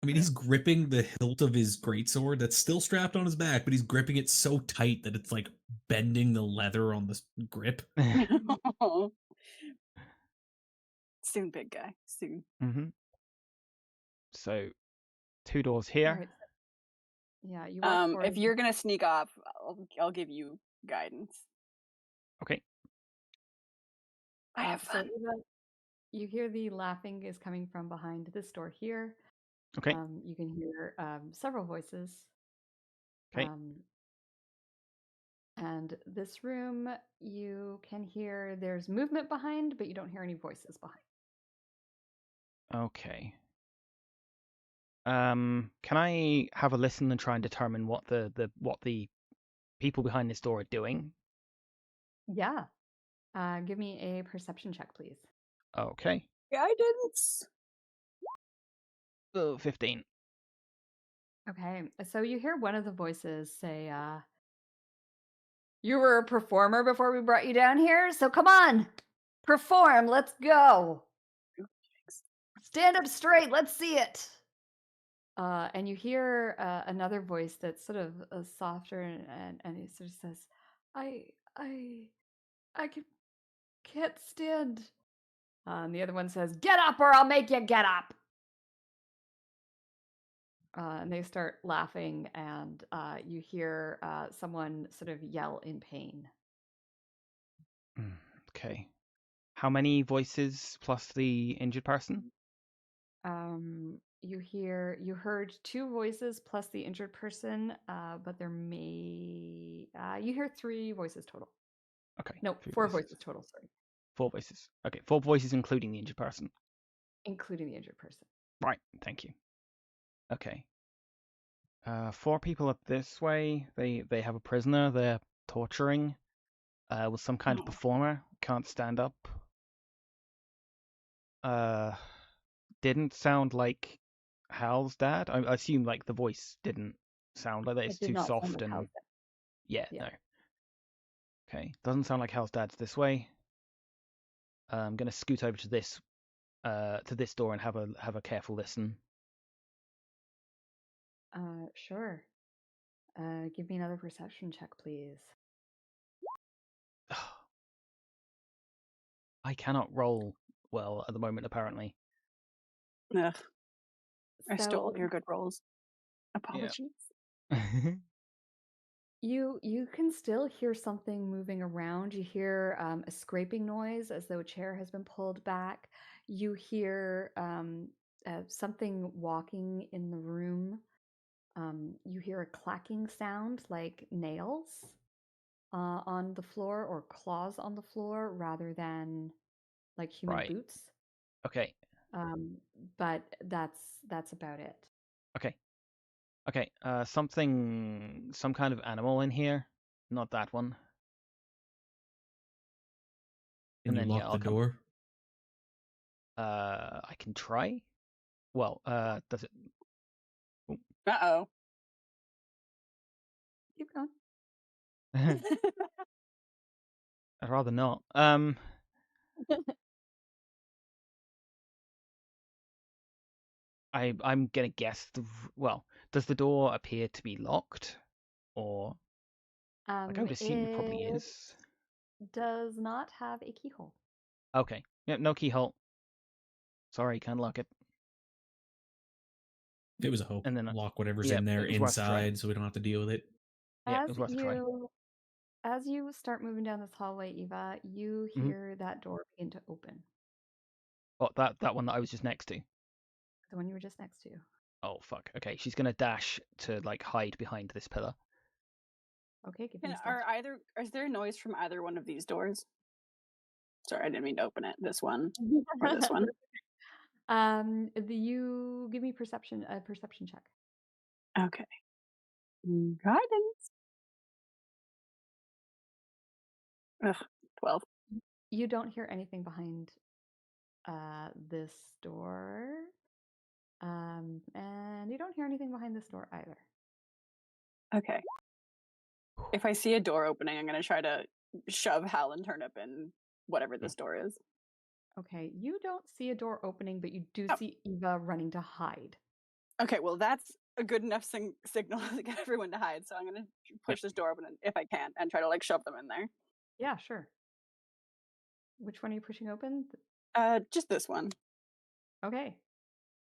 I mean, he's gripping the hilt of his greatsword that's still strapped on his back, but he's gripping it so tight that it's like bending the leather on the grip. Soon, big guy. Soon. Mm-hmm. So, 2 doors here. Right. Yeah, you walk forward. If you're gonna sneak off, I'll give you guidance. Okay. I have fun. So you hear the laughing is coming from behind this door here. Okay. You can hear several voices. Okay. And this room, you can hear there's movement behind, but you don't hear any voices behind. Okay. Can I have a listen and try and determine what the people behind this door are doing? Yeah. Give me a perception check, please. Okay. Guidance. 15. Okay. So you hear one of the voices say, you were a performer before we brought you down here, so come on. Perform. Let's go. Stand up straight. Let's see it. And you hear another voice that's sort of softer, and he sort of says, I can't stand. And the other one says, get up or I'll make you get up. And they start laughing, and you hear someone sort of yell in pain. Okay. How many voices plus the injured person? You heard 2 voices plus the injured person, but you hear 3 voices total. Okay. No, 4 voices total, sorry. 4 voices. Okay, 4 voices including the injured person. Including the injured person. Right, thank you. Okay. 4 people up this way. They have a prisoner they're torturing with some kind of performer. Can't stand up. Didn't sound like Hal's dad. I assume like the voice didn't sound like that. It's too soft and yeah, no. Okay, doesn't sound like Hal's dad's this way. I'm gonna scoot over to this door and have a careful listen. Sure. Give me another perception check, please. I cannot roll well at the moment, apparently. Ugh. I So, stole your good rolls. Apologies. Yeah. You can still hear something moving around. You hear a scraping noise as though a chair has been pulled back. You hear something walking in the room. You hear a clacking sound like nails on the floor or claws on the floor rather than like human Right. boots. Okay. But that's about it. Okay. Okay. Some kind of animal in here. Not that one. Can And you then lock the door? I can try. Well, does it? Uh-oh. Keep going. I'd rather not. I'm gonna guess well, does the door appear to be locked, or like I would assume it probably is. Does not have a keyhole. Okay. Yeah, no keyhole. Sorry, can't lock it. It was a hope. And then Lock whatever's yeah, in there it was worth a try. inside so we don't have to deal with it. Yeah, it was worth a try. As you start moving down this hallway, Eva, you hear that door begin to open. Oh, that one that I was just next to. The one you were just next to. Oh fuck. Okay, she's gonna dash to like hide behind this pillar. Okay, give me a stealth. Is there noise from either one of these doors? Sorry, I didn't mean to open it. This one or this one. You give me a perception check. Okay. Guidance. Ugh, 12. You don't hear anything behind this door. And you don't hear anything behind this door either. Okay. If I see a door opening, I'm going to try to shove Hal and Turnip in whatever this door is. Okay, you don't see a door opening, but you do see Eva running to hide. Okay, well, that's a good enough signal to get everyone to hide. So I'm going to push this door open if I can and try to like shove them in there. Yeah, sure. Which one are you pushing open? Just this one. Okay.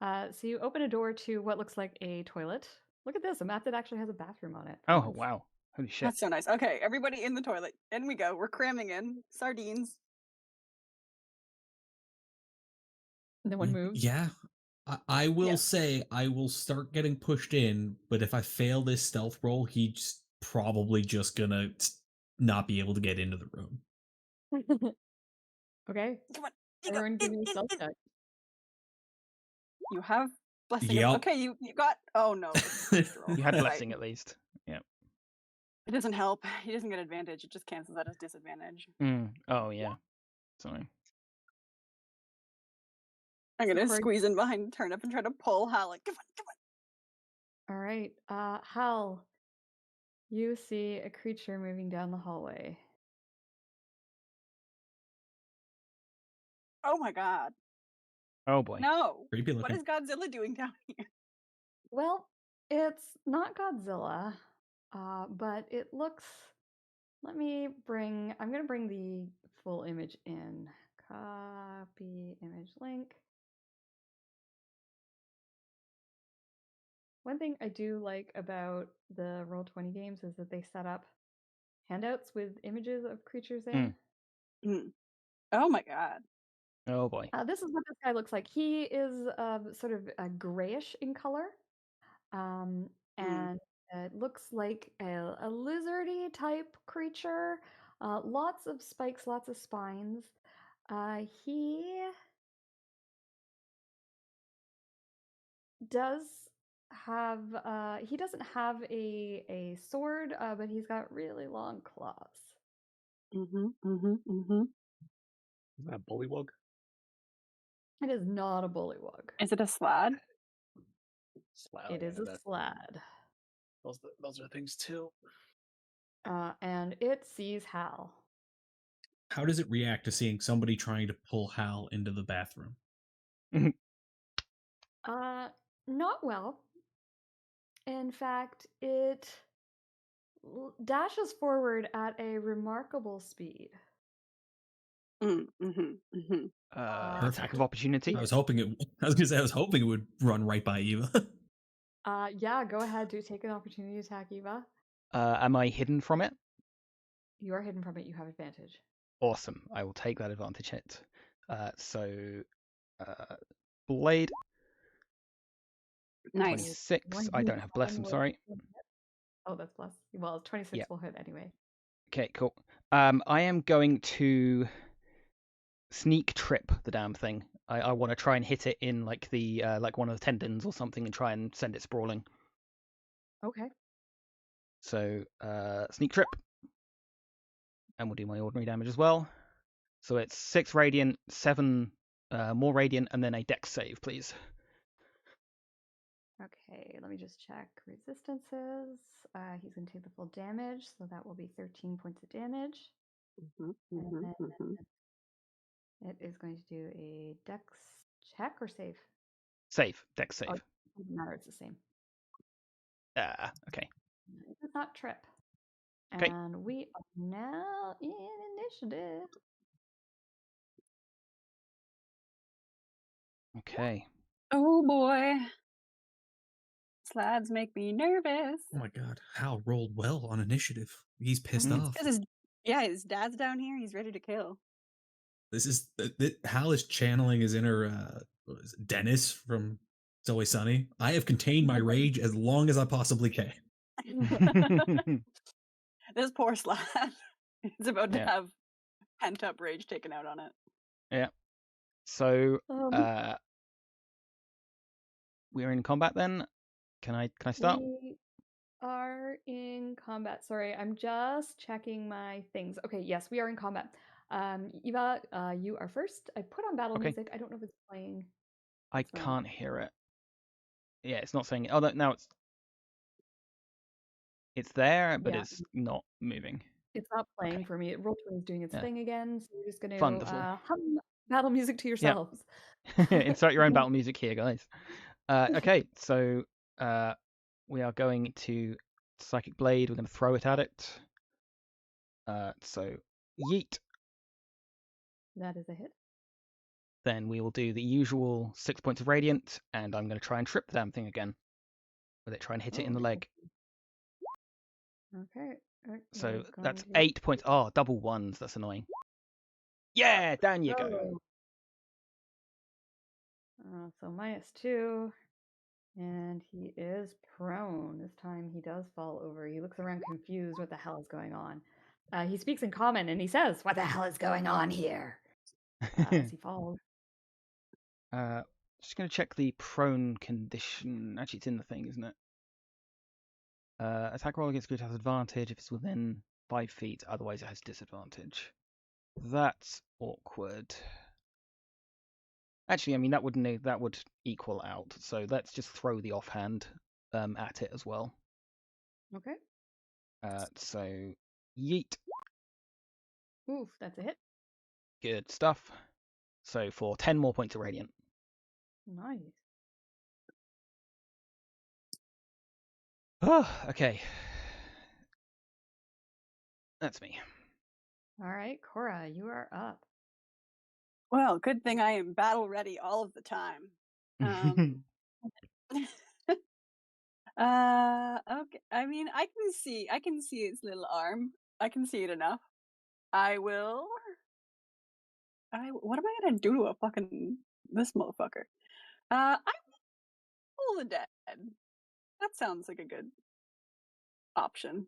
So you open a door to what looks like a toilet. Look at this, a map that actually has a bathroom on it. Oh, wow. Holy shit. That's so nice. Okay, everybody in the toilet. In we go. We're cramming in. Sardines. No one moves? Yeah. I will say I will start getting pushed in, but if I fail this stealth roll, he's probably just gonna not be able to get into the room. Okay. Come on. Everyone give me a stealth check. You have blessing. Yep. Okay, you got. Oh no. You had blessing at least. Yeah. It doesn't help. He doesn't get advantage. It just cancels out his disadvantage. Oh yeah. Sorry. I'm gonna squeeze in behind Turnip and try to pull Hal. Like, come on. All right. Hal, you see a creature moving down the hallway. Oh my god. Oh boy. No. Creepy What looking. is Godzilla doing down here? Well, it's not Godzilla, but it looks. I'm going to bring the full image in. Copy image link. One thing I do like about the Roll20 games is that they set up handouts with images of creatures in. Oh my god. Oh boy. This is what this guy looks like. He is sort of grayish in color. And it looks like a lizardy type creature. Lots of spikes, lots of spines. He does have he doesn't have a sword, but he's got really long claws. Is that a bullywug? It is not a bullywug. Is it a slad? It is a slad. Those are things too. And it sees Hal. How does it react to seeing somebody trying to pull Hal into the bathroom? Not well. In fact, it dashes forward at a remarkable speed. Attack of opportunity. I was hoping it would run right by Eva. Yeah, go ahead. Do take an opportunity attack, Eva. Am I hidden from it? You are hidden from it. You have advantage. Awesome. I will take that advantage hit. Blade. Nice. 26. I don't have bless. I'm sorry. Oh, that's bless. Well, 26 will hit anyway. Okay, cool. I am going to sneak trip the damn thing. I want to try and hit it in like the like one of the tendons or something and try and send it sprawling. Okay. So sneak trip, and we'll do my ordinary damage as well. So it's 6 radiant, 7 more radiant, and then a dex save, please. Okay, let me just check resistances. He's going to take the full damage, so that will be 13 points of damage. It is going to do a dex check or save? Save, dex save. Oh, it doesn't matter, it's the same. Okay. It does not trip. Okay. And we are now in initiative. Okay. Oh boy. Slides make me nervous. Oh my god, Hal rolled well on initiative. He's pissed off. His dad's down here. He's ready to kill. This is Hal is channeling his inner Dennis from It's Always Sunny. I have contained my rage as long as I possibly can. This poor Slad is about to have pent up rage taken out on it. Yeah. So we're in combat then. Can I start? We are in combat. Sorry, I'm just checking my things. Okay, yes, we are in combat. Eva, you are first. I put on battle music. I don't know if it's playing. I can't hear it. Yeah, it's not saying it. Oh, now it's there, but it's not moving. It's not playing for me. Roll20 is doing its thing again, so we're just going to hum battle music to yourselves. Insert your own battle music here, guys. Okay, so we are going to Psychic Blade. We're going to throw it at it. So yeet. That is a hit. Then we will do the usual 6 points of radiant, and I'm going to try and trip the damn thing again. With it, try and hit it in the leg. Okay. So that's 8 points. Oh, double ones. That's annoying. Yeah, down you go. So -2. And he is prone. This time he does fall over. He looks around confused. What the hell is going on? He speaks in common and he says, "What the hell is going on here?" As he falls. Just going to check the prone condition. Actually, it's in the thing, isn't it? Attack roll against creature has advantage if it's within 5 feet. Otherwise, it has disadvantage. That's awkward. Actually, I mean that would equal out. So let's just throw the offhand at it as well. Okay. So yeet. Oof, that's a hit. Good stuff. So for 10 more points of radiant. Nice. Oh, okay. That's me. All right, Cora, you are up. Well, good thing I am battle ready all of the time. Okay. I mean, I can see its little arm. I can see it enough. What am I gonna do to this motherfucker? I will pull the dead. That sounds like a good option.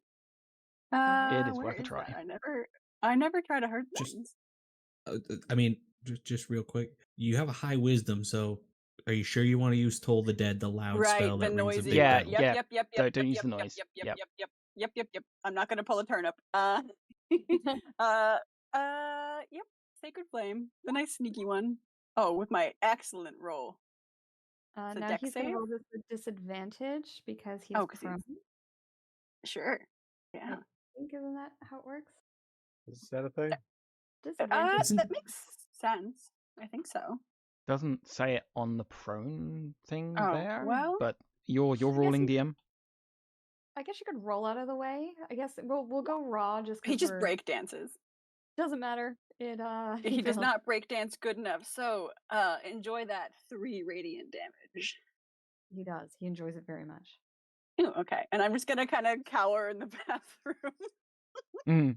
It is worth a try. I never try to hurt things. I mean, just real quick, you have a high wisdom, so are you sure you want to use Toll the Dead, the loud spell that rings a big bell? Yep. Don't use the noise. Yep. I'm not gonna pull a turnip. Yep. Sacred Flame, the nice sneaky one. Oh, with my excellent roll. Now he's going to roll this with disadvantage because he's prone. Sure. Yeah. I think isn't that how it works? Is that a thing? That makes sense. I think so. Doesn't say it on the prone thing there. Well, but you're rolling DM. I guess you could roll out of the way. I guess we'll go raw just. He just break dances. Doesn't matter. He does not breakdance good enough, so enjoy that 3 radiant damage. He does. He enjoys it very much. Ooh, okay. And I'm just gonna kind of cower in the bathroom.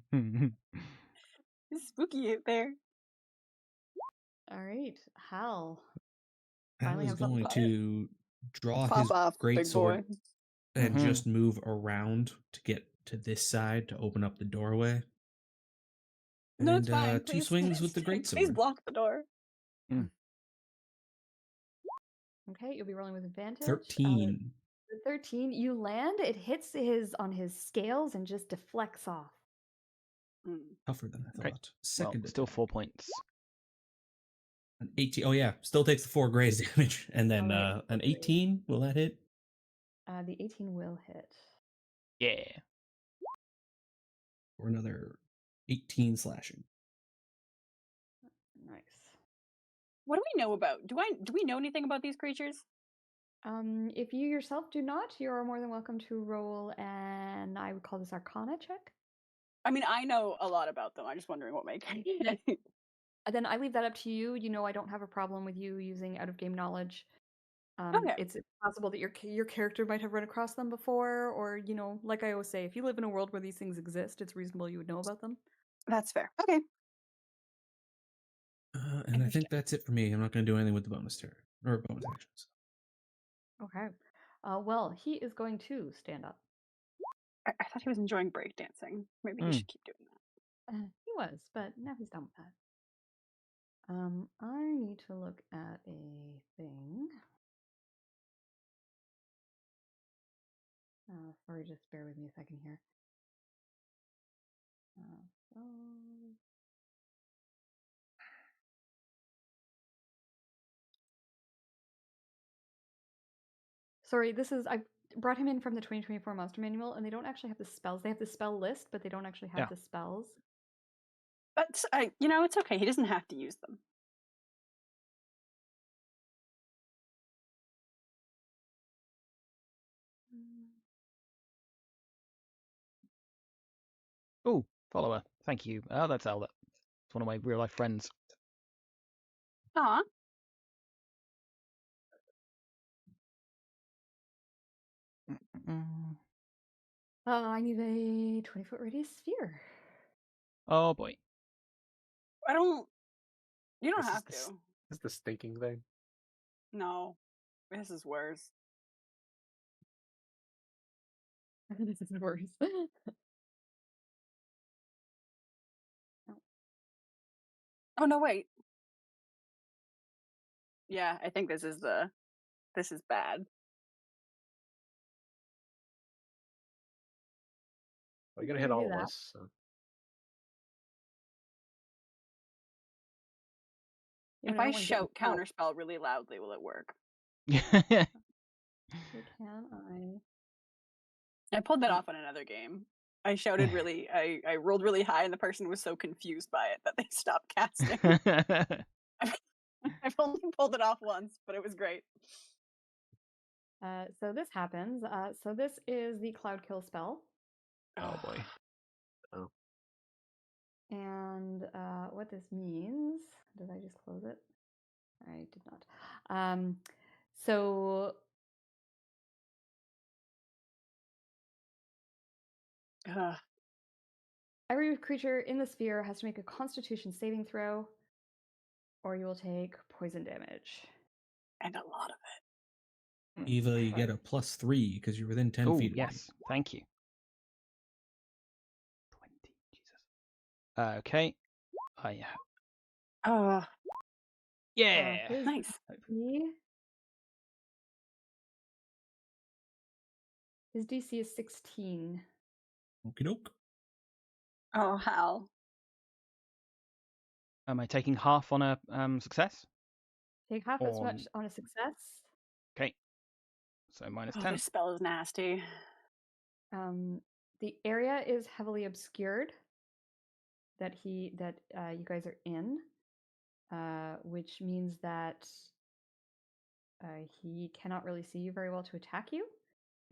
It's spooky out there. All right, Hal. Hal is going to draw Pop his off, greatsword and just move around to get to this side to open up the doorway. No, it's fine. 2 swings with the greatsword. Please block the door. Okay, you'll be rolling with advantage. 13. 13. You land. It hits on his scales and just deflects off. Tougher than I thought. Okay. Second, still 4 points. An 18. Oh yeah, still takes the 4 graze damage, and then an 18. Will that hit? The 18 will hit. Yeah. Or another 18 slashing. Nice. What do we know about? Do we know anything about these creatures? If you yourself do not, you are more than welcome to roll and I would call this Arcana check. I mean, I know a lot about them. I'm just wondering what make. Then I leave that up to you. You know, I don't have a problem with you using out-of-game knowledge. Okay. It's possible that your character might have run across them before, or, you know, like I always say, if you live in a world where these things exist, it's reasonable you would know about them. That's fair. Okay. And I think that's it for me. I'm not going to do anything with the bonus turn or bonus actions. Okay. Well, he is going to stand up. I thought he was enjoying breakdancing. Maybe he should keep doing that. He was, but now he's done with that. I need to look at a thing. Sorry, just bear with me a second here. Sorry, I brought him in from the 2024 Monster Manual, and they don't actually have the spells. They have the spell list, but they don't actually have the spells. But it's okay. He doesn't have to use them. Oh, follower. Thank you. Oh, that's Alda. It's one of my real life friends. Aw. I need a 20-foot radius sphere. Oh boy. You don't have to. This is the stinking thing. No, this is worse. This is worse. Oh no, wait. Yeah, I think this is bad. Well, you're gonna hit all of us. So. If I shout counterspell really loudly, will it work? Can I pulled that off on another game. I shouted really, I rolled really high, and the person was so confused by it that they stopped casting. I've only pulled it off once, but it was great. So this happens. So this is the Cloud Kill spell. Oh boy. Oh. And what this means, did I just close it? I did not. So every creature in the sphere has to make a Constitution saving throw, or you will take poison damage. And a lot of it. Eva, you get a +3 because you're within 10 feet of me. Yes, thank you. 20, Jesus. Okay. Yeah. Nice. His DC is 16. Okie doke. Oh, Hal. Am I taking half on a success? Take half as much on a success. Okay. So -10. This spell is nasty. The area is heavily obscured that you guys are in, which means that he cannot really see you very well to attack you.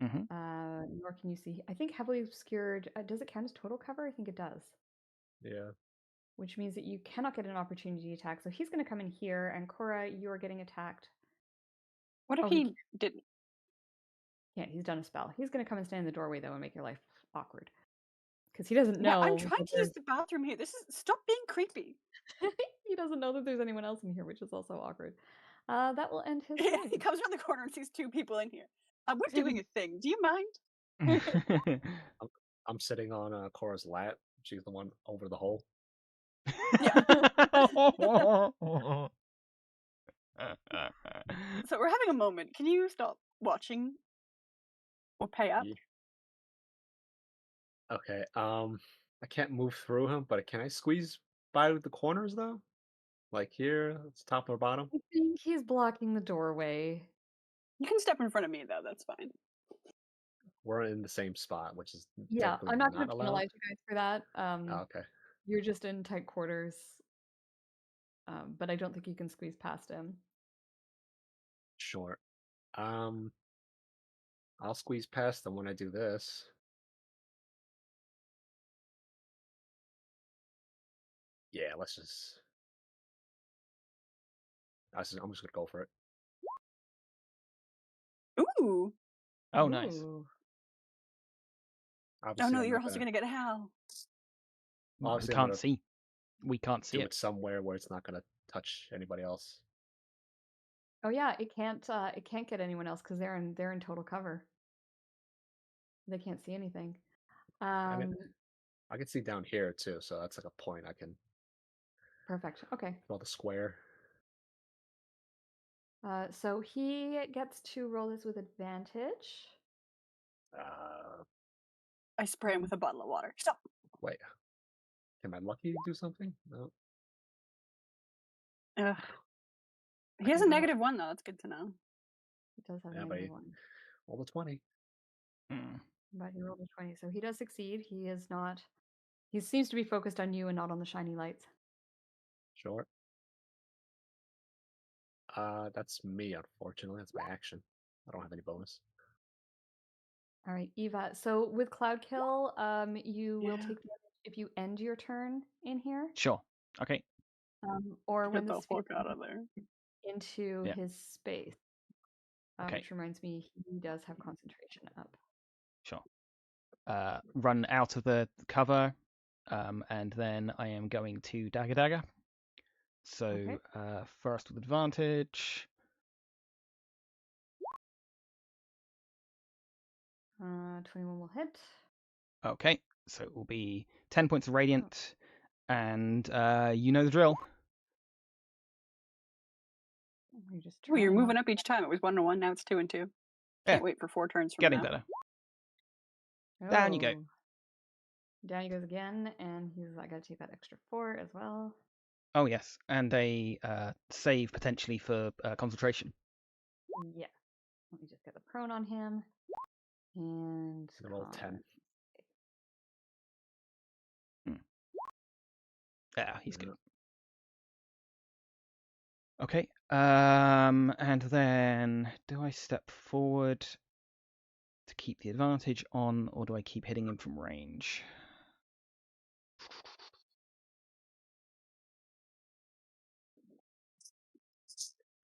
Nor can you see. I think heavily obscured. Does it count as total cover? I think it does. Yeah. which means that you cannot get an opportunity attack. So he's going to come in here, and Cora, you're getting attacked. What if he didn't? Yeah, he's done a spell. He's going to come and stand in the doorway, though, and make your life awkward. Because he doesn't know. Yeah, I'm trying to use the bathroom here. Stop being creepy. He doesn't know that there's anyone else in here, which is also awkward. That will end his turn. He comes around the corner and sees 2 people in here. We're doing a thing. Do you mind? I'm sitting on Cora's lap. She's the one over the hole. Yeah. So we're having a moment. Can you stop watching or pay up? Yeah. Okay. I can't move through him, but can I squeeze by the corners though? Like here, it's top or bottom. I think he's blocking the doorway. You can step in front of me though. That's fine. We're in the same spot, which is yeah. I'm not going to allowed. penalize you guys for that. Okay. You're just in tight quarters, but I don't think you can squeeze past him. Sure. I'll squeeze past them when I do this. Yeah, let's just. I'm just gonna go for it. Ooh. Oh, nice. Obviously, oh no, you're also gonna get Hal. Well, we can't see. We can't see it somewhere where it's not gonna touch anybody else. Oh yeah, it can't get anyone else because they're in total cover. They can't see anything. I can see down here too, so that's like a point I can. Perfect. Okay. Draw the square. So he gets to roll this with advantage. I spray him with a bottle of water. Stop. Wait. Am I lucky to do something? No. He has a -1 though. That's good to know. He does have a -1. Roll a 20. But he rolled a 20, so he does succeed. He is not. He seems to be focused on you and not on the shiny lights. Sure. That's me, unfortunately. That's my action. I don't have any bonus. All right, Eva. So with Cloud Kill, you will take damage if you end your turn in here. Sure. Okay. Or when the sphere out of there into his space. Okay. Which reminds me, he does have concentration up. Sure. Run out of the cover, and then I am going to Dagger. So first with advantage. 21 will hit. Okay, so it will be 10 points of radiant, and you know the drill. You're moving up each time. It was 1 and 1, now it's 2 and 2. Can't wait for 4 turns from Getting now. better. Down you go. Down he goes again, and he's I gotta take that extra 4 as well. Oh yes, and a save potentially for concentration. Yeah. Let me just get the prone on him. And roll 10. Yeah, he's good. Okay. And then do I step forward to keep the advantage on, or do I keep hitting him from range?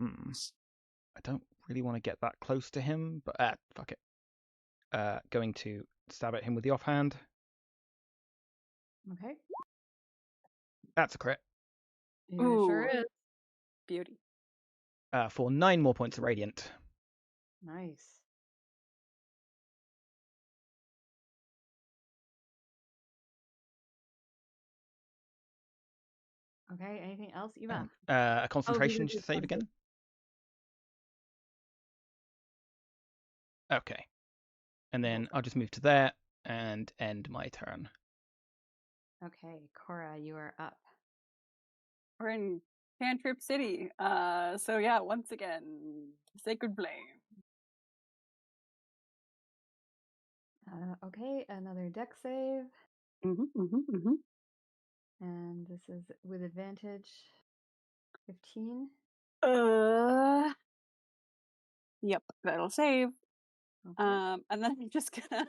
I don't really want to get that close to him, but fuck it. Going to stab at him with the offhand. Okay. That's a crit. It sure is. Beauty. For 9 more points of radiant. Nice. Okay, anything else, Eva? A concentration save again. Okay. And then I'll just move to there and end my turn. Okay, Cora, you are up. We're in Cantrip City. So yeah, once again, Sacred Flame. Okay, another deck save. And this is with advantage 15. Yep, that'll save. Okay. And then I'm just gonna,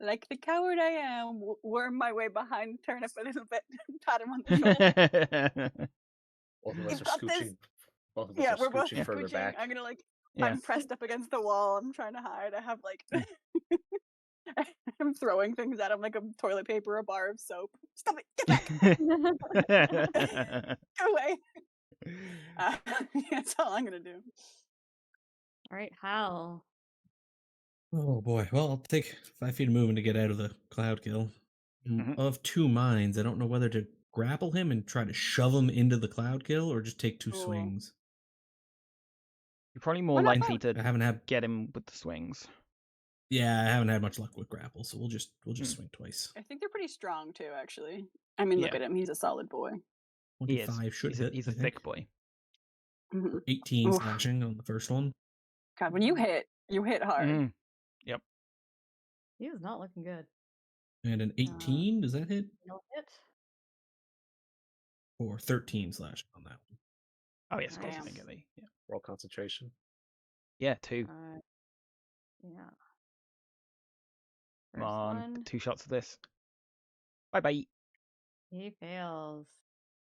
like the coward I am, worm my way behind Turnip a little bit, pat him on the shoulder. Both of us You've are got this. scooching. Both of us Yeah, are we're both scooching further scooching. back. I'm gonna like, Yeah. I'm pressed up against the wall. I'm trying to hide. I have like, I'm throwing things at him like a toilet paper, a bar of soap. Stop it! Get back! Go away! That's all I'm gonna do. All right, Hal. Oh boy. Well, I'll take 5 feet of movement to get out of the cloud kill. Of 2 minds, I don't know whether to grapple him and try to shove him into the cloud kill or just take 2 swings. You're probably more likely to I haven't had get him with the swings. Yeah, I haven't had much luck with grapple, so we'll just swing twice. I think they're pretty strong too, actually. I mean, look at him; he's a solid boy. 25 should hit. He's a thick boy. For 18 slashing on the first one. God, when you hit hard. Yep. He is not looking good. And an 18, does that hit? No hit. Or 13 slashing on that one. Oh yes, of course. Yeah. Roll concentration. Yeah, 2. Yeah. Come on, 2 shots of this. Bye bye. He fails.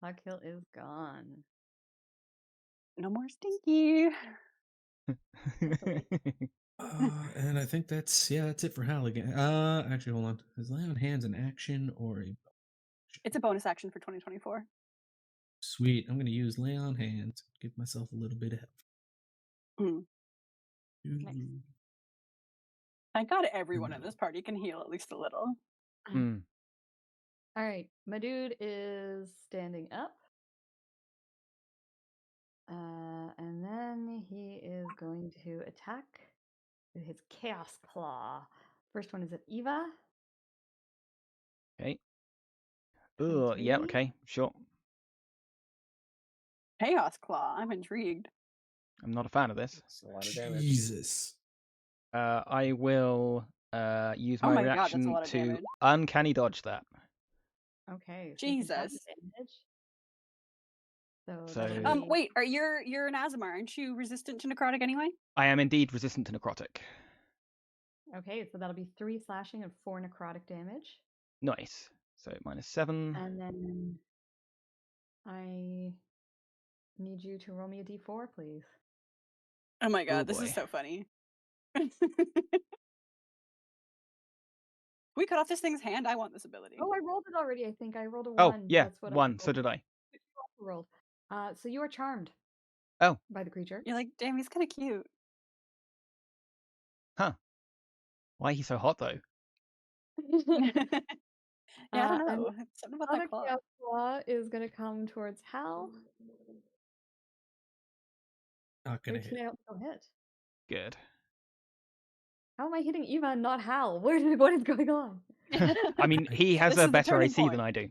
Cloud kill is gone. No more stinky. And I think that's it for Hal again. Actually, hold on. Is lay on hands an action or a? It's a bonus action for 2024. Sweet. I'm going to use lay on hands. Give myself a little bit of health. Nice. Thank God everyone in this party can heal at least a little. All right, my dude is standing up. And then he is going to attack with his Chaos Claw. First one is at Eva. Okay. Oh, yeah, okay, sure. Chaos Claw, I'm intrigued. I'm not a fan of this. That's a lot of damage. Jesus. I will use my reaction to uncanny dodge that. Okay. Jesus. So wait, you're an Aasimar, aren't you resistant to necrotic anyway? I am indeed resistant to necrotic. Okay, so that'll be 3 slashing and 4 necrotic damage. Nice. So -7. And then I need you to roll me a d4, please. Oh my god, this is so funny. We cut off this thing's hand. I want this ability. Oh, I rolled it already. I think I rolled a 1. Oh, yeah, That's what 1. So did I. Rolled. So you are charmed. Oh. By the creature. You're like, damn, he's kind of cute. Huh. Why is he so hot though? Yeah, I don't know. Something about that claw. Claw is going to come towards Hal. Not gonna hit. Hit. Good. How am I hitting Eva and not Hal? What is going on? I mean, he has a better AC than I do.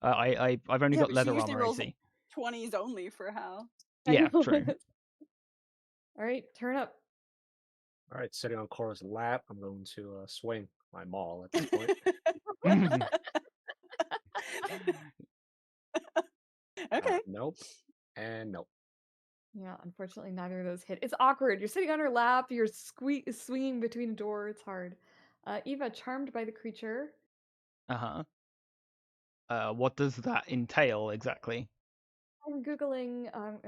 I've only got leather armor AC. 20s only for Hal. Yeah, true. All right, turn up. All right, sitting on Cora's lap, I'm going to swing my maul at this point. Okay. Nope. And nope. Yeah, unfortunately, neither of those hit. It's awkward. You're sitting on her lap. You're swinging between a door. It's hard. Eva, charmed by the creature. What does that entail exactly? I'm googling. I'm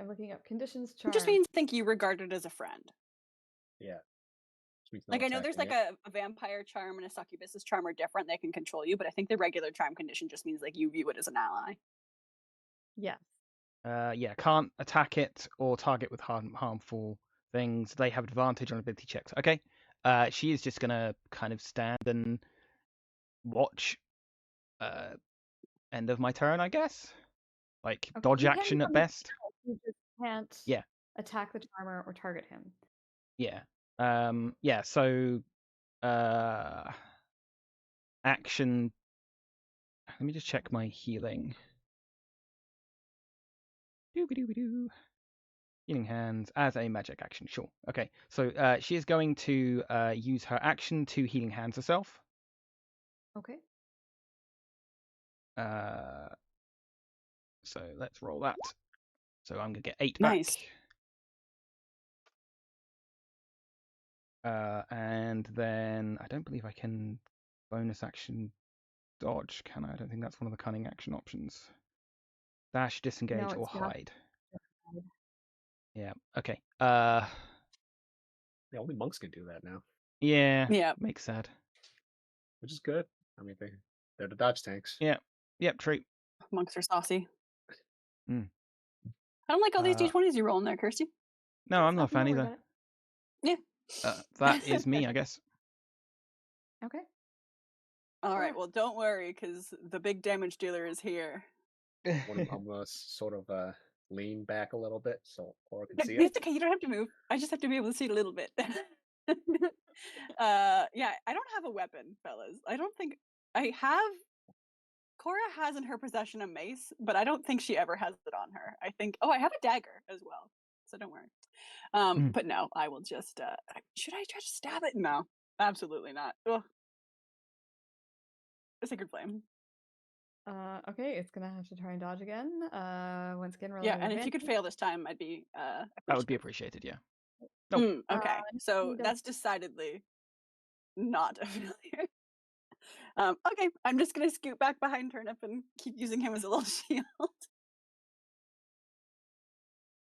looking up conditions. Charm. It just means think you regarded as a friend. Yeah. Like I know there's like a vampire charm and a succubus's charm are different. They can control you, but I think the regular charm condition just means like you view it as an ally. Yeah. Yeah, can't attack it or target with harmful things. They have advantage on ability checks. Okay. She is just gonna kind of stand and watch. End of my turn, I guess. Like dodge action at best. You just can't. Attack the charmer or target him. Yeah. Yeah. So, action. Let me just check my healing. Doo-ba-doo-ba-doo. Healing hands as a magic action. Sure. Okay. So she is going to use her action to healing hands herself. Okay. So let's roll that. So I'm gonna get 8 nice. back. And then I don't believe I can bonus action dodge, can I? I don't think that's one of the cunning action options. Dash, disengage, No, or it's not. hide. Yeah. Okay. Yeah, only monks can do that now. Yeah. Yeah. Makes sad. Which is good. I mean, they're the dodge tanks. Yeah. Yep. True. Monks are saucy. Mm. I don't like all these d20s you roll in there, Kirsty. No, I'm not a fan either. Yeah. That is me, I guess. Okay. All right. Well, don't worry, because the big damage dealer is here. I'm gonna sort of lean back a little bit so Cora can see It's okay. You don't have to move. I just have to be able to see it a little bit. Yeah, I don't have a weapon, fellas. I don't think I have. Cora has in her possession a mace, but I don't think she ever has it on her. I think. Oh, I have a dagger as well, so don't worry. But no, I will just. Should I try to stab it? No, absolutely not. Ugh. A sacred flame. Okay, it's gonna have to try and dodge again. Once again, roll. Yeah, and if you could fail this time, I'd be. That would be appreciated. Yeah. Nope. Okay, so that's decidedly not a failure. Okay, I'm just gonna scoot back behind Turnip and keep using him as a little shield.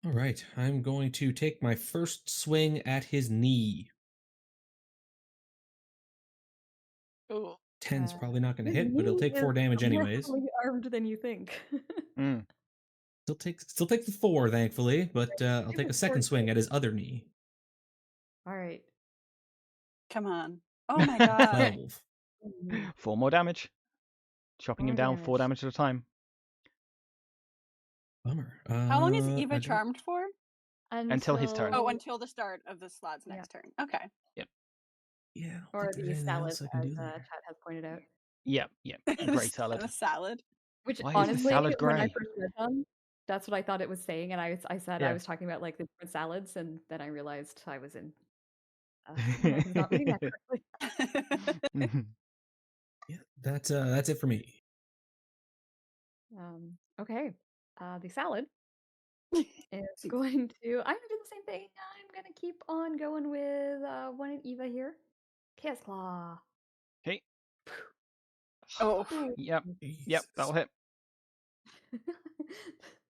All right, I'm going to take my first swing at his knee. Ooh. 10's probably not going to hit, but it'll take 4 damage anyways. More armed than you think. Still takes the 4, thankfully, but I'll take a second swing at his other knee. All right. Come on. Oh my god. 12. 4 more damage. Chopping him down 4 damage at a time. Bummer. How long is Eva charmed for? Until his turn. Oh, until the start of the slad's next turn. Okay. Yep. Yeah. Or the salad, as chat has pointed out. Yep. Grey salad. A salad. Which Why honestly, is the salad when I grey? first read them, that's what I thought it was saying, and I said I was talking about like the different salads, and then I realized I was in. I was not reading that correctly. Yeah, that's it for me. Okay. The salad is going to. I'm gonna do the same thing. I'm gonna keep on going with one and Eva here. Chaos Claw. Okay. Oh. Yep. That'll hit.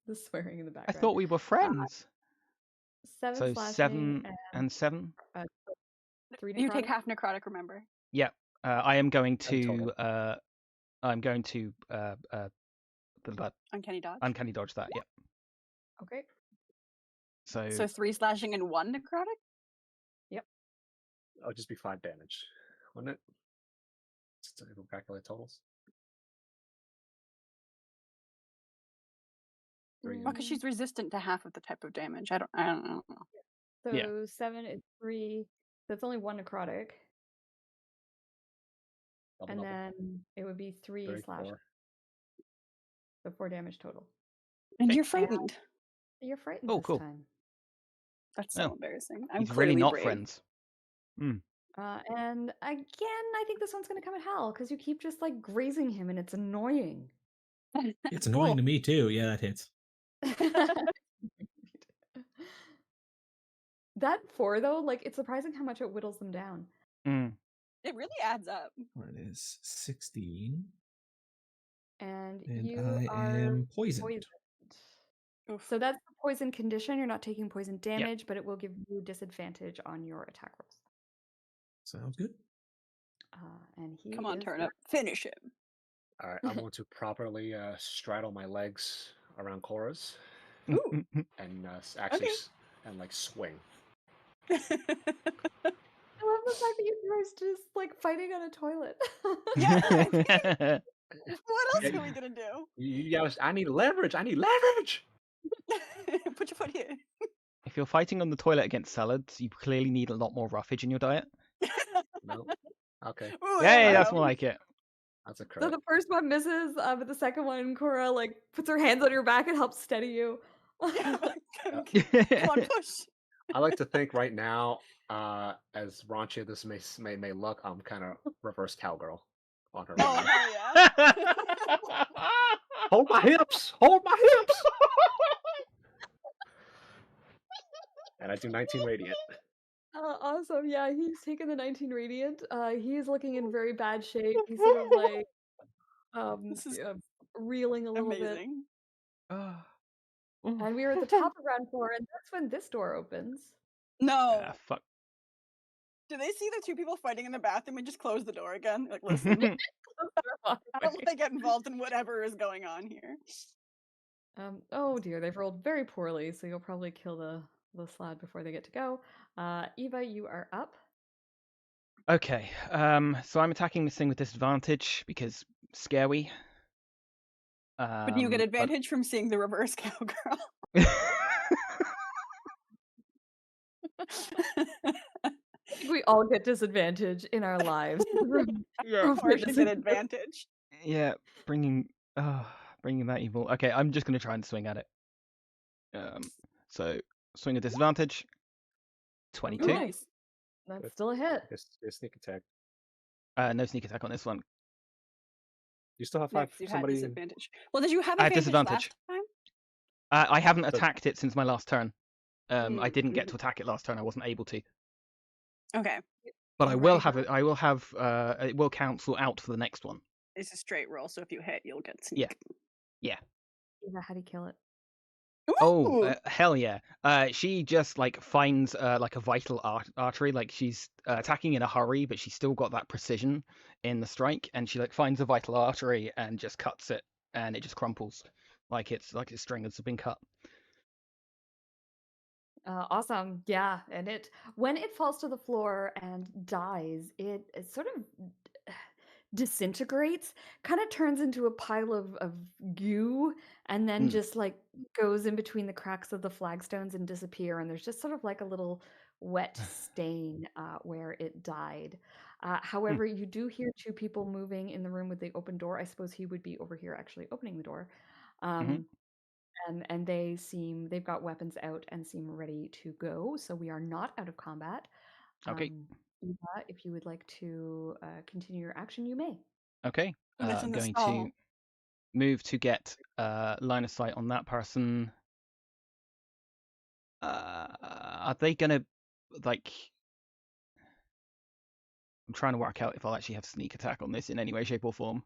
The swearing in the background. I thought we were friends. 7 so slashing 7 and 7. 3 necrotic. You take half necrotic, remember? Yep. I am going to. I'm going to. Uncanny dodge. Uncanny dodge that. Yep. Okay. So 3 slashing and 1 necrotic. Yep. It'll just be 5 damage, wouldn't it? It'll calculate totals. Well, because she's resistant to half of the type of damage. I don't know. So 7 is 3. That's only 1 necrotic. And then it would be 3 slash. So 4 damage total. And you're frightened. You're frightened this time. That's so embarrassing. He's really not friends. And again, I think this one's going to come at Hal, because you keep just like grazing him, and it's annoying. It's annoying to me too. Yeah, that hits. That 4 though, like it's surprising how much it whittles them down. It really adds up. What is 16? And I am poisoned. So that's the poison condition. You're not taking poison damage, but it will give you disadvantage on your attack rolls. Sounds good. And he come on, Turnip, finish him. All right, I'm going to properly straddle my legs around Cora's, and actually and like swing. I love the fact that you guys just like fighting on a toilet. Yeah. What else are we gonna do? I need leverage. I need leverage. Put your foot here. If you're fighting on the toilet against salads, you clearly need a lot more roughage in your diet. No. Okay. Ooh, yeah, that's more like it. That's a crit. So the first one misses, but the second one, Cora like puts her hands on your back and helps steady you. Come on, push. I like to think right now, as raunchy as this may look, I'm kind of reverse cowgirl on her. Oh yeah. Hold my hips! Hold my hips! And I do 19 radiant. Awesome. Yeah, he's taken the 19 radiant. He is looking in very bad shape. He's sort of like This is reeling a little bit. amazing. And we are at the top of round 4, and that's when this door opens. No. Fuck. Do they see the two people fighting in the bathroom and just close the door again? Like, listen, I don't want to get involved in whatever is going on here. Oh dear, they've rolled very poorly, so you'll probably kill the slad before they get to go. Eva, you are up. Okay, so I'm attacking this thing with disadvantage because scary. But you get advantage from seeing the reverse cowgirl. I think we all get disadvantage in our lives. Or disadvantage. Yeah, bringing that evil. Okay, I'm just gonna try and swing at it. So swing at disadvantage. 22. Nice. That's still a hit. It's sneak attack. No sneak attack on this one. You still have you had disadvantage. Well, did you have disadvantage last time? I haven't attacked it since my last turn. I didn't get to attack it last turn. I wasn't able to. Okay. But I will have it. I will have. It will cancel out for the next one. It's a straight roll, so if you hit, you'll get sneak. Yeah. How do you kill it? Oh, hell yeah. She just like finds like a vital artery, like she's attacking in a hurry, but she's still got that precision in the strike, and she like finds a vital artery and just cuts it, and it just crumples like its string has been cut. Awesome. Yeah, and when it falls to the floor and dies, it sort of disintegrates, kind of turns into a pile of goo, and then just like goes in between the cracks of the flagstones and disappear, and there's just sort of like a little wet stain where it died. However, you do hear two people moving in the room with the open door. I suppose he would be over here actually opening the door. And they've got weapons out and seem ready to go, so we are not out of combat. Okay. Eva, if you would like to continue your action, you may. Okay. I'm going to move to get line of sight on that person. Are they gonna like? I'm trying to work out if I'll actually have sneak attack on this in any way, shape, or form.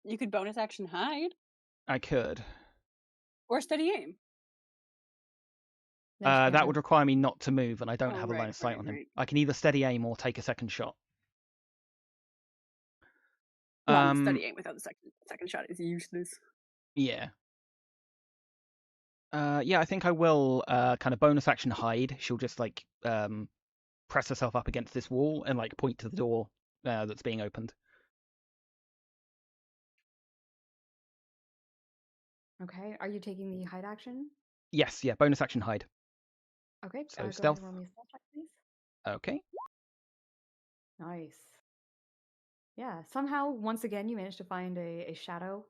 You could bonus action hide. I could. Or steady aim. That would require me not to move, and I don't have a line of sight on him. I can either steady aim or take a second shot. Steady aim without the second shot is useless. Yeah. Yeah, I think I will kind of bonus action hide. She'll just like press herself up against this wall and like point to the door that's being opened. Okay, are you taking the hide action? Yes, yeah, bonus action hide. Okay, so go stealth. ahead and roll me a stealth check, please. Okay. Nice. Yeah, somehow once again you managed to find a shadow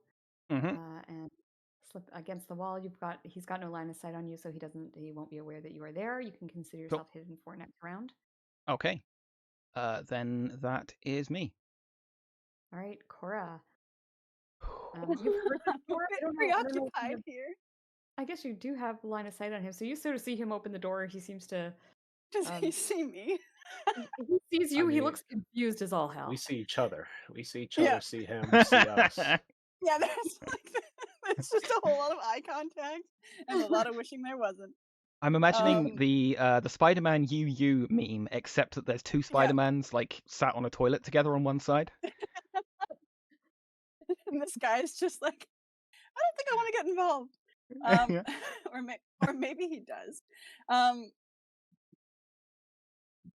and slip against the wall. He's got no line of sight on you, so he won't be aware that you are there. You can consider yourself hidden for next round. Okay. Then that is me. All right, Cora. You've heard that before? I don't know. Preoccupied here. I guess you do have line of sight on him, so you sort of see him open the door. He seems to. Does he see me? He sees you. He looks confused as all hell. We see each other. We see each other. See him. See us. Yeah, there's just a whole lot of eye contact and a lot of wishing there wasn't. I'm imagining the Spider-Man UU meme, except that there's two Spider-Mans like sat on a toilet together on one side. And this guy's just like, I don't think I want to get involved. Or maybe he does.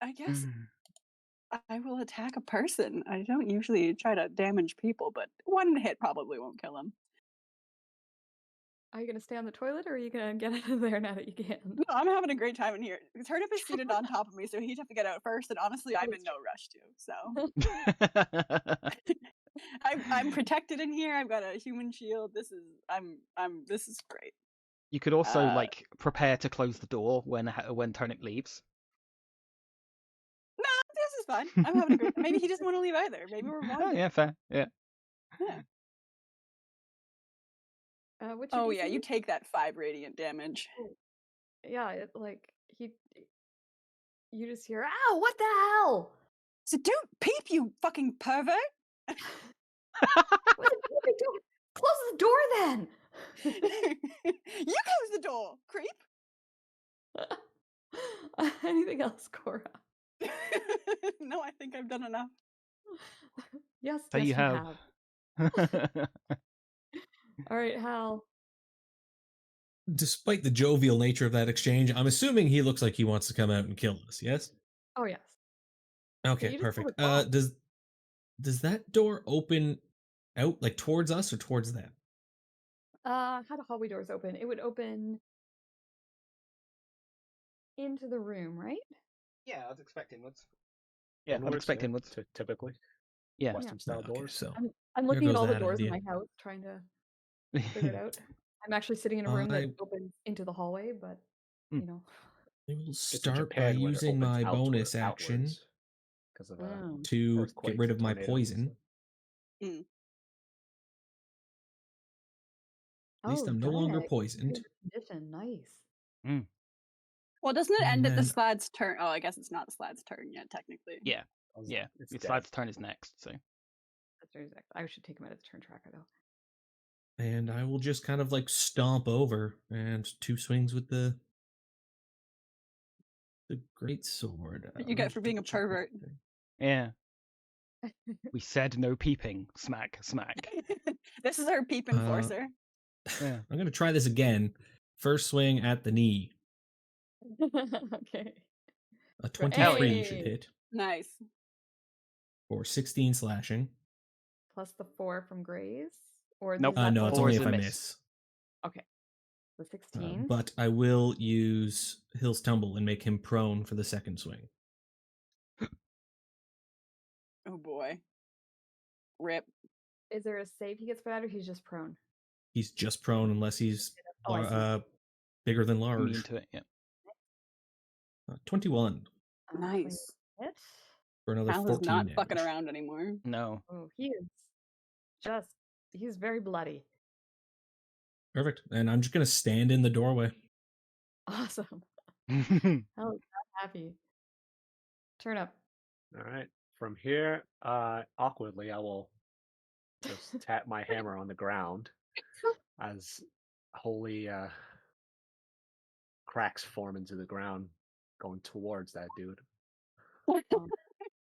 I guess I will attack a person. I don't usually try to damage people, but one hit probably won't kill him. Are you going to stay on the toilet, or are you going to get out of there now that you can? No, I'm having a great time in here. Turnip is seated on top of me, so he'd have to get out first, and honestly, I'm in no rush to, so. I'm protected in here. I've got a human shield. This is great. You could also like prepare to close the door when Turnip leaves. No, this is fine. I'm having a great. Maybe he doesn't want to leave either. Maybe we're bonding. Oh yeah, fair. Yeah. Yeah, you take that 5 radiant damage. Yeah, it like you just hear, "Ow! What the hell?" So don't peep, you fucking pervert! Close the door, then. You close the door, creep. Anything else, Cora? No, I think I've done enough. Yes, So yes, you have. All right, Hal. Despite the jovial nature of that exchange, I'm assuming he looks like he wants to come out and kill us, yes? Oh, yes. Okay, perfect. Does that door open out, like, towards us or towards them? How do hallway doors open? It would open into the room, right? Yeah, I was expecting inwards. Yeah, I'd expect inwards. Typically. Yeah. Western-style doors. So I'm looking at all the doors in my house, trying to figure it out. I'm actually sitting in a room that opens into the hallway, but, you know. I will start by using my bonus action to get rid of my poison. At least I'm no longer poisoned. Condition. Nice. Well, doesn't it end at the slad's turn? Oh, I guess it's not the slad's turn yet, technically. Yeah. Yeah. The slad's turn is next, so. I should take him out of the turn tracker, though. And I will just kind of like stomp over and 2 swings with the great sword. What you get for being a pervert. Yeah. We said no peeping. Smack, smack. This is our peep enforcer. Yeah. I'm going to try this again. First swing at the knee. Okay. A 23 should hit. Nice. For 16 slashing. Plus the 4 from Graze? Or nope. No, it's only if I miss. Okay. The 16. But I will use Hill's Tumble and make him prone for the second swing. Oh boy. Rip. Is there a save he gets for that, or he's just prone? He's just prone unless he's bigger than large. Immune to it, yeah. 21. Nice. For another 14 is not damage. fucking around anymore. No. Oh, he's very bloody. Perfect. And I'm just going to stand in the doorway. Awesome. Hell, I'm happy. Turnip. All right. From here, awkwardly, I will just tap my hammer on the ground as holy cracks form into the ground going towards that dude.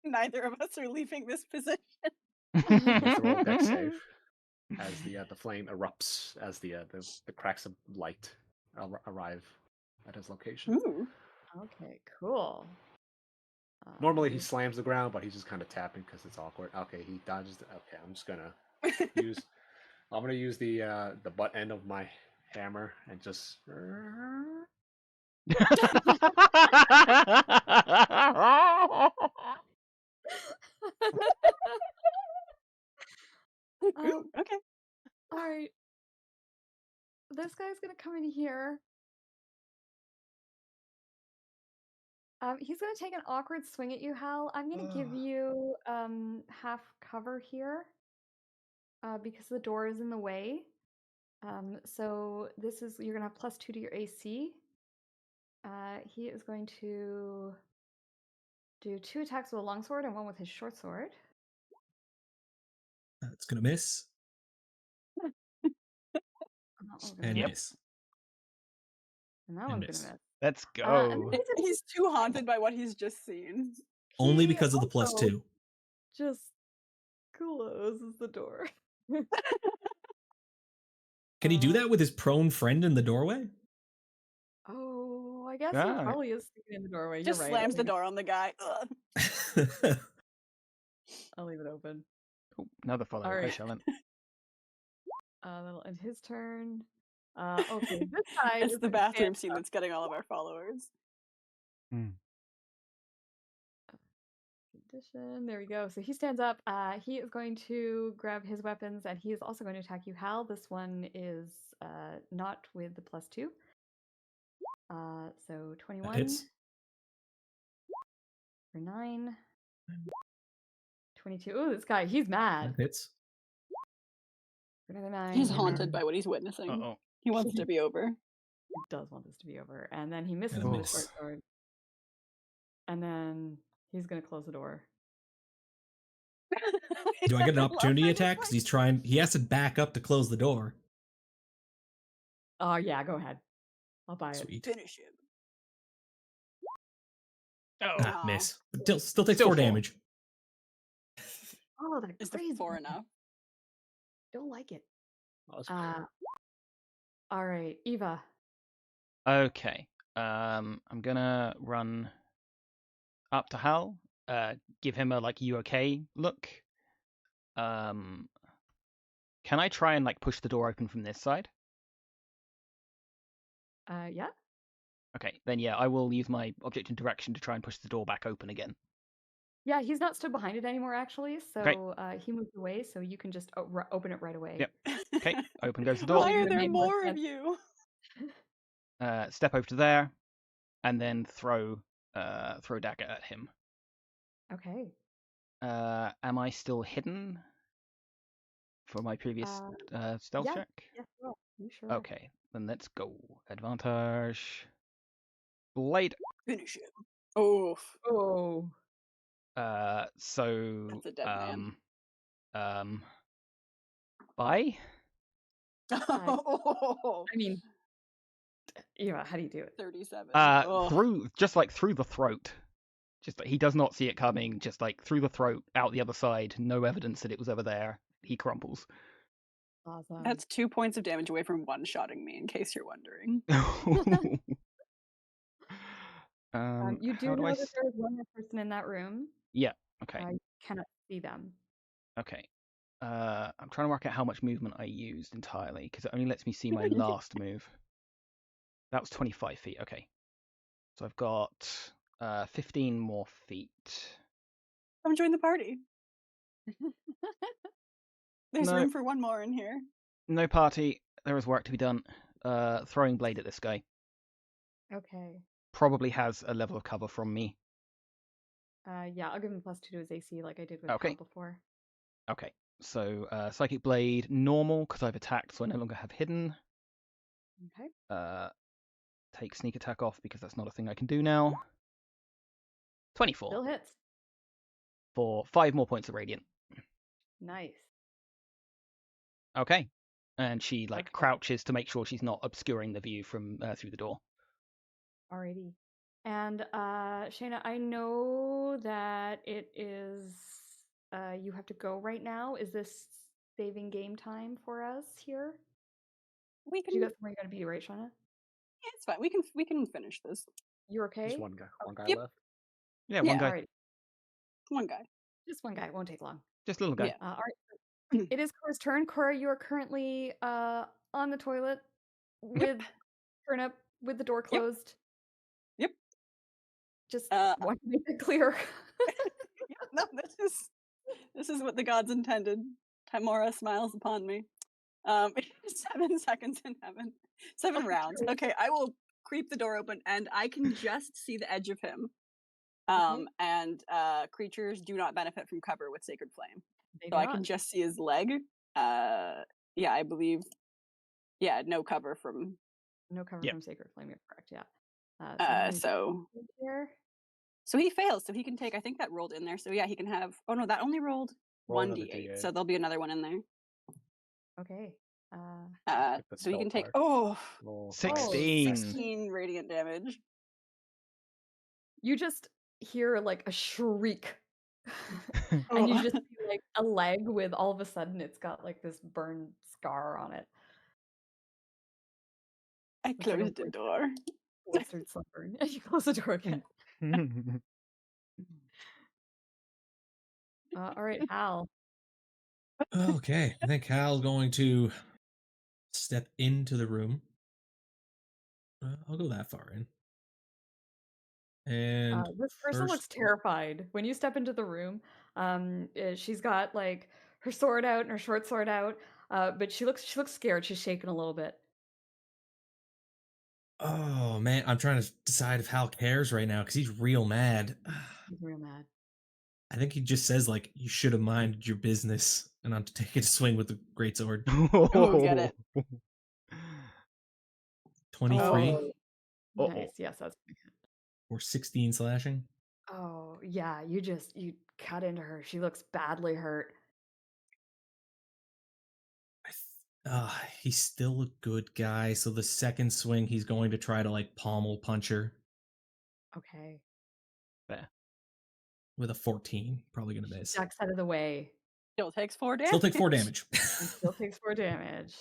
Neither of us are leaving this position. Roll deck save as the flame erupts as the cracks of light arrive at his location. Ooh. Okay, cool. Normally he slams the ground, but he's just kind of tapping because it's awkward. Okay, he dodges. Okay, I'm just gonna use. I'm gonna use the butt end of my hammer and just. Okay. All right. This guy's gonna come in here. He's gonna take an awkward swing at you, Hal. I'm gonna give you half cover here. Because the door is in the way. So this is you're gonna have +2 to your AC. He is going to do 2 attacks with a longsword and 1 with his short sword. It's gonna miss. And miss. And that one's gonna miss. Let's go. He's too haunted by what he's just seen. Only because of the +2. Just closes the door. Can he do that with his prone friend in the doorway? Oh, I guess he probably is sticking in the doorway. Just You're right. slams the door on the guy. I'll leave it open. Oh, another follow. Right. Shauna. That'll end his turn. Okay, this side it's the bathroom scene that's getting all of our followers. Condition. There we go. So he stands up. He is going to grab his weapons, and he is also going to attack you, Hal. This one is not with the +2. So 21 for 9. 22. Oh, this guy, he's mad. That hits. For another 9. He's haunted by what he's witnessing. He wants it to be over. He does want this to be over. And then he misses with the short sword. And then he's going to close the door. Do I get an opportunity attack? Because he has to back up to close the door. Oh, yeah, go ahead. I'll buy Sweet. it. Finish him. Oh, miss. Still takes 4 damage. Oh, that's Is crazy. the 4 enough? Don't like it. Oh, all right, Eva. Okay. I'm gonna run up to Hal, give him a you okay look. Can I try and push the door open from this side? Yeah. Okay, then yeah, I will use my object in direction to try and push the door back open again. Yeah, he's not stood behind it anymore, actually. So okay. He moved away, so you can just open it right away. Yep. Okay, open goes the door. Why are there more of you? Step over to there, and then throw dagger at him. Okay. Am I still hidden for my previous stealth check? Yeah, you sure. Okay, then let's go. Advantage. Blade. Finish him. Oof. Oh. So that's a dead man. Bye. I mean, yeah. How do you do it? 37. Through the throat. Just he does not see it coming. Just through the throat, out the other side. No evidence that it was ever there. He crumples. Awesome. That's 2 points of damage away from one-shotting me, in case you're wondering. You do know that there is one more person in that room. Yeah. Okay. I cannot see them. Okay. I'm trying to work out how much movement I used entirely because it only lets me see my last move. That was 25 feet. Okay. So I've got 15 more feet. Come join the party. There's room for one more in here. No party. There is work to be done. Throwing blade at this guy. Okay. Probably has a level of cover from me. Yeah, I'll give him +2 to his AC like I did with Hal before. Okay. So psychic blade normal because I've attacked, so I no longer have hidden. Okay. Take sneak attack off because that's not a thing I can do now. 24. Still hits. For 5 more points of radiant. Nice. Okay. And she crouches to make sure she's not obscuring the view from through the door. Alrighty. And Shauna, I know that it is you have to go right now. Is this saving game time for us here? We can. You got somewhere you gotta be, right, Shauna? Yeah, it's fine. We can finish this. You're okay? Just one guy left. Yeah, one guy. Right. One guy. Just one guy. It won't take long. Just a little guy. Yeah. All right. It is Cora's turn. Cora, you are currently on the toilet with Turnip with the door closed. Yep. Just want to make it clear. No, this is what the gods intended. Timora smiles upon me. 7 seconds in heaven. 7 rounds. Okay, I will creep the door open, and I can just see the edge of him. And creatures do not benefit from cover with Sacred Flame. So I can just see his leg. Yeah, I believe. Yeah, no cover from. No cover from Sacred Flame. You're correct. Yeah. So he fails. So he can take. I think that rolled in there. So yeah, he can have. Oh no, that only rolled 1d8. So there'll be another one in there. Okay. So he can take 16 radiant damage. You just hear a shriek, and you just see a leg with all of a sudden it's got this burn scar on it. I closed the door. Blistered sunburn. And you close the door again. All right, Hal. Okay, I think Hal's going to step into the room. I'll go that far in. And this person looks terrified. When you step into the room, she's got her sword out and her short sword out, but she looks scared. She's shaking a little bit. Oh man, I'm trying to decide if Hal cares right now because he's real mad. He's real mad. I think he just says you should have minded your business and not to take a swing with the greatsword. Oh, get it. 23. Oh. Nice. Yes, that's pretty good. Or 16 slashing. Oh, yeah. You cut into her. She looks badly hurt. He's still a good guy, so the second swing he's going to try to like pommel punch her. Okay. Fair. With a 14, probably gonna miss. Ducks out of the way. Still takes 4 damage. Still takes 4 damage. And still takes 4 damage.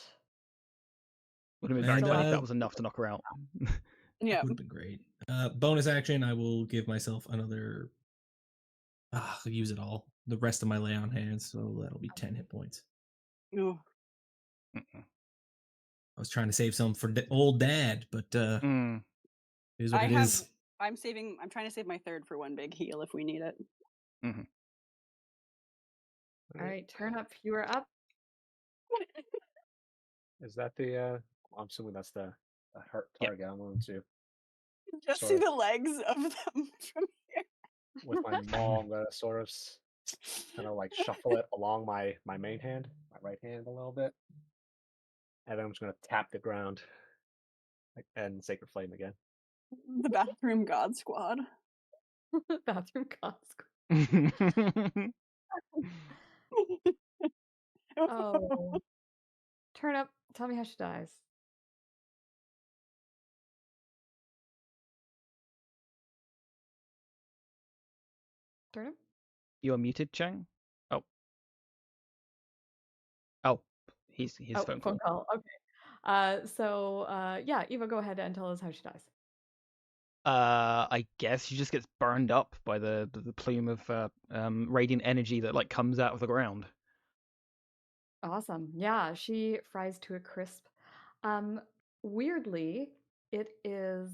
Would have been very funny if that was enough to knock her out. Yeah. Would have been great. Bonus action, I will give myself another. I'll use it all. The rest of my lay on hands, so that'll be 10 hit points. Ooh. I was trying to save some for old dad, but here's what it is. I'm trying to save my third for one big heal if we need it. Mm-hmm. All right, Turnip, you are up. Is that the? I'm assuming that's the hurt target. I'm going to just see the legs of them from here. With my maul, I'm gonna sort of kind of like shuffle it along my main hand, my right hand a little bit, and then I'm just gonna tap the ground and Sacred Flame again. The Bathroom God Squad. Bathroom God Squad. Oh. Turnip, tell me how she dies. Turnip? You are muted, Chang? Oh, he's phone call. Okay. Yeah, Eva, go ahead and tell us how she dies. I guess she just gets burned up by the plume of radiant energy that like comes out of the ground. Awesome. Yeah, she fries to a crisp. Weirdly, it is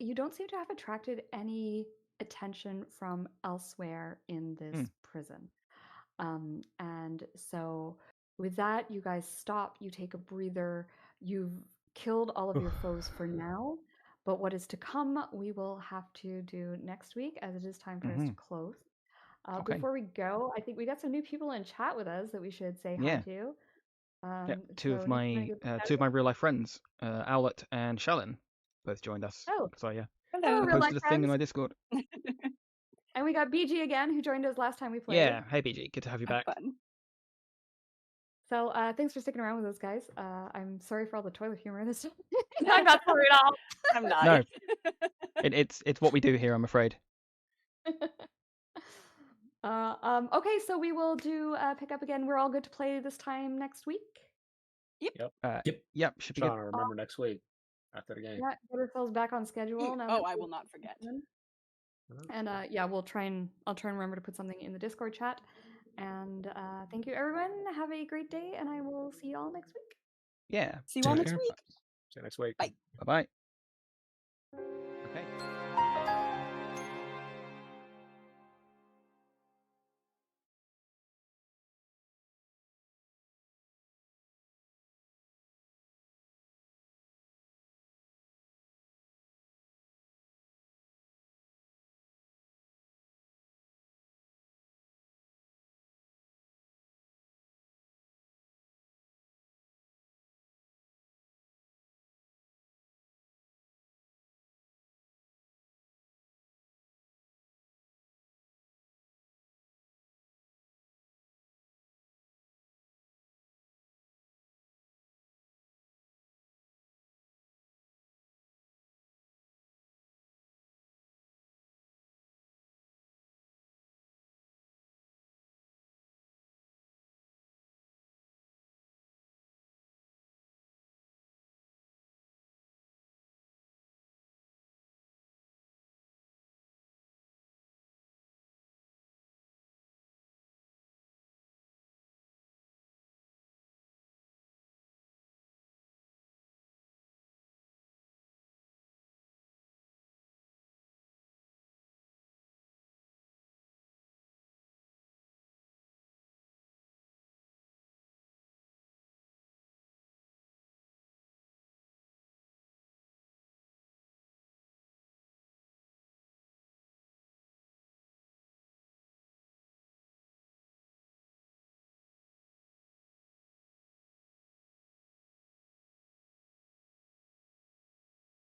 you don't seem to have attracted any attention from elsewhere in this prison. And so with that, you guys stop, you take a breather, you've killed all of your foes for now, but what is to come, we will have to do next week as it is time for us to close. Okay. Before we go, I think we got some new people in chat with us that we should say hi to. Two of my real life friends, Owlet and Shallon, both joined us. Oh, so yeah. Hello, I posted a thing in my Discord. And we got BG again, who joined us last time we played. Yeah, hey BG, good to have you back. Fun. So thanks for sticking around with us, guys. I'm sorry for all the toilet humor this time. I'm not sorry at all. I'm not. No, it's what we do here, I'm afraid. Okay, so we will do pick up again. We're all good to play this time next week. Yep. Yep. Should be Shauna, good. remember next week after the game. Yeah, get ourselves back on schedule. Now I will not forget. And I'll try and remember to put something in the Discord chat. And thank you, everyone. Have a great day, and I will see you all next week. Yeah. See you all next week. See you next week. Bye. Bye-bye.